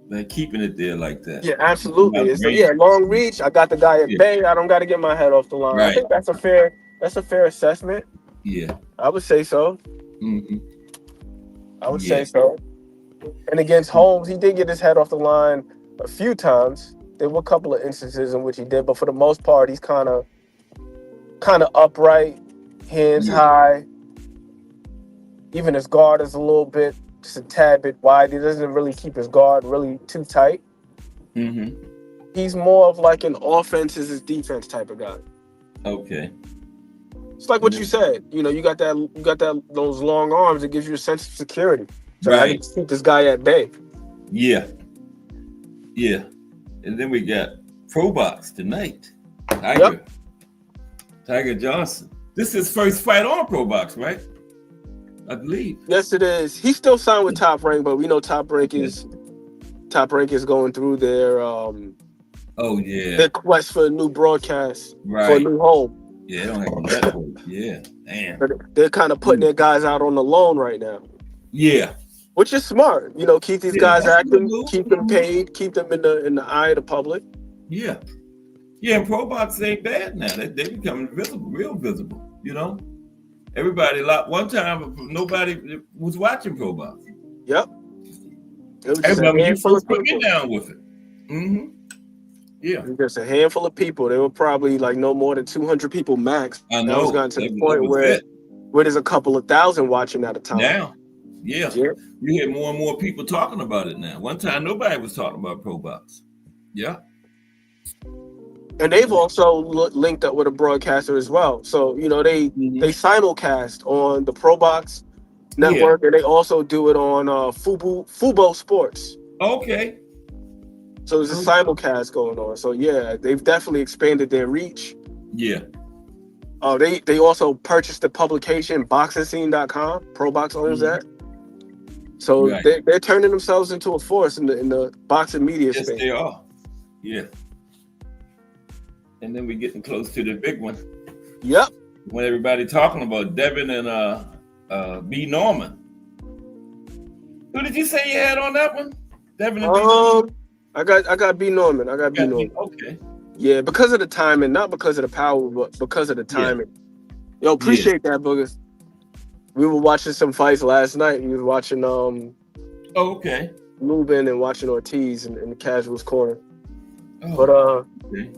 Like keeping it there like that. Yeah, Keeping him out absolutely. of It's range. long reach. I got the guy at Yeah. bay. I don't got to get my head off the line. I Right. think that's a fair assessment. Yeah. I would say so. Mm-hmm. I would Yeah. say so. And against Holmes, he did get his head off the line a few times. There were a couple of instances in which he did, but for the most part, he's kind of upright, hands Yeah. high. Even his guard is a little bit, just a tad bit wide. He doesn't really keep his guard really too tight. Mm-hmm. He's more of like an offense is his defense type of guy. Okay. It's like what you said. You got those long arms. It gives you a sense of security. So I Right. can keep this guy at bay. Yeah. Yeah. And then we got Pro Box tonight. Tiger Johnson. This is his first fight on Pro Box, right? I believe. Yes, it is. He's still signed with Top Rank, but we know Top Rank is going through their their quest for a new broadcast, for a Right. new home. Yeah, they don't have a network. Yeah. Damn. They're kind of putting their guys out on the loan right now, Yeah. which is smart. Keep these Yeah, guys that's a good active, move. keep them paid, keep them in the eye of the public. Yeah. Yeah, and Pro Box ain't bad now. They becoming visible, real visible, Everybody, one time, nobody was watching Pro Box. Yep. It was I just a remember you handful of first put me people. down with it. Mm-hmm. Yeah. It was just a handful of people. There were probably like no more than 200 people max. I Now it's know. gotten to the That point was where it. there's a couple of thousand watching at a time. Now, yeah. Yeah. You hear more and more people talking about it now. One time, nobody was talking about Pro Box. Yeah. And they've also linked up with a broadcaster as well. So, they simulcast on the Pro Box network, and they also do it on Fubo Sports. Okay. So there's a simulcast going on. So, yeah, they've definitely expanded their reach. Yeah. They also purchased the publication boxingscene.com. Pro Box owns that. So they're turning themselves into a force in the boxing media space. Yes, they are. Yeah. And then we're getting close to the big one. Yep. When everybody talking about Devin and B. Norman. Who did you say you had on that one? Devin and B. Norman? I got B. Norman. Okay. Yeah, because of the timing, not because of the power, but because of the timing. Yeah. Yo, appreciate that, Boogers. We were watching some fights last night. We were watching okay. Lubin and watching Ortiz in the casuals corner. Oh, But okay.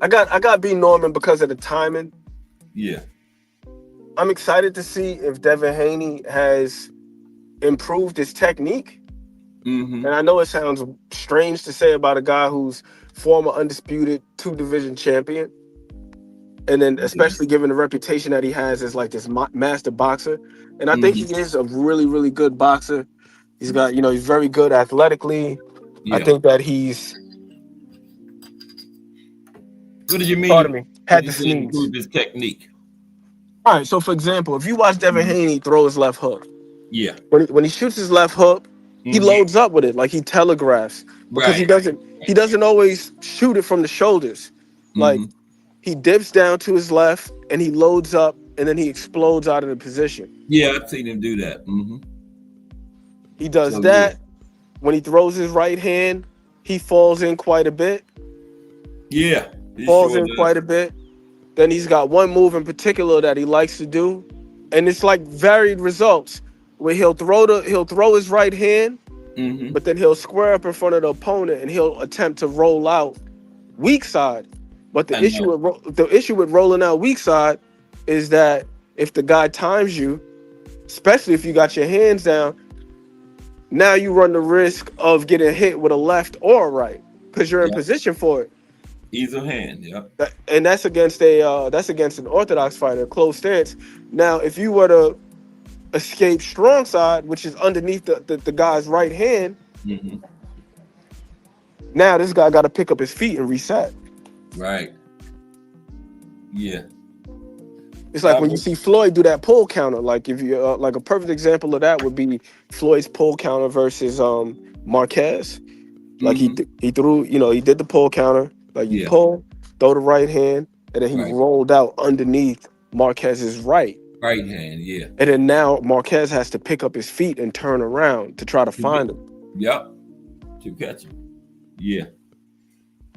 I got B. Norman because of the timing. Yeah. I'm excited to see if Devin Haney has improved his technique. Mm-hmm. And I know it sounds strange to say about a guy who's former undisputed 2-division champion. And then especially given the reputation that he has as like this master boxer. And I think he is a really, really good boxer. He's got, he's very good athletically. Yeah. I think that he's... What did you mean? Pardon me. Had to sneeze. Improve his technique. All right, so for example, if you watch Devin Haney throw his left hook, Yeah. when he shoots his left hook, he loads up with it, like he telegraphs. Because he doesn't always shoot it from the shoulders. Like he dips down to his left and he loads up and then he explodes out of the position. Yeah, I've seen him do that. Mm-hmm. He does that. When he throws his right hand, he falls in quite a bit. Yeah. Quite a bit. Then he's got one move in particular that he likes to do, and it's like varied results. Where he'll throw his right hand, but then he'll square up in front of the opponent and he'll attempt to roll out weak side. But the issue with rolling out weak side is that if the guy times you, especially if you got your hands down, now you run the risk of getting hit with a left or a right because you're in position for it. Easel hand. Yep. And that's against an orthodox fighter, close stance. Now, if you were to escape strong side, which is underneath the guy's right hand, Hmm. now this guy got to pick up his feet and reset. Right. Yeah. It's like when you see Floyd do that pull counter. Like if you like a perfect example of that would be Floyd's pull counter versus Marquez. Like Hmm. he threw, he did the pull counter. Like you Yeah. pull, throw the right hand, and then he Right. rolled out underneath Marquez's right. Right hand. Yeah. And then now Marquez has to pick up his feet and turn around to try to find him. Yep. To catch him. Yeah.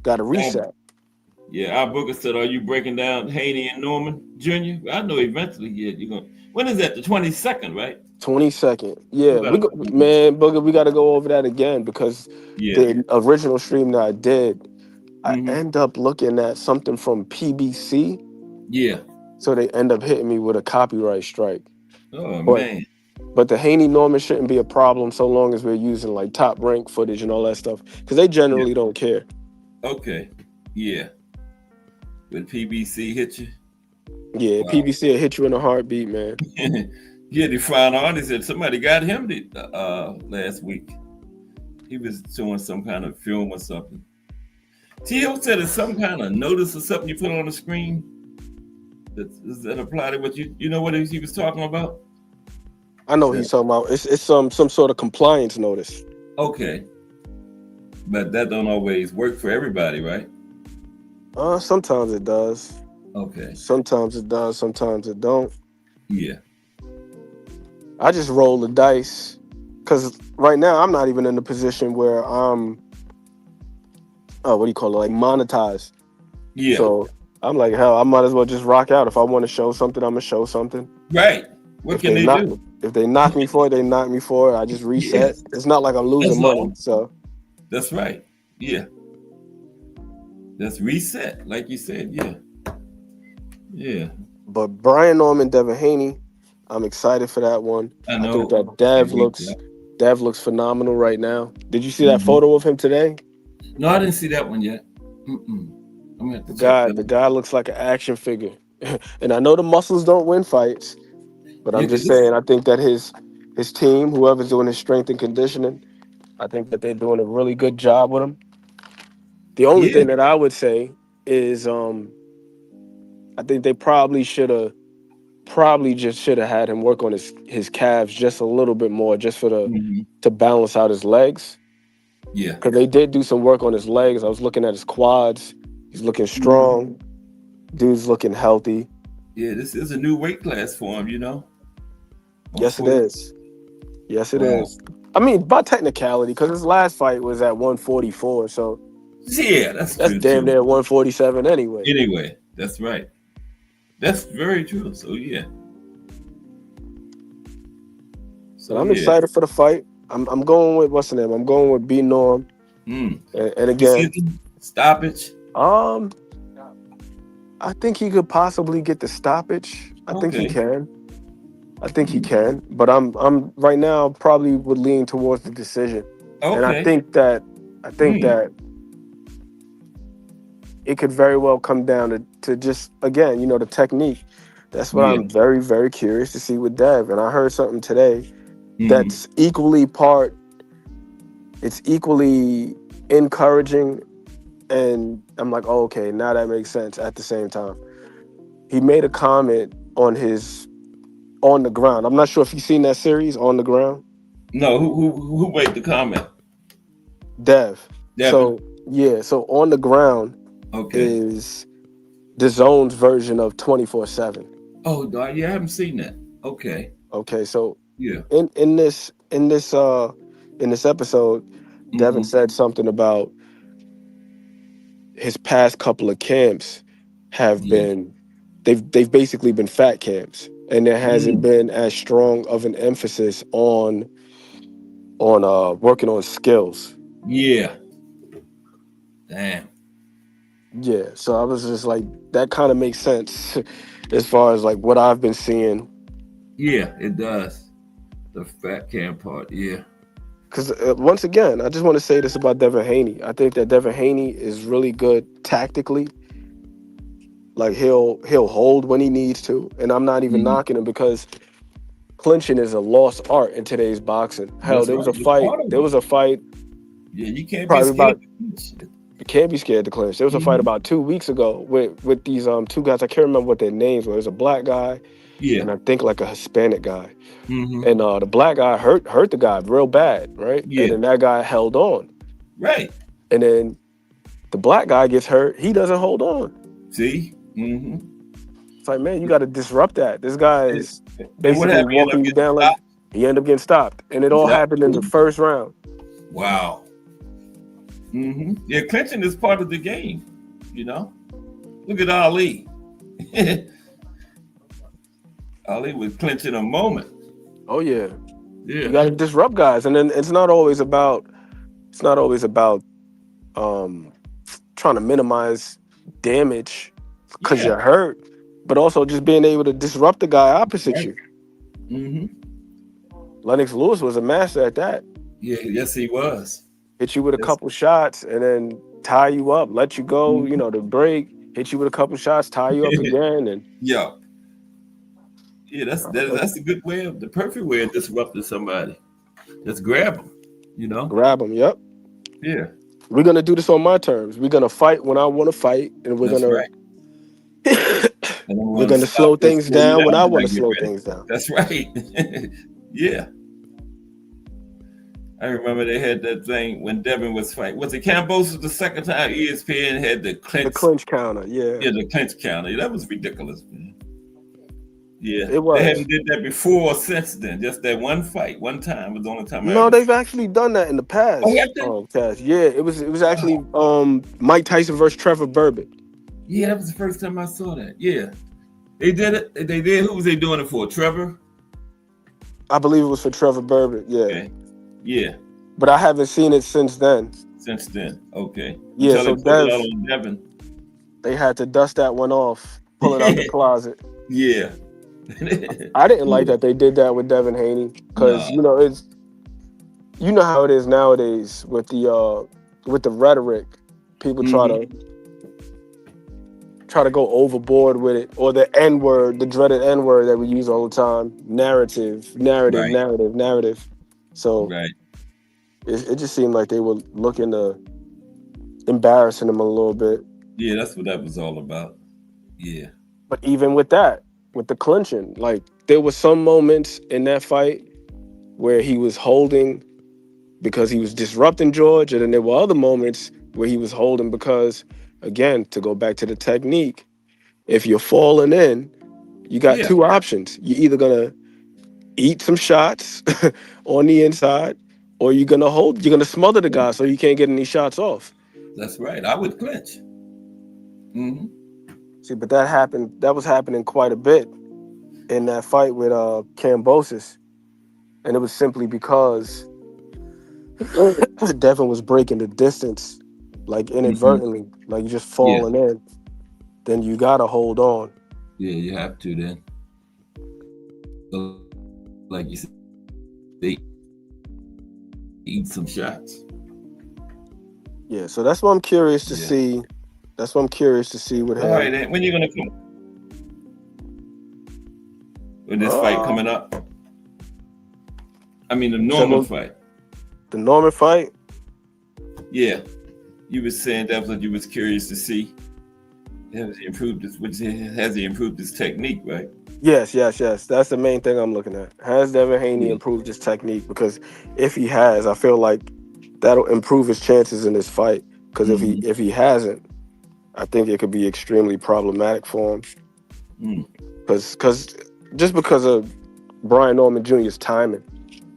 Got to reset. Yeah. Our booker said, "Are you breaking down Haney and Norman Jr.?" I know eventually. Yeah. You're gonna. When is that? The 22nd, right? 22nd. Yeah, Yeah. man, Booger, we got to go over that again because Yeah. the original stream that I did, I Mhm. end up looking at something from PBC, Yeah. so they end up hitting me with a copyright strike. Oh But man. but the Haney Norman shouldn't be a problem so long as we're using like top rank footage and all that stuff because they Yeah. generally don't care. Okay. Yeah. When PBC hit you. Yeah, Wow. PBC will hit you in a heartbeat, man. Yeah, the final artist said somebody got him last week. He was doing some kind of film or something. T.O. said it's some kind of notice or something you put on the screen. Does that apply to what you know what he was talking about? I know what he's talking about. It's some sort of compliance notice. Okay. But that don't always work for everybody, right? Sometimes it does. Okay. Sometimes it does. Sometimes it don't. Yeah. I just roll the dice because right now I'm not even in the position where I'm, what do you call it, like monetized. Yeah. So I'm like, hell, I might as well just rock out. If I want to show something, I'm gonna show something. Right. What can they do? If they knock me for it, they knock me for it. I just reset. Yes. It's not like I'm losing That's money. all. So That's right. Yeah. That's reset, like you said. Yeah. Yeah. But Brian Norman, Devin Haney, I'm excited for that one. I I know. think that Dev looks phenomenal right now. Did you see that Mhm. photo of him today? No, I didn't see that one yet. I'm gonna have to The check guy, that. the guy looks like an action figure. And I know the muscles don't win fights, but Yeah, I'm 'cause just saying I think that his team, whoever's doing his strength and conditioning, I think that they're doing a really good job with him. The only yeah, thing that I would say is I think they probably should have had him work on his calves just a little bit more, just for mhm, to balance out his legs. yeah, Because they did do some work on his legs. I was looking at his quads. He's looking strong. Dude's looking healthy. yeah. This is a new weight class for him, you know. Yes, it 140. is. Yes, it Wow. is. I mean, by technicality, because his last fight was at 144, so Yeah, that's that's true damn too. near 147 anyway. Anyway, that's right. That's very true. So yeah. But So I'm yeah. excited for the fight. I'm going with what's the name? I'm going with B Norm. Mm. And again, Stoppage. I think he could possibly get the stoppage. I think he Okay. can. But I'm right now probably would lean towards the decision. And I Okay. think that Mm. it could very well come down to just again, the technique. That's what Yeah. I'm very, very curious to see with Dev. And I heard something today Mhm. that's it's equally encouraging, and I'm like, oh, okay, now that makes sense at the same time. He made a comment on his On the Ground. I'm not sure if you've seen that series, On the Ground. No, who made the comment? Dev. Devin. So On the Ground Okay. is the Zone's version of 24/7. Oh, yeah, I haven't seen that. Okay. Okay, so Yeah. in this episode, Devin Hmm. said something about his past couple of camps have Yeah. been they've basically been fat camps, and there hasn't Mm. been as strong of an emphasis on working on skills. Yeah. Damn. Yeah, so I was just like, that kind of makes sense as far as like what I've been seeing. Yeah, it does. The fat can part. Yeah. because once again, I just want to say this about Devin Haney. I think that Devin Haney is really good tactically. Like he'll hold when he needs to, and I'm not even Mhm. knocking him because clinching is a lost art in today's boxing. Hell, That's there was right. a It's fight. part of There it. was a fight Yeah, you can't be probably scared about. to clinch. You can't be scared to clinch. There was a fight Mhm. about 2 weeks ago with these two guys. I can't remember what their names were. There's a black guy Yeah. and I think like a Hispanic guy. Hmm. And the black guy hurt the guy real bad, right? And Yeah. then that guy held on. Right. And then the black guy gets hurt. He doesn't hold on. See. Hmm. It's like, man, you got to disrupt that. This guy And, is and what basically happened? You end up walking you getting down like stopped. he ended up getting stopped. And it all Yep. happened in the first round. Wow. Yeah, clinching is part of the game. You know, look at Ali. Ali was clinching a moment. Oh yeah. You Yeah. got to disrupt guys. And then it's not always about um trying to minimize damage because Yeah. you're hurt, but also just being able to disrupt the guy opposite Right. you. Hmm. Lennox Lewis was a master at that. Yeah. Yes, he was. Hit you with a Yes. couple shots and then tie you up, let you go, Mhm. to break, hit you with a couple shots, tie you up again, and Yeah. Yeah. That's uh, that's a good way of the perfect way of disrupting somebody. Just grab them. You know. grab them. Yep. Yeah. We're gonna do this on my terms. We're gonna fight when I want to fight, and we're That's gonna right. And I'm we're going to gonna stop slow this, things slow you down when down I when want I to get slow ready. things down. That's right. Yeah. I remember they had that thing when Devin was fighting. Was it Cambosos the second time ESPN had the The clinch? clinch counter, yeah, Yeah, the clinch counter. That was ridiculous, man. Yeah. it They was. haven't did that before or since then. Just that one fight, one time was the only time I No, ever they've seen. actually done that in the Oh, past. yeah, they- Cass. Yeah, it was oh, actually Mike Tyson versus Trevor Bourbon. yeah, that was the first time I saw that. Yeah. They did it. They did. Who was they doing it for? Trevor? I believe it was for Trevor Bourbon. Yeah, Okay. Yeah. but I haven't seen it since then. Since then. Okay. Yeah, Until they so pulled it out Dev, on Devin. they had to dust that one off, pull it out the closet. Yeah. I didn't like Yeah. that they did that with Devin Haney because No. it's how it is nowadays with the rhetoric. People Hmm. try to go overboard with it, or the N word, the dreaded N word that we use all the time. Narrative, narrative, Right. narrative, narrative. So Right. it just seemed like they were looking to embarrassing him a little bit. Yeah, that's what that was all about. Yeah. But even with that, with the clinching, like there were some moments in that fight where he was holding because he was disrupting George, and then there were other moments where he was holding because, again, to go back to the technique, if you're falling in, you got Yeah. two options. You're either gonna eat some shots on the inside, or you're gonna smother the guy so you can't get any shots off. That's right. I would clinch. Hmm. See, but that was happening quite a bit in that fight with Cambosis. And it was simply because Devin was breaking the distance, like Hmm. inadvertently, like just Yeah. falling in. Then you gotta hold on. Yeah, you have to then. So, like you said, they eat some shots. Yeah, so that's what I'm curious to Yeah. see. That's what I'm curious to see with All right, him. then. When you gonna come with this fight Uh, coming up? I mean, the so Norman fight. the Norman fight. Yeah. You was saying that was what you was curious to see. Has he improved his? Has he improved his technique? Right. Yes, yes, yes. That's the main thing I'm looking at. Has Devin Haney Yeah. improved his technique? Because if he has, I feel like that'll improve his chances in this fight. Because Hmm. if he hasn't, I think it could be extremely problematic for him. Mm. Because just because of Brian Norman Jr.'s timing,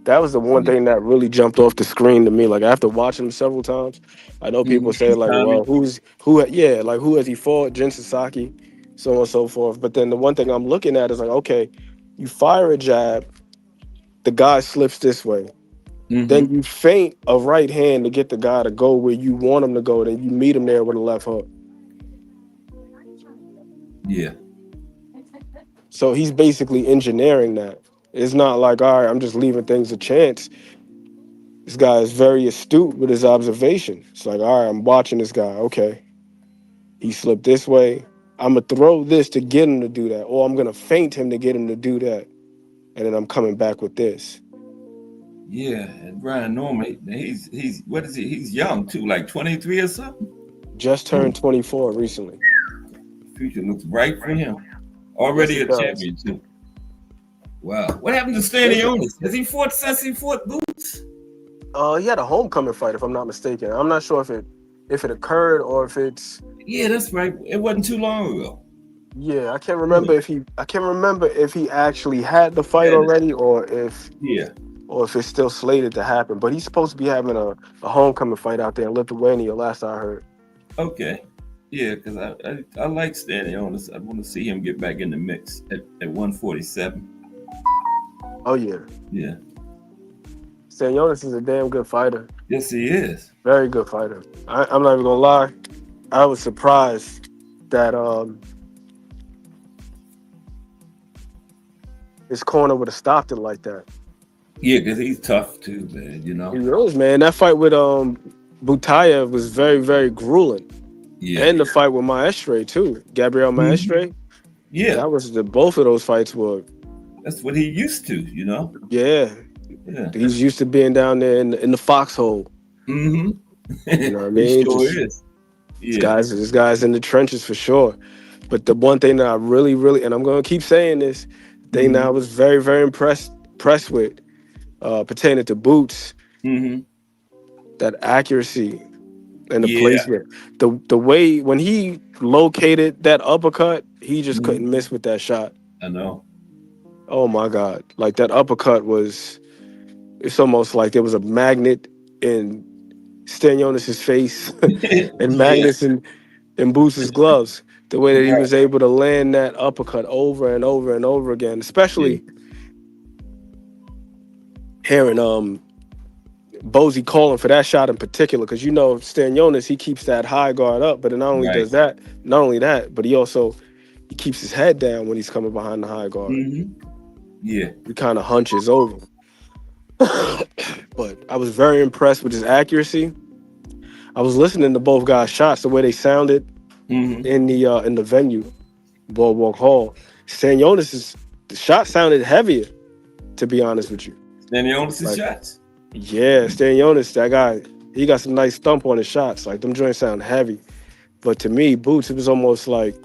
that was the one Yeah. thing that really jumped off the screen to me. Like after watching him several times, I know people say His like, timing. "Well, yeah, like who has he fought? Jin Sasaki, so on and so forth." But then the one thing I'm looking at is like, okay, you fire a jab, the guy slips this way, then Hmm. you feint a right hand to get the guy to go where you want him to go, then you meet him there with a left hook. Yeah. So he's basically engineering that. It's not like, all right, I'm just leaving things to chance. This guy is very astute with his observation. It's like, all right, I'm watching this guy. Okay, he slipped this way. I'm gonna throw this to get him to do that, or I'm gonna feint him to get him to do that, and then I'm coming back with this. Yeah, and Brian Norman, he's what is he? He's young too, like 23 or something. Just turned 24 recently. Future looks bright for him. Yes, Already it a does. champion too. Wow. What happened to Stanionis? Has he fought since he fought Boots? He had a homecoming fight, if I'm not mistaken. I'm not sure if it occurred or if it's. Yeah, that's right. It wasn't too long ago. Yeah, I can't remember if he actually had the fight Yeah. already or if Yeah. it's still slated to happen. But he's supposed to be having a homecoming fight out there in Lithuania, last I heard. Okay. Yeah, because I like Stanionis. I want to see him get back in the mix at 147. Oh yeah. Yeah. Stanionis is a damn good fighter. Yes, he is. Very good fighter. I'm not even gonna lie. I was surprised that his corner would have stopped it like that. Yeah, because he's tough too, man. You know. He knows, man. That fight with Butayev was very, very grueling. Yeah. And the fight with Maestre too, Gabriel Maestre. Yeah. That was both of those fights were. That's what he used to, you know. Yeah. Yeah. He's used to being down there in the foxhole. Mm-hmm. You know what I mean? He sure is. Yeah. This guy's in the trenches for sure. But the one thing that I really, really, and I'm going to keep saying this, thing that I was very, very impressed with, pertaining to Boots, that accuracy and the placement. The way, when he located that uppercut, he just couldn't miss with that shot. I know. Oh my God. Like that uppercut it's almost like there was a magnet in Stanionis' face and magnets in Boots' gloves. The way that he was able to land that uppercut over and over and over again, especially hearing Bozy calling for that shot in particular, because you know Stanionis, he keeps that high guard up, but not only does that, but he keeps his head down when he's coming behind the high guard. Yeah. He kind of hunches over. But I was very impressed with his accuracy. I was listening to both guys' shots, the way they sounded in the venue, Boardwalk Hall. Stanionis' shot sounded heavier, to be honest with you. Stanionis' shots? Yeah, Stanionis, that guy, he got some nice thump on his shots. Like them joints sound heavy. But to me, Boots, it was almost like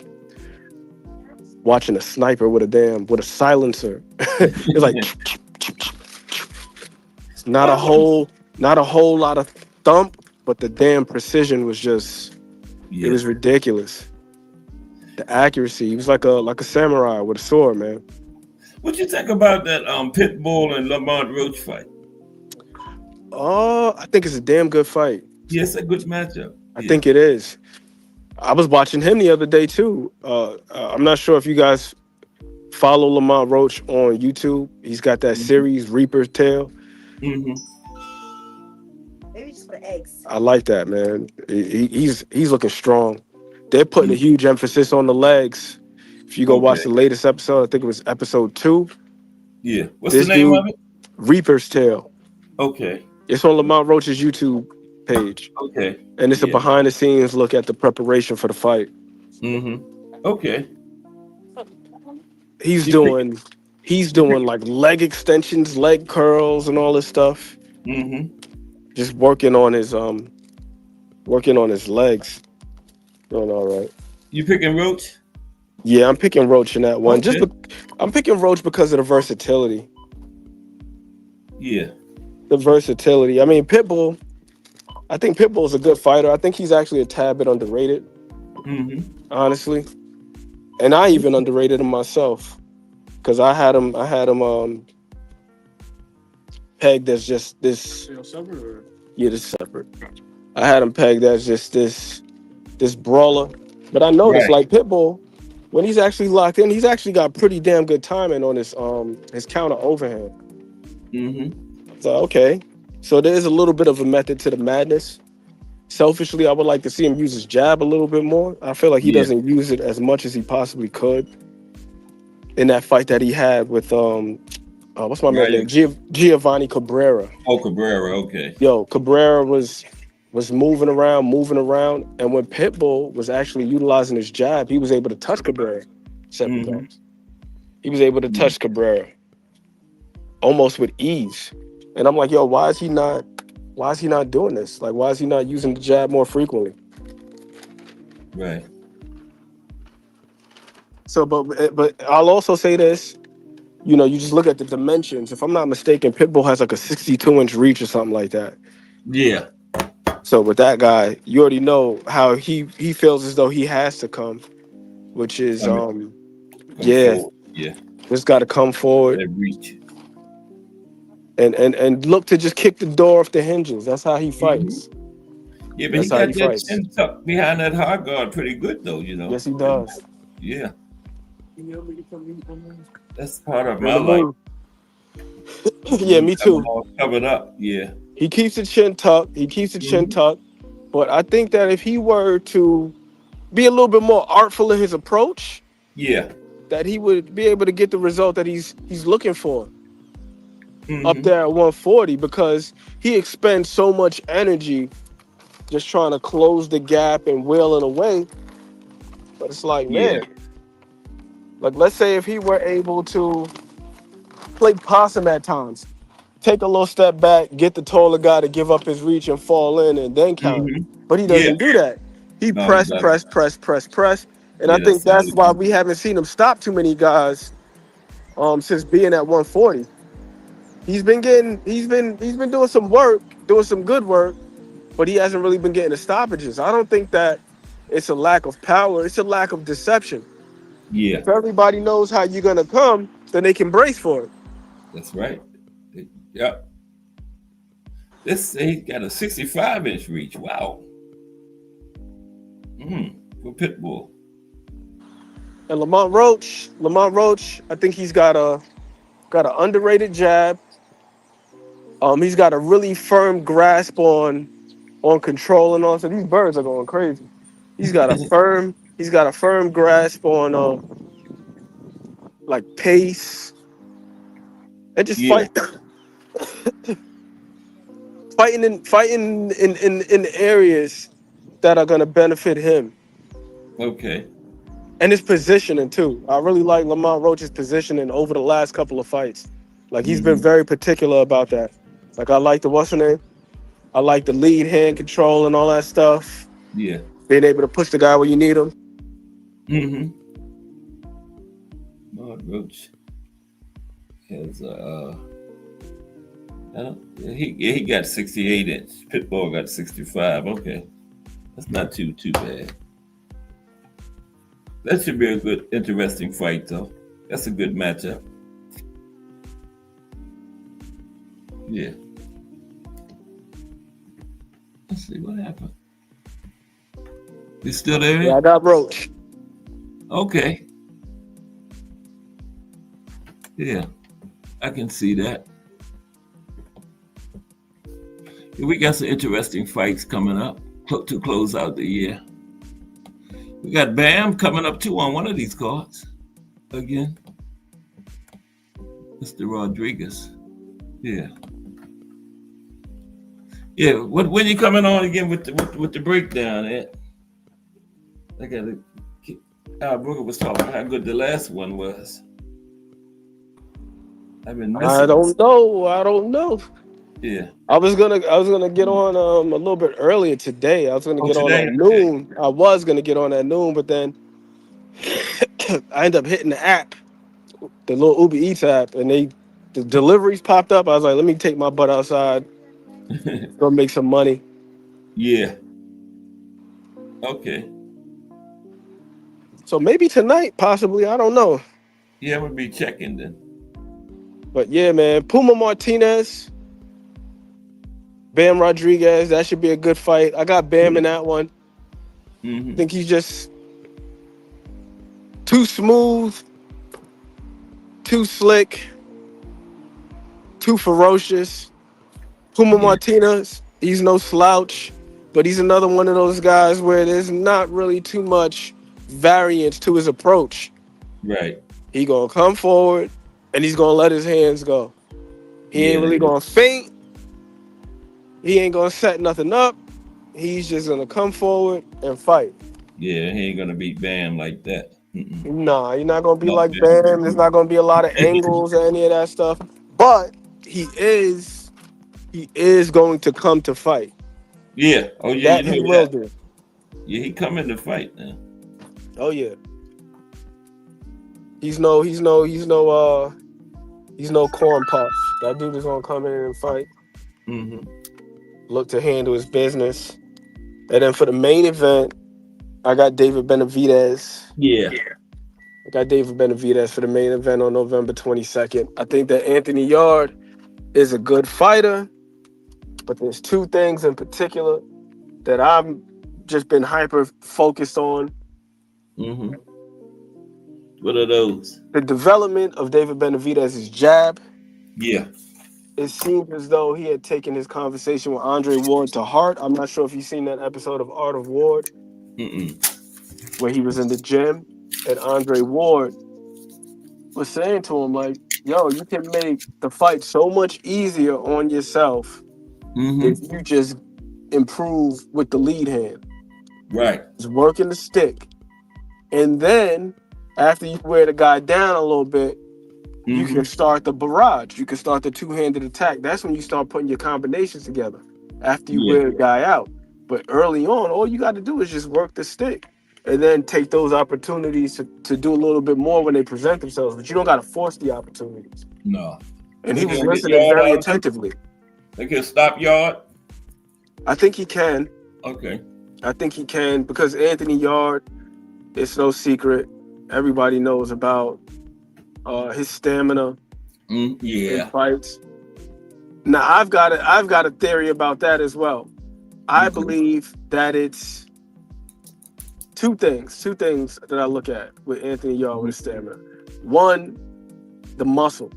watching a sniper with a silencer. It's like not a whole lot of thump, but the damn precision was just it was ridiculous. The accuracy, he was like a samurai with a sword, man. What you think about that Pitbull and Lamont Roach fight? I think it's a damn good fight. Yes, a good matchup. I think it is. I was watching him the other day too. I'm not sure if you guys follow Lamont Roach on YouTube. He's got that series Reaper's Tale. Maybe just for eggs. I like that, man. He's looking strong. They're putting a huge emphasis on the legs. If you go watch the latest episode, I think it was episode 2. Yeah. What's the name of it? Reaper's Tale. Okay. It's on Lamont Roach's YouTube page. Okay. And it's a behind the scenes look at the preparation for the fight. Okay. He's doing like leg extensions, leg curls, and all this stuff. Just working on his legs. Doing all right. You picking Roach? Yeah, I'm picking Roach in that one. Okay. I'm picking Roach because of the versatility. Yeah. The versatility. I mean, Pitbull. I think Pitbull's a good fighter. I think he's actually a tad bit underrated. Honestly, and I even underrated him myself because I had him pegged as just this. Yeah, this is separate. I had him pegged as just this brawler, but I noticed like Pitbull, when he's actually locked in, he's actually got pretty damn good timing on his counter overhand. So okay, so there's a little bit of a method to the madness. Selfishly, I would like to see him use his jab a little bit more. I feel like he doesn't use it as much as he possibly could. In that fight that he had with what's my man's Right. name? Giovanni Cabrera. Oh, Cabrera. Okay. Yo, Cabrera was moving around, and when Pitbull was actually utilizing his jab, he was able to touch Cabrera several Mm-hmm. times. He was able to Yeah. touch Cabrera almost with ease. And I'm like, yo, why is he not doing this? Like, why is he not using the jab more frequently? Right. So, but I'll also say this. You know, you just look at the dimensions. If I'm not mistaken, Pitbull has like a 62-inch reach or something like that. Yeah. So with that guy, you already know how he feels as though he has to come, which is Come yeah, forward. Yeah. just got to come forward That reach. and look to just kick the door off the hinges. That's how he Mm-hmm. fights. Yeah, but he That's how got he that fights. chin tucked behind that hard guard pretty good though, you know. Yes, he does. Yeah. That's part of I'm in my the life. mood. Yeah, me That one too. all covered up. Yeah. He keeps the chin tucked. Mm-hmm. But I think that if he were to be a little bit more artful in his approach, Yeah. that he would be able to get the result that he's looking for up Mm-hmm. there at 140, because he expends so much energy just trying to close the gap and wailing away. But it's like, Yeah. man, like let's say if he were able to play possum at times, take a little step back, get the taller guy to give up his reach and fall in and then counter. Mm-hmm. But he Yeah. doesn't do that. He No, he doesn't. press. And I Yeah, think that's that's solid. why we haven't seen him stop too many guys since being at 140. He's been doing some work, doing some good work, but he hasn't really been getting the stoppages. I don't think that it's a lack of power, it's a lack of deception. Yeah, If everybody knows how you're gonna come, then they can brace for it. that's right. Yep. This he got a 65-inch reach. Wow. For Pitbull. And Lamont Roach, I think he's got an underrated jab. He's got a really firm grasp on control and all. So these birds are going crazy. He's got a firm grasp on like pace and just Yeah. fighting in areas that are gonna benefit him. Okay. And his positioning too. I really like Lamont Roach's positioning over the last couple of fights. Like he's been Mm-hmm. very particular about that. Like I like the what's her name? I like the lead hand control and all that stuff. Yeah. Being able to push the guy where you need him. Mm-hmm. Lord Roach has he got 68-inch. Pitbull got 65. Okay, that's not too bad. That should be a good, interesting fight, though. That's a good matchup. Yeah. Let's see what happened. You still there? Yeah, I got Roach. Okay. Yeah, I can see that. We got some interesting fights coming up to close out the year. We got Bam coming up too on one of these cards again. Mr. Rodriguez. Yeah. Yeah. When you coming on again with the breakdown, Ed? I got to. Al Brooker was talking about how good the last one was. I've been missing. I don't know. Yeah. I was gonna get on a little bit earlier today. I was gonna get on Today? at noon. I was gonna get on at noon, but then I ended up hitting the app, the little Uber Eats app, and the deliveries popped up. I was like, let me take my butt outside, go make some money. Yeah. Okay. So maybe tonight, possibly. I don't know. Yeah, we'll be checking then. But yeah, man, Puma Martinez, Bam Rodriguez, that should be a good fight. I got Bam in that one. Mm-hmm. I think he's just too smooth, too slick, too ferocious. Puma Martinez, he's no slouch, but he's another one of those guys where there's not really too much variance to his approach. Right. He gonna come forward, and he's gonna let his hands go. He ain't Yeah. really gonna faint. He ain't gonna set nothing up. He's just gonna come forward and fight. Yeah, he ain't gonna beat Bam like that. Mm-mm. Nah, you're not gonna be Not like Bam. There's not gonna be a lot of angles or any of that stuff. But he is going to come to fight. Yeah. Oh yeah, you That know he will that. do. Yeah, he coming to fight now. Oh yeah. He's no corn puff. That dude is gonna come in and fight. Mm-hmm. Look to handle his business. And then for the main event, I got David Benavidez. Yeah. I got David Benavidez for the main event on November 22nd. I think that Anthony Yard is a good fighter, but there's two things in particular that I'm just been hyper focused on. Mm-hmm. What are those? The development of David Benavidez's jab. Yeah. It seemed as though he had taken his conversation with Andre Ward to heart. I'm not sure if you've seen that episode of Art of Ward Mm-mm. where he was in the gym and Andre Ward was saying to him, like, yo, you can make the fight so much easier on yourself if Mm-hmm. you just improve with the lead hand. Right. Just working the stick. And then after you wear the guy down a little bit, you Mm-hmm. can start the barrage. You can start the two-handed attack. That's when you start putting your combinations together after you Yeah. wear the guy out. But early on, all you got to do is just work the stick and then take those opportunities to do a little bit more when they present themselves. But you don't got to force the opportunities. No. And They he was can get listening Yard very out. attentively. They can stop Yard. I think he can. Okay. I think he can because Anthony Yard, it's no secret. Everybody knows about his stamina in Yeah. fights. Now I've got a theory about that as well. I Okay. believe that it's two things that I look at with Anthony Yard with his stamina. One, the muscle.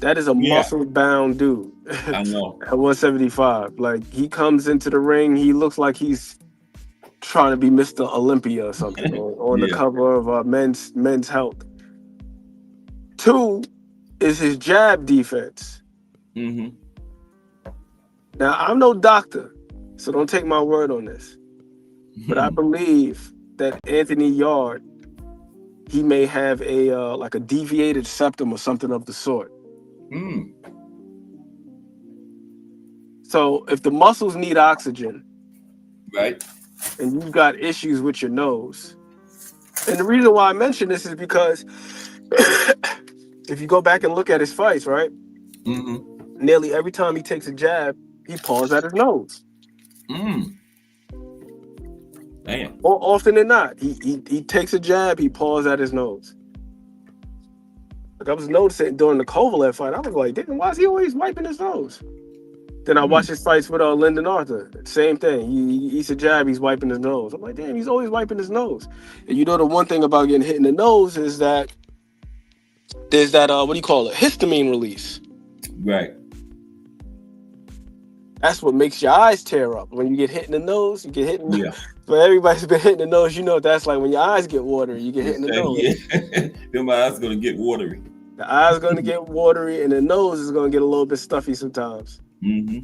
That is a Yeah. muscle-bound dude I know. at 175. Like he comes into the ring, he looks like he's trying to be Mr. Olympia or something on the Yeah. cover of Men's Health. Two is his jab defense. Mm-hmm. Now, I'm no doctor, so don't take my word on this. But I believe that Anthony Yard, he may have a like a deviated septum or something of the sort. Mm. So if the muscles need oxygen Right. and you've got issues with your nose, and the reason why I mention this is because if you go back and look at his fights, right? Mm-hmm. Nearly every time he takes a jab, he paws at his nose. Mm. Damn. More often than not, he takes a jab, he paws at his nose. Like I was noticing during the Kovalev fight, I was like, damn, why is he always wiping his nose? Then I watched his fights with Lyndon Arthur. Same thing. He eats a jab, he's wiping his nose. I'm like, damn, he's always wiping his nose. And you know the one thing about getting hit in the nose is that there's that what do you call it? Histamine release. Right. That's what makes your eyes tear up. When you get hit in the nose, you get hit in the Yeah. But everybody's been hit in the nose, you know what that's like when your eyes get watery, you get hit in the nose. Yeah. Then my eyes gonna get watery. The eye's gonna get watery and the nose is gonna get a little bit stuffy sometimes. Mm-hmm.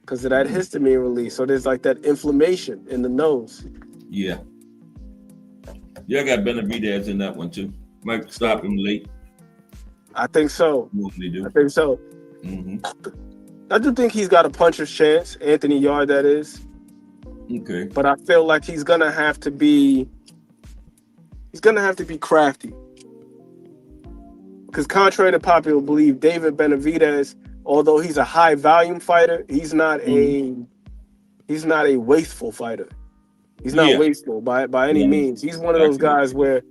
Because of that histamine release. So there's like that inflammation in the nose. Yeah. Yeah, I got Benavidez in that one too. Might stop him late. I think so. Mostly do. I think so. Mm-hmm. I do think he's got a puncher's chance, Anthony Yard, that is. Okay. But I feel like he's gonna have to be crafty. Because contrary to popular belief, David Benavidez, although he's a high volume fighter, he's not a wasteful fighter. He's not wasteful by any means. He's one of those guys where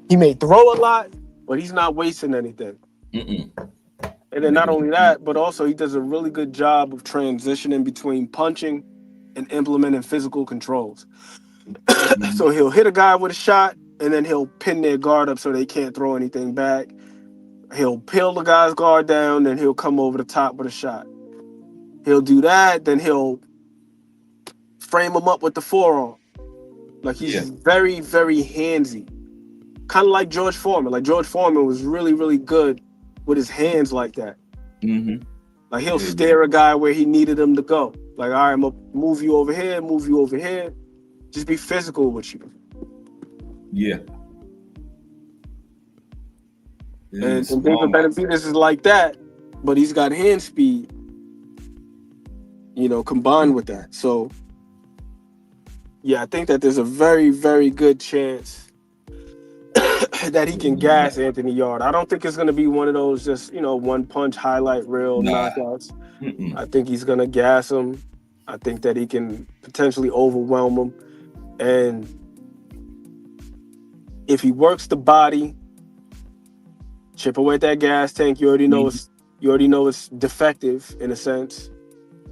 he may throw a lot, but he's not wasting anything. Mm-mm. And then not only that, but also he does a really good job of transitioning between punching and implementing physical controls. So he'll hit a guy with a shot, and then he'll pin their guard up so they can't throw anything back. He'll peel the guy's guard down, then he'll come over the top with a shot. He'll do that, then he'll frame him up with the forearm. Like he's very, very handsy. kind of like George Foreman. Like George Foreman was really, really good with his hands like that. Mm-hmm. Like he'll steer a guy where he needed him to go. Like, all right, I'm gonna move you over here, move you over here. Just be physical with you. Yeah. And David Benavidez is like that, but he's got hand speed, combined with that. So, yeah, I think that there's a very, very good chance that he can gas Anthony Yard. I don't think it's going to be one of those just, one punch highlight reel knockouts. I think he's going to gas him. I think that he can potentially overwhelm him. And if he works the body, chip away at that gas tank, you already know it's defective in a sense.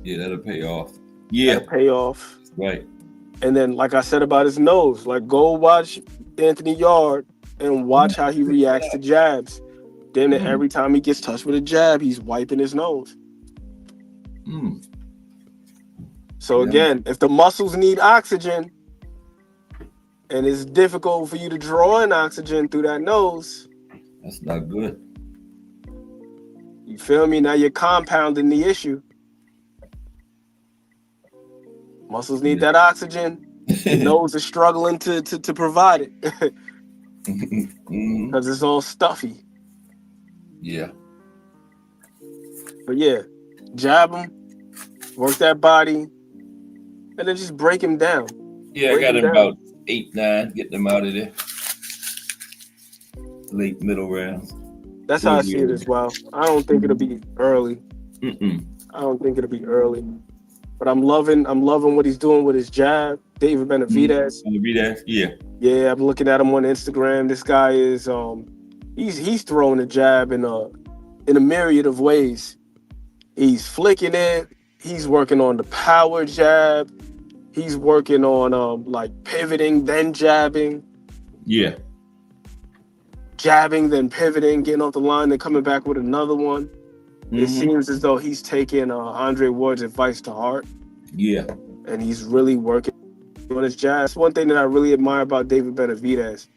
Yeah, that'll pay off. Yeah. That'll pay off. Right. And then, like I said about his nose, like go watch Anthony Yard and watch how he reacts to jabs. Then every time he gets touched with a jab, he's wiping his nose. So again, if the muscles need oxygen and it's difficult for you to draw in oxygen through that nose, that's not good. You feel me? Now you're compounding the issue. Muscles need that oxygen. The nose is struggling to provide it because it's all stuffy. Yeah. But yeah, jab him, work that body, and then just break him down. Yeah, I got him about 8, 9, get them out of there. Late middle rounds. That's how I see it as well. I don't think it'll be early. I don't think it'll be early. But I'm loving what he's doing with his jab. David Benavidez. Yeah, I'm looking at him on Instagram. This guy is he's throwing a jab in a myriad of ways. He's flicking it. He's working on the power jab. He's working on like pivoting, then jabbing. Yeah. Jabbing, then pivoting, getting off the line, then coming back with another one. It seems as though he's taking Andre Ward's advice to heart. Yeah. And he's really working on his jabs. One thing that I really admire about David Benavidez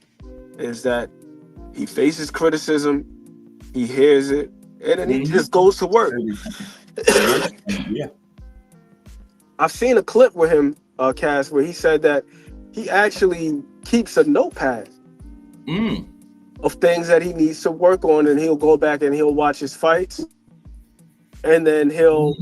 is that he faces criticism, he hears it, and then he just goes to work. Yeah. I've seen a clip with him, Cass, where he said that he actually keeps a notepad of things that he needs to work on, and he'll go back and he'll watch his fights, and then he'll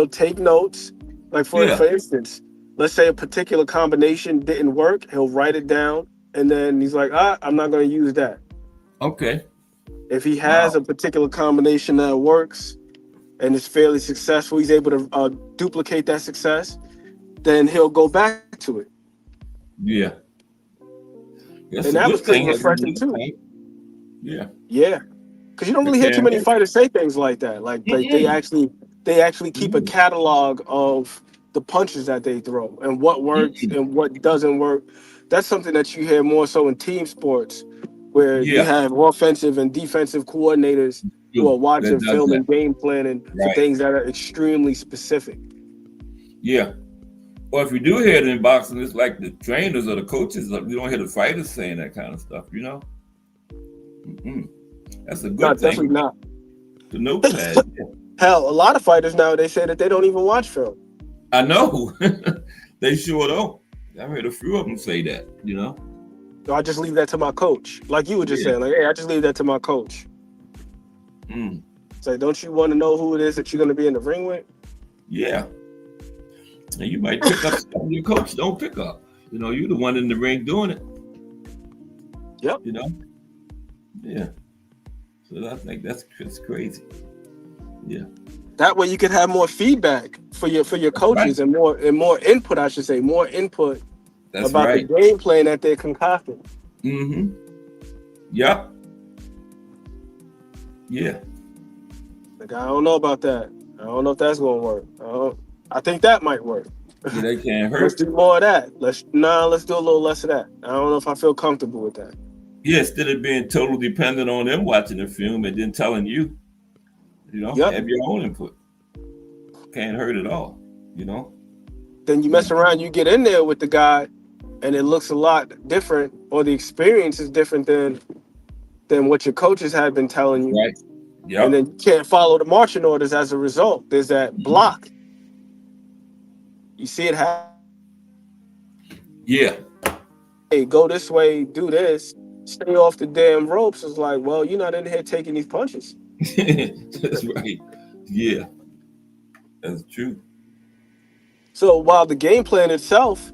take notes. Like for instance, let's say a particular combination didn't work, he'll write it down, and then he's like, I'm not going to use that. Okay. If he has a particular combination that works and is fairly successful, he's able to duplicate that success, then he'll go back to it. Yeah. And that was pretty refreshing too. Yeah. Yeah. Because you don't really hear too many fighters say things like that. Like they actually keep a catalog of the punches that they throw and what works and what doesn't work. That's something that you hear more so in team sports, where you have offensive and defensive coordinators who are watching film and game planning for things that are extremely specific. Yeah. Well, if you do hear it in boxing, it's like the trainers or the coaches. We don't hear the fighters saying that kind of stuff, That's a good thing. Definitely not. The notepad. Hell, a lot of fighters nowadays say that they don't even watch film. I know. They sure don't. I've heard a few of them say that, So I just leave that to my coach. Like you were just saying, like, hey, I just leave that to my coach. Say, don't you want to know who it is that you're going to be in the ring with? Yeah. And you might pick up stuff your coach don't pick up. You're the one in the ring doing it. Yep. Yeah. So I think that's crazy. Yeah. That way you can have more feedback for your coaches and more input, I should say, more input about the game plan that they're concocting. Yep. Yeah. Like, I don't know about that. I don't know if that's gonna work. I think that might work. Yeah, they can't hurt. Let's do more of that. Let's do a little less of that. I don't know if I feel comfortable with that. Yeah, instead of being totally dependent on them watching the film and then telling you, have your own input. Can't hurt at all, Then you mess around, you get in there with the guy, and it looks a lot different, or the experience is different than what your coaches had been telling you. Right. And Yep. then you can't follow the marching orders as a result. There's that block. You see it happen. Yeah. Hey, go this way, do this, stay off the damn ropes. It's like, well, you're not in here taking these punches. That's right. Yeah. That's true. So while the game plan itself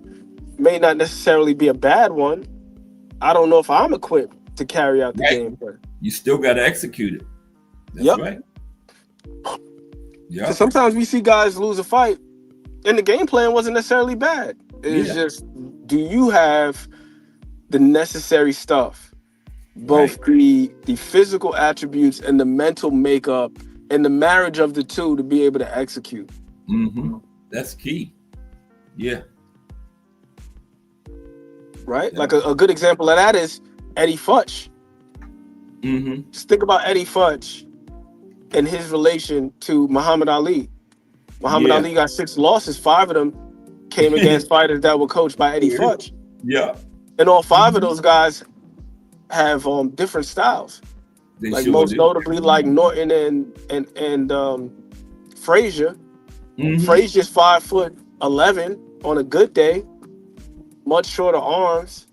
may not necessarily be a bad one, I don't know if I'm equipped to carry out the Right. game plan. You still got to execute it. That's Yep. right. So Yeah. sometimes we see guys lose a fight, and the game plan wasn't necessarily bad. It's Yeah. just, do you have the necessary stuff, both the physical attributes and the mental makeup and the marriage of the two to be able to execute? Mm-hmm. That's key. Yeah. Right? Yeah. Like a good example of that is Eddie Futch. Mm-hmm. Just think about Eddie Futch and his relation to Muhammad Ali. Muhammad Yeah. Ali got 6 losses. 5 of them came against fighters that were coached by Eddie Futch. Yeah. And all 5 of those guys have different styles. They Like sure most do. notably, like Norton and Frazier. Mhm. Frazier's 5'11" on a good day, much shorter arms.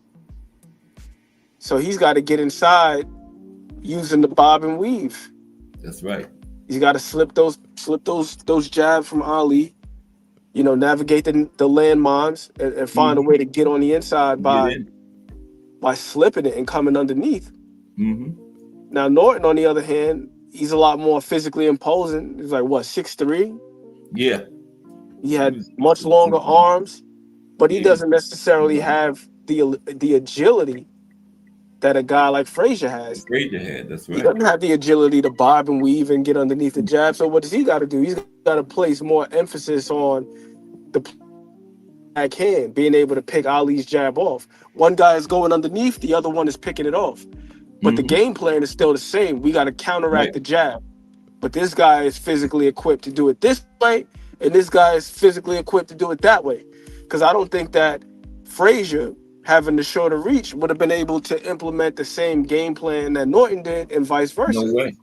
So he's got to get inside using the bob and weave. That's right. He's got to slip those jabs from Ali. You know, navigate the landmines and find a way to get on the inside by slipping it and coming underneath. Mm-hmm. Now Norton, on the other hand, he's a lot more physically imposing. He's like, what, 6'3"? Yeah. He had much longer arms, but he Yeah. doesn't necessarily have the agility that a guy like Frazier has. Frazier had. That's He right. doesn't have the agility to bob and weave and get underneath the jab. So what does he got to do? He's got to place more emphasis on the backhand, being able to pick Ali's jab off. One guy is going underneath, the other one is picking it off. But the game plan is still the same. We got to counteract the jab. But this guy is physically equipped to do it this way, and this guy is physically equipped to do it that way. Because I don't think that Frazier, having the shorter reach, would have been able to implement the same game plan that Norton did, and vice versa. No way.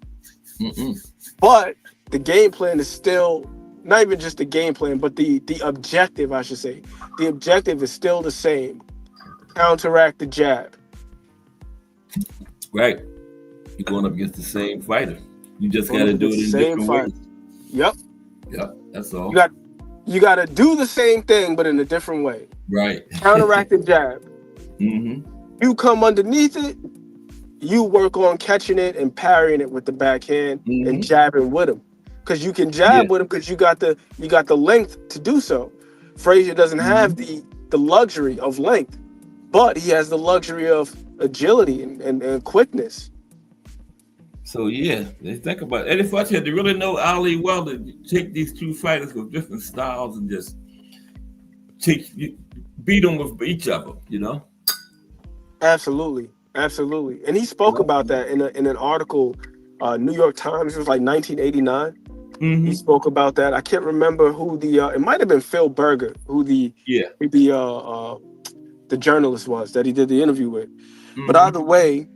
Mm-mm. But the game plan is still, not even just the game plan, but the objective, I should say. The objective is still the same. Counteract the jab. Right. You're going up against the same fighter. You just got to do it in Same different fight. ways. Yep. Yep. That's all. You got to do the same thing, but in a different way. Right. Counteract the jab. Mm-hmm. You come underneath it, you work on catching it and parrying it with the backhand and jabbing with him. Because you can jab with him because you got the length to do so. Frazier doesn't have the luxury of length, but he has the luxury of agility and quickness. So yeah, they think about it. Eddie Futch had to really know Ali well to take these two fighters with different styles and just beat them with each other, you know? Absolutely. And he spoke about that in an article, New York Times. It was like 1989. He spoke about that. I can't remember who it might have been Phil Berger, who the journalist was that he did the interview with. But either way,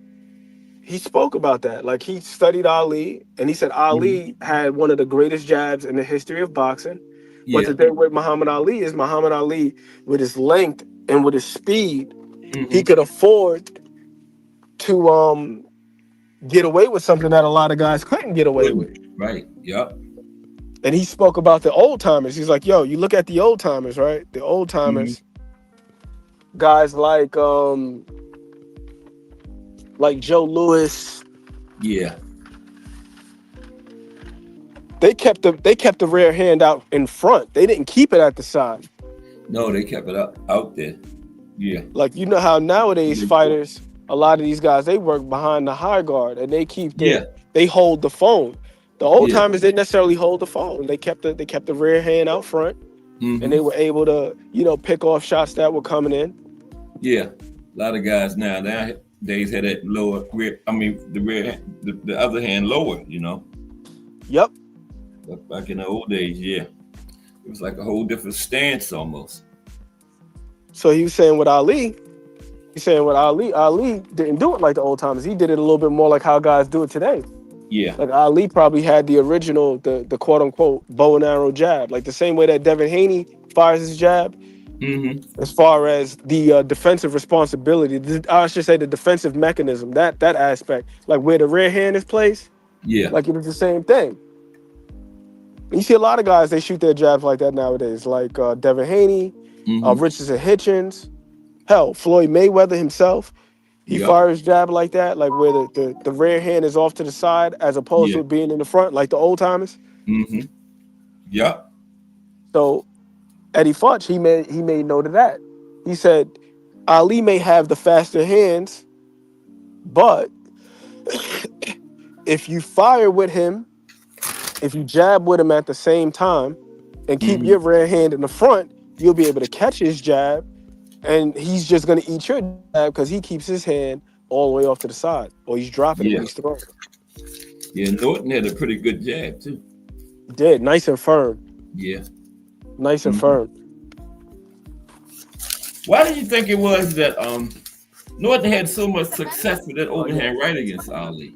he spoke about that. Like, he studied Ali, and he said Ali had one of the greatest jabs in the history of boxing. But the thing with Muhammad Ali is Muhammad Ali, with his length and with his speed, he could afford to get away with something that a lot of guys couldn't get away with. Right. Yep. And he spoke about the old timers. He's like, yo, you look at the old timers, right? The old timers, guys like Joe Louis. Yeah. They kept the rear hand out in front. They didn't keep it at the side. No, they kept it out there. Yeah. Like, you know how nowadays fighters, a lot of these guys, they work behind the high guard and they keep they hold the phone. The old timers didn't necessarily hold the phone. They kept the rear hand out front, and they were able to, pick off shots that were coming in. Yeah. A lot of guys nowadays had that lower rear. I mean, the other hand lower, Yep. But back in the old days, it was like a whole different stance almost. So he was saying with Ali, Ali didn't do it like the old timers. He did it a little bit more like how guys do it today. Yeah. Like Ali probably had the original, the quote unquote bow and arrow jab, like the same way that Devin Haney fires his jab. Mm-hmm. As far as the defensive responsibility, I should say the defensive mechanism, that aspect, like where the rear hand is placed, Yeah. like it was the same thing. And you see a lot of guys, they shoot their jabs like that nowadays, like Devin Haney, Richardson Hitchens, hell, Floyd Mayweather himself. He fires jab like that, like where the rear hand is off to the side as opposed to it being in the front, like the old timers. Mm-hmm. Yep. So Eddie Futch, he made note of that. He said Ali may have the faster hands, but if you fire with him, if you jab with him at the same time and keep your rear hand in the front, you'll be able to catch his jab, and he's just going to eat your jab because he keeps his hand all the way off to the side, or he's dropping it when he's throwing. Yeah, Norton had a pretty good jab too. He did, nice and firm. Yeah. Nice and firm. Why do you think it was that Norton had so much success with that overhand right against Ali?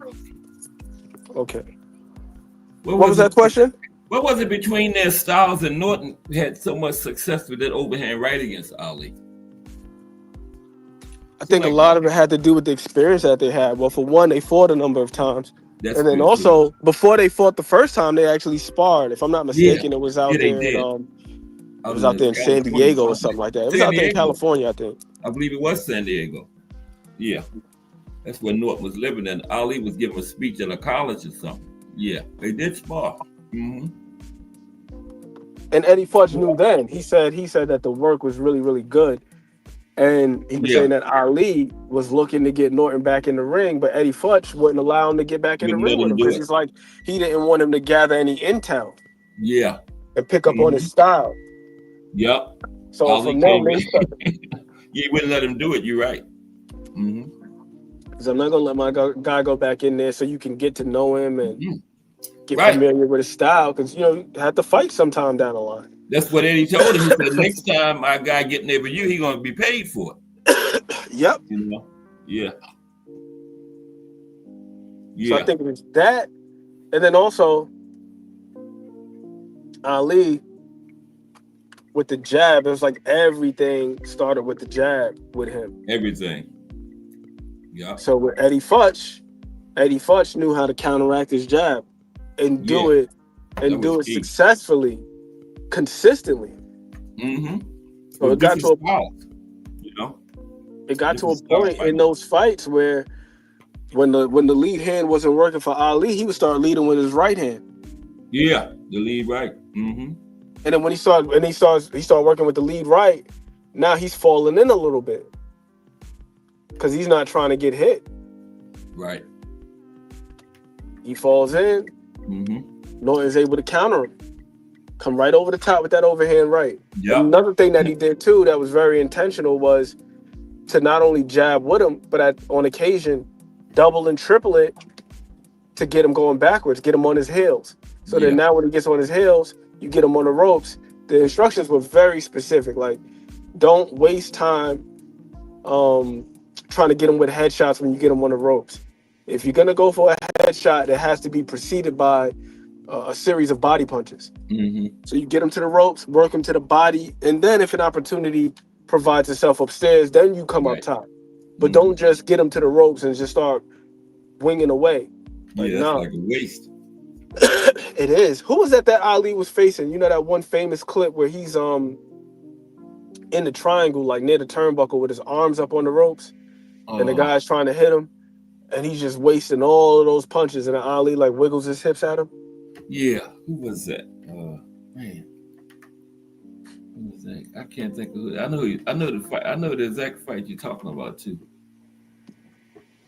Okay. What was that question? What was it between their styles and Norton had so much success with that overhand right against Ali? I think a lot of it had to do with the experience that they had. Well, for one, they fought a number of times. That's and then also, before they fought the first time, they actually sparred. If I'm not mistaken, it was out there. It was out there in San Diego or something like that. It was out there in California, I think. I believe it was San Diego. Yeah. That's where Norton was living, and Ali was giving a speech at a college or something. Yeah, they did spar. Mm-hmm. And Eddie Futch knew then. He said that the work was really, really good. And he was saying that Ali was looking to get Norton back in the ring, but Eddie Futch wouldn't allow him to get back in the ring with him because he's like, he didn't want him to gather any intel. Yeah. And pick up on his style. Yep. So Ali from there, you wouldn't let him do it. You're right. Mm-hmm. Because I'm not gonna let my guy go back in there so you can get to know him and get familiar with his style. Because you have to fight sometime down the line. That's what Eddie told him. He said, next time my guy getting there with you, he's gonna be paid for it. Yep. Yeah. So I think it was that, and then also Ali with the jab. It was like everything started with the jab with him. Everything. Yeah. So with Eddie Futch knew how to counteract his jab and do it successfully, consistently. Mm-hmm. So it got to a point. It got to a point in those fights where when the lead hand wasn't working for Ali, he would start leading with his right hand. Yeah, the lead right. Mm-hmm. And then when he started working with the lead right, now he's falling in a little bit. Because he's not trying to get hit. Right. He falls in. Mm-hmm. Norton's able to counter him. Come right over the top with that overhand right. Yep. Another thing that he did too that was very intentional was to not only jab with him, but on occasion, double and triple it to get him going backwards, get him on his heels. So then now when he gets on his heels, you get him on the ropes. The instructions were very specific. Like, don't waste time trying to get him with headshots when you get him on the ropes. If you're going to go for a headshot, it has to be preceded by a series of body punches. Mm-hmm. So you get him to the ropes, work him to the body, and then if an opportunity provides itself upstairs, then you come up top. But don't just get him to the ropes and just start winging away. Like, that's like a waste. It is. Who was that Ali was facing? You know that one famous clip where he's in the triangle, like near the turnbuckle with his arms up on the ropes, and the guy's trying to hit him, and he's just wasting all of those punches, and Ali like wiggles his hips at him. Yeah, who was that? Man, who was that? I can't think of who. I know the fight. I know the exact fight you're talking about too.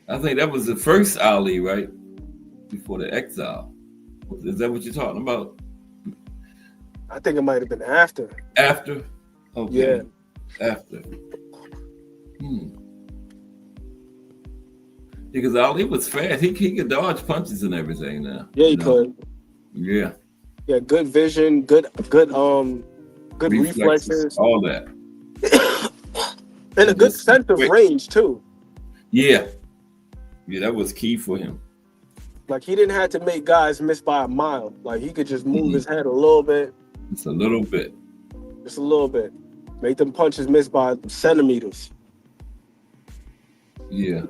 I think that was the first Ali, right? Before the exile. Is that what you're talking about? I think it might have been after. After? Okay. Yeah. After. Because Ali was fast. He could dodge punches and everything now. Yeah, he could. Yeah. Yeah, good vision, good reflexes. All that. And a good sense of range too. Yeah. Yeah, that was key for him. Like he didn't have to make guys miss by a mile. Like he could just move his head a little bit. Just a little bit. Just a little bit. Make them punches miss by centimeters. Yeah.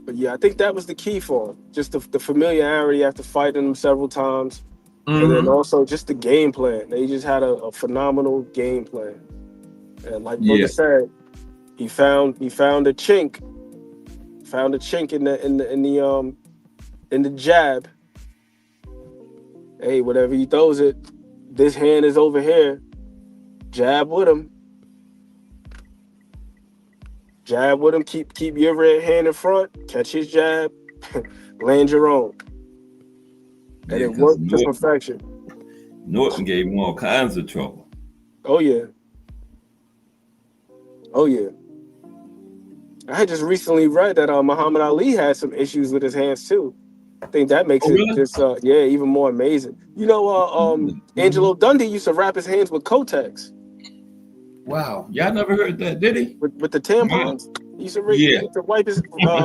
But yeah, I think that was the key for him. Just the familiarity after fighting him several times. And then also just the game plan. They just had a phenomenal game plan. And like Booker said, he found a chink. Found a chink in the jab. Hey, whatever he throws it, this hand is over here. Jab with him. Jab with him. Keep your red hand in front. Catch his jab. Land your own. And it worked to perfection. Norton gave him all kinds of trouble. Oh yeah. Oh yeah. I had just recently read that Muhammad Ali had some issues with his hands too. I think that makes it just even more amazing. You know, Angelo Dundee used to wrap his hands with Kotex. Wow, y'all never heard that, did he? With the tampons, he used to wipe his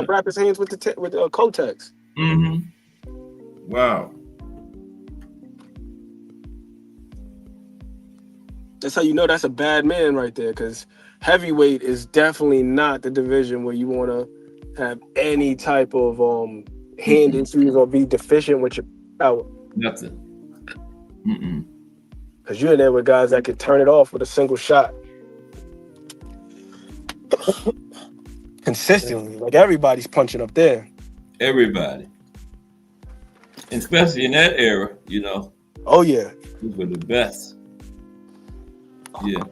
wrap his hands with Kotex. Wow. That's how you know that's a bad man right there, because heavyweight is definitely not the division where you want to have any type of hand issues or be deficient with your power. Nothing. Because you're in there with guys that could turn it off with a single shot. Consistently. Like everybody's punching up there. Everybody. And especially in that era, you know. Oh, yeah. These were the best. Yeah.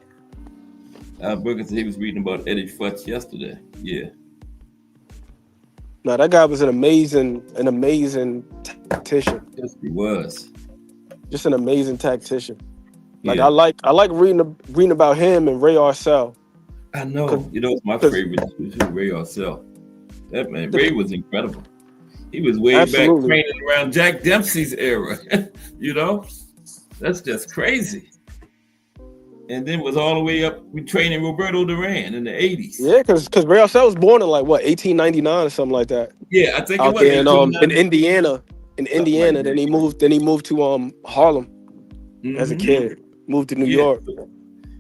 Booker said he was reading about Eddie Futz yesterday. Yeah. No, that guy was an amazing tactician. Yes, he was. Just an amazing tactician. Like yeah. I like reading about him and Ray Arcel. I know. You know, my favorite was Ray Arcel. That man, Ray was incredible. He was way back training around Jack Dempsey's era. You know, that's just crazy. And then was all the way up with training Roberto Duran in the 80s. Yeah, because Ray Arcel was born in 1899 or something like that. Yeah, I think out it was there in Indiana. Like then he moved to Harlem as a kid. Moved to New York.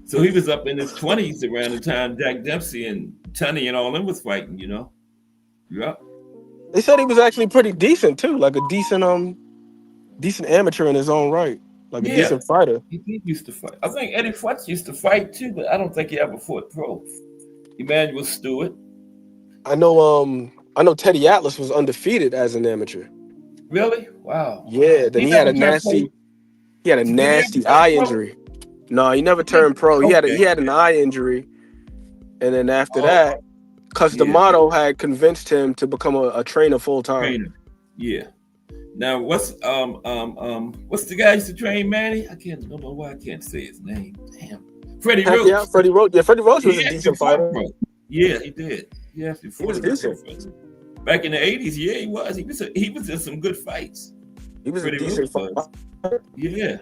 So he was up in his 20s around the time Jack Dempsey and Tunney and all them was fighting, you know. Yeah. They said he was actually pretty decent too, like a decent amateur in his own right. Like a decent fighter. He used to fight. I think Eddie Futz used to fight too, but I don't think he ever fought pro. Emmanuel Stewart. I know Teddy Atlas was undefeated as an amateur. Really? Wow. Yeah, then he had a nasty eye injury. No, he never turned pro. He had an eye injury. And then after that, because D'Amato had convinced him to become a trainer full time. Yeah. Now what's the guy used to train Manny? I don't know why I can't say his name. Damn. Freddie Roach. Yeah, Freddie Roach. Yeah, Freddie Roach was a decent fighter. Yeah, he did. Yeah, he was decent. Back in the 80s, he was. He was in some good fights. He was a decent fighter. Yeah.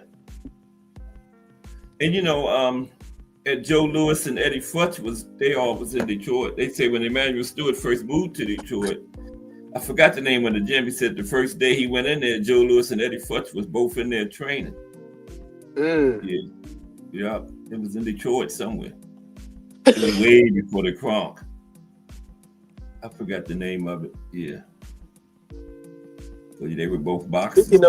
And you know, Joe Louis and Eddie Futz they all was in Detroit. They say when Emmanuel Stewart first moved to Detroit, I forgot the name of the gym. He said the first day he went in there, Joe Louis and Eddie Futz was both in there training. Yeah, it was in Detroit somewhere. It was way before the Kronk. I forgot the name of it. Yeah. So they were both boxers. Speaking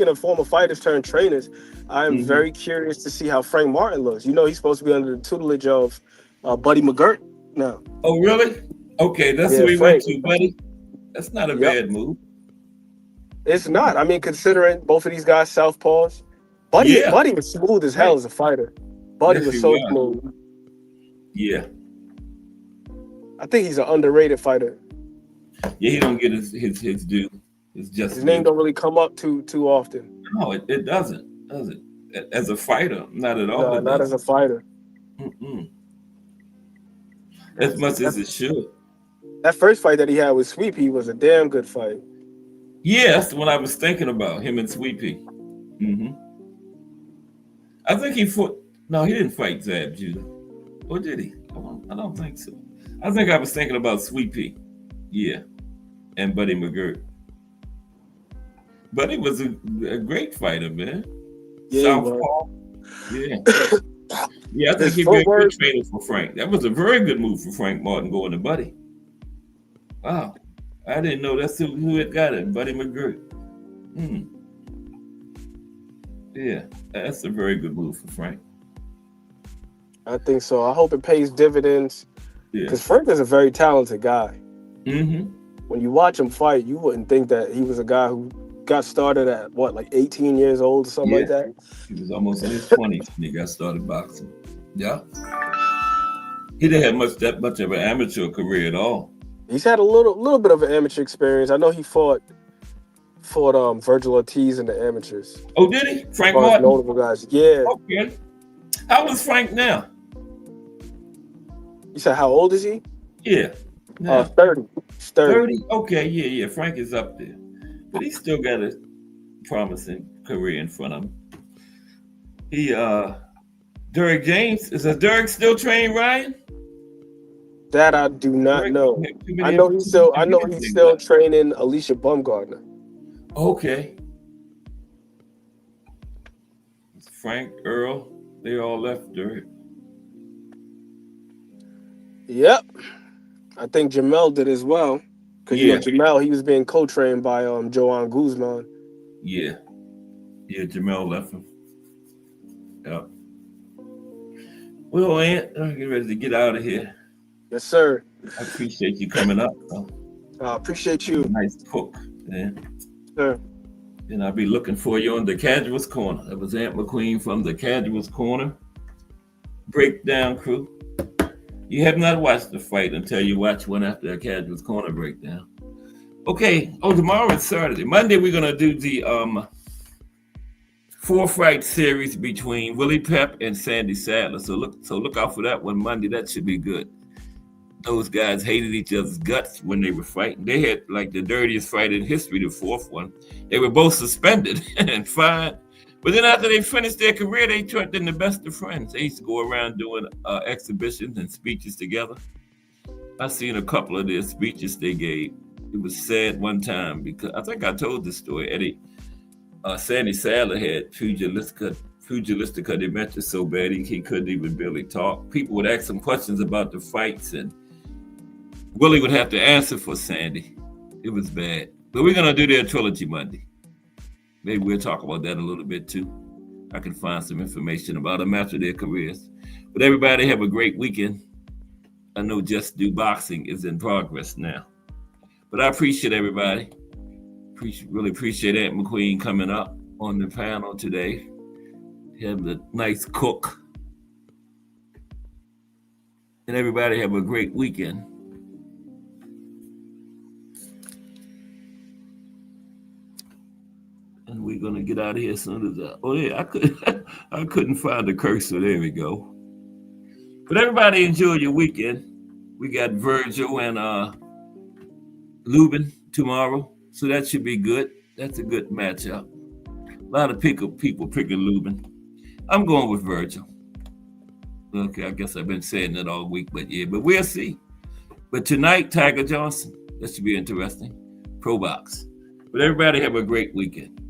of former fighters turned trainers, I'm very curious to see how Frank Martin looks. You know, he's supposed to be under the tutelage of Buddy McGirt now. Oh, really? Okay, that's who he went to, Buddy. That's not a bad move. It's not. I mean, considering both of these guys southpaws, Buddy was smooth as hell as a fighter. Buddy was so smooth. Yeah. I think he's an underrated fighter. Yeah, he don't get his due. It's just his name don't really come up too often. No, it doesn't. Does it? As a fighter, not at all. No, not as a fighter. As much as it should. That first fight that he had with Sweet Pea was a damn good fight. Yeah, that's the one I was thinking about, him and Sweet Pea. I think he fought No, he didn't fight Zab Judah. Or did he? I don't think so. I think I was thinking about Sweet Pea. Yeah. And Buddy McGirt. Buddy was a great fighter, man. Yeah, Southpaw. Yeah. Yeah, I think His he'd be a good footwork. trainer for Frank. That was a very good move for Frank Martin going to Buddy. Wow. I didn't know that's who had got it, Buddy McGirt. Yeah, that's a very good move for Frank. I think so. I hope it pays dividends. Yeah. Because Frank is a very talented guy. Mm-hmm. When you watch him fight, you wouldn't think that he was a guy who got started at like 18 years old or something like that. He was almost in his 20s when he got started boxing. Yeah. He didn't have that much of an amateur career at all. He's had a little bit of an amateur experience. I know he fought Virgil Ortiz in the amateurs. Oh, did he? Frank One of Martin? the notable guys. Yeah. Okay. How old is Frank now? You said how old is he? Yeah. 30. 30? Okay, yeah. Frank is up there. But he's still got a promising career in front of him. He Derek James, is Derek still training Ryan? That I do not Derek, know. I know he's still training Alicia Bumgardner. Okay. Frank, Earl, they all left Derek. Yep. I think Jamel did as well. Because you know Jamel, he was being co-trained by Joanne Guzman. Yeah. Yeah, Jamel left him. Yeah. Well, Aunt, I'm getting ready to get out of here. Yes, sir. I appreciate you coming up. I appreciate you. Nice cook, man. Sure. And I'll be looking for you on the Casuals Corner. That was Aunt McQueen from the Casuals Corner Breakdown Crew. You have not watched the fight until you watch one after a Casuals Corner Breakdown. Okay. Oh, tomorrow is Saturday. Monday, we're going to do the 4-fight series between Willie Pep and Sandy Sadler. So look out for that one Monday. That should be good. Those guys hated each other's guts when they were fighting. They had like the dirtiest fight in history, the 4th one. They were both suspended and fined. But then after they finished their career, they turned into the best of friends. They used to go around doing exhibitions and speeches together. I seen a couple of their speeches they gave. It was sad one time because I think I told this story. Eddie, Sandy Sadler had pugilistic dementia so bad he couldn't even barely talk. People would ask him questions about the fights and Willie would have to answer for Sandy. It was bad. But we're going to do their trilogy Monday. Maybe we'll talk about that a little bit too. I can find some information about them after their careers. But everybody have a great weekend. I know Just Do Boxing is in progress now. But I appreciate everybody. Really appreciate Aunt McQueen coming up on the panel today. Have a nice cook. And everybody have a great weekend. And we're gonna get out of here as soon as I couldn't find the cursor. There we go. But everybody enjoy your weekend. We got Virgil and Lubin tomorrow, so that should be good. That's a good matchup. A lot of people picking Lubin. I'm going with Virgil. Okay, I guess I've been saying that all week, but we'll see. But tonight, Tiger Johnson. That should be interesting. Pro box. But everybody have a great weekend.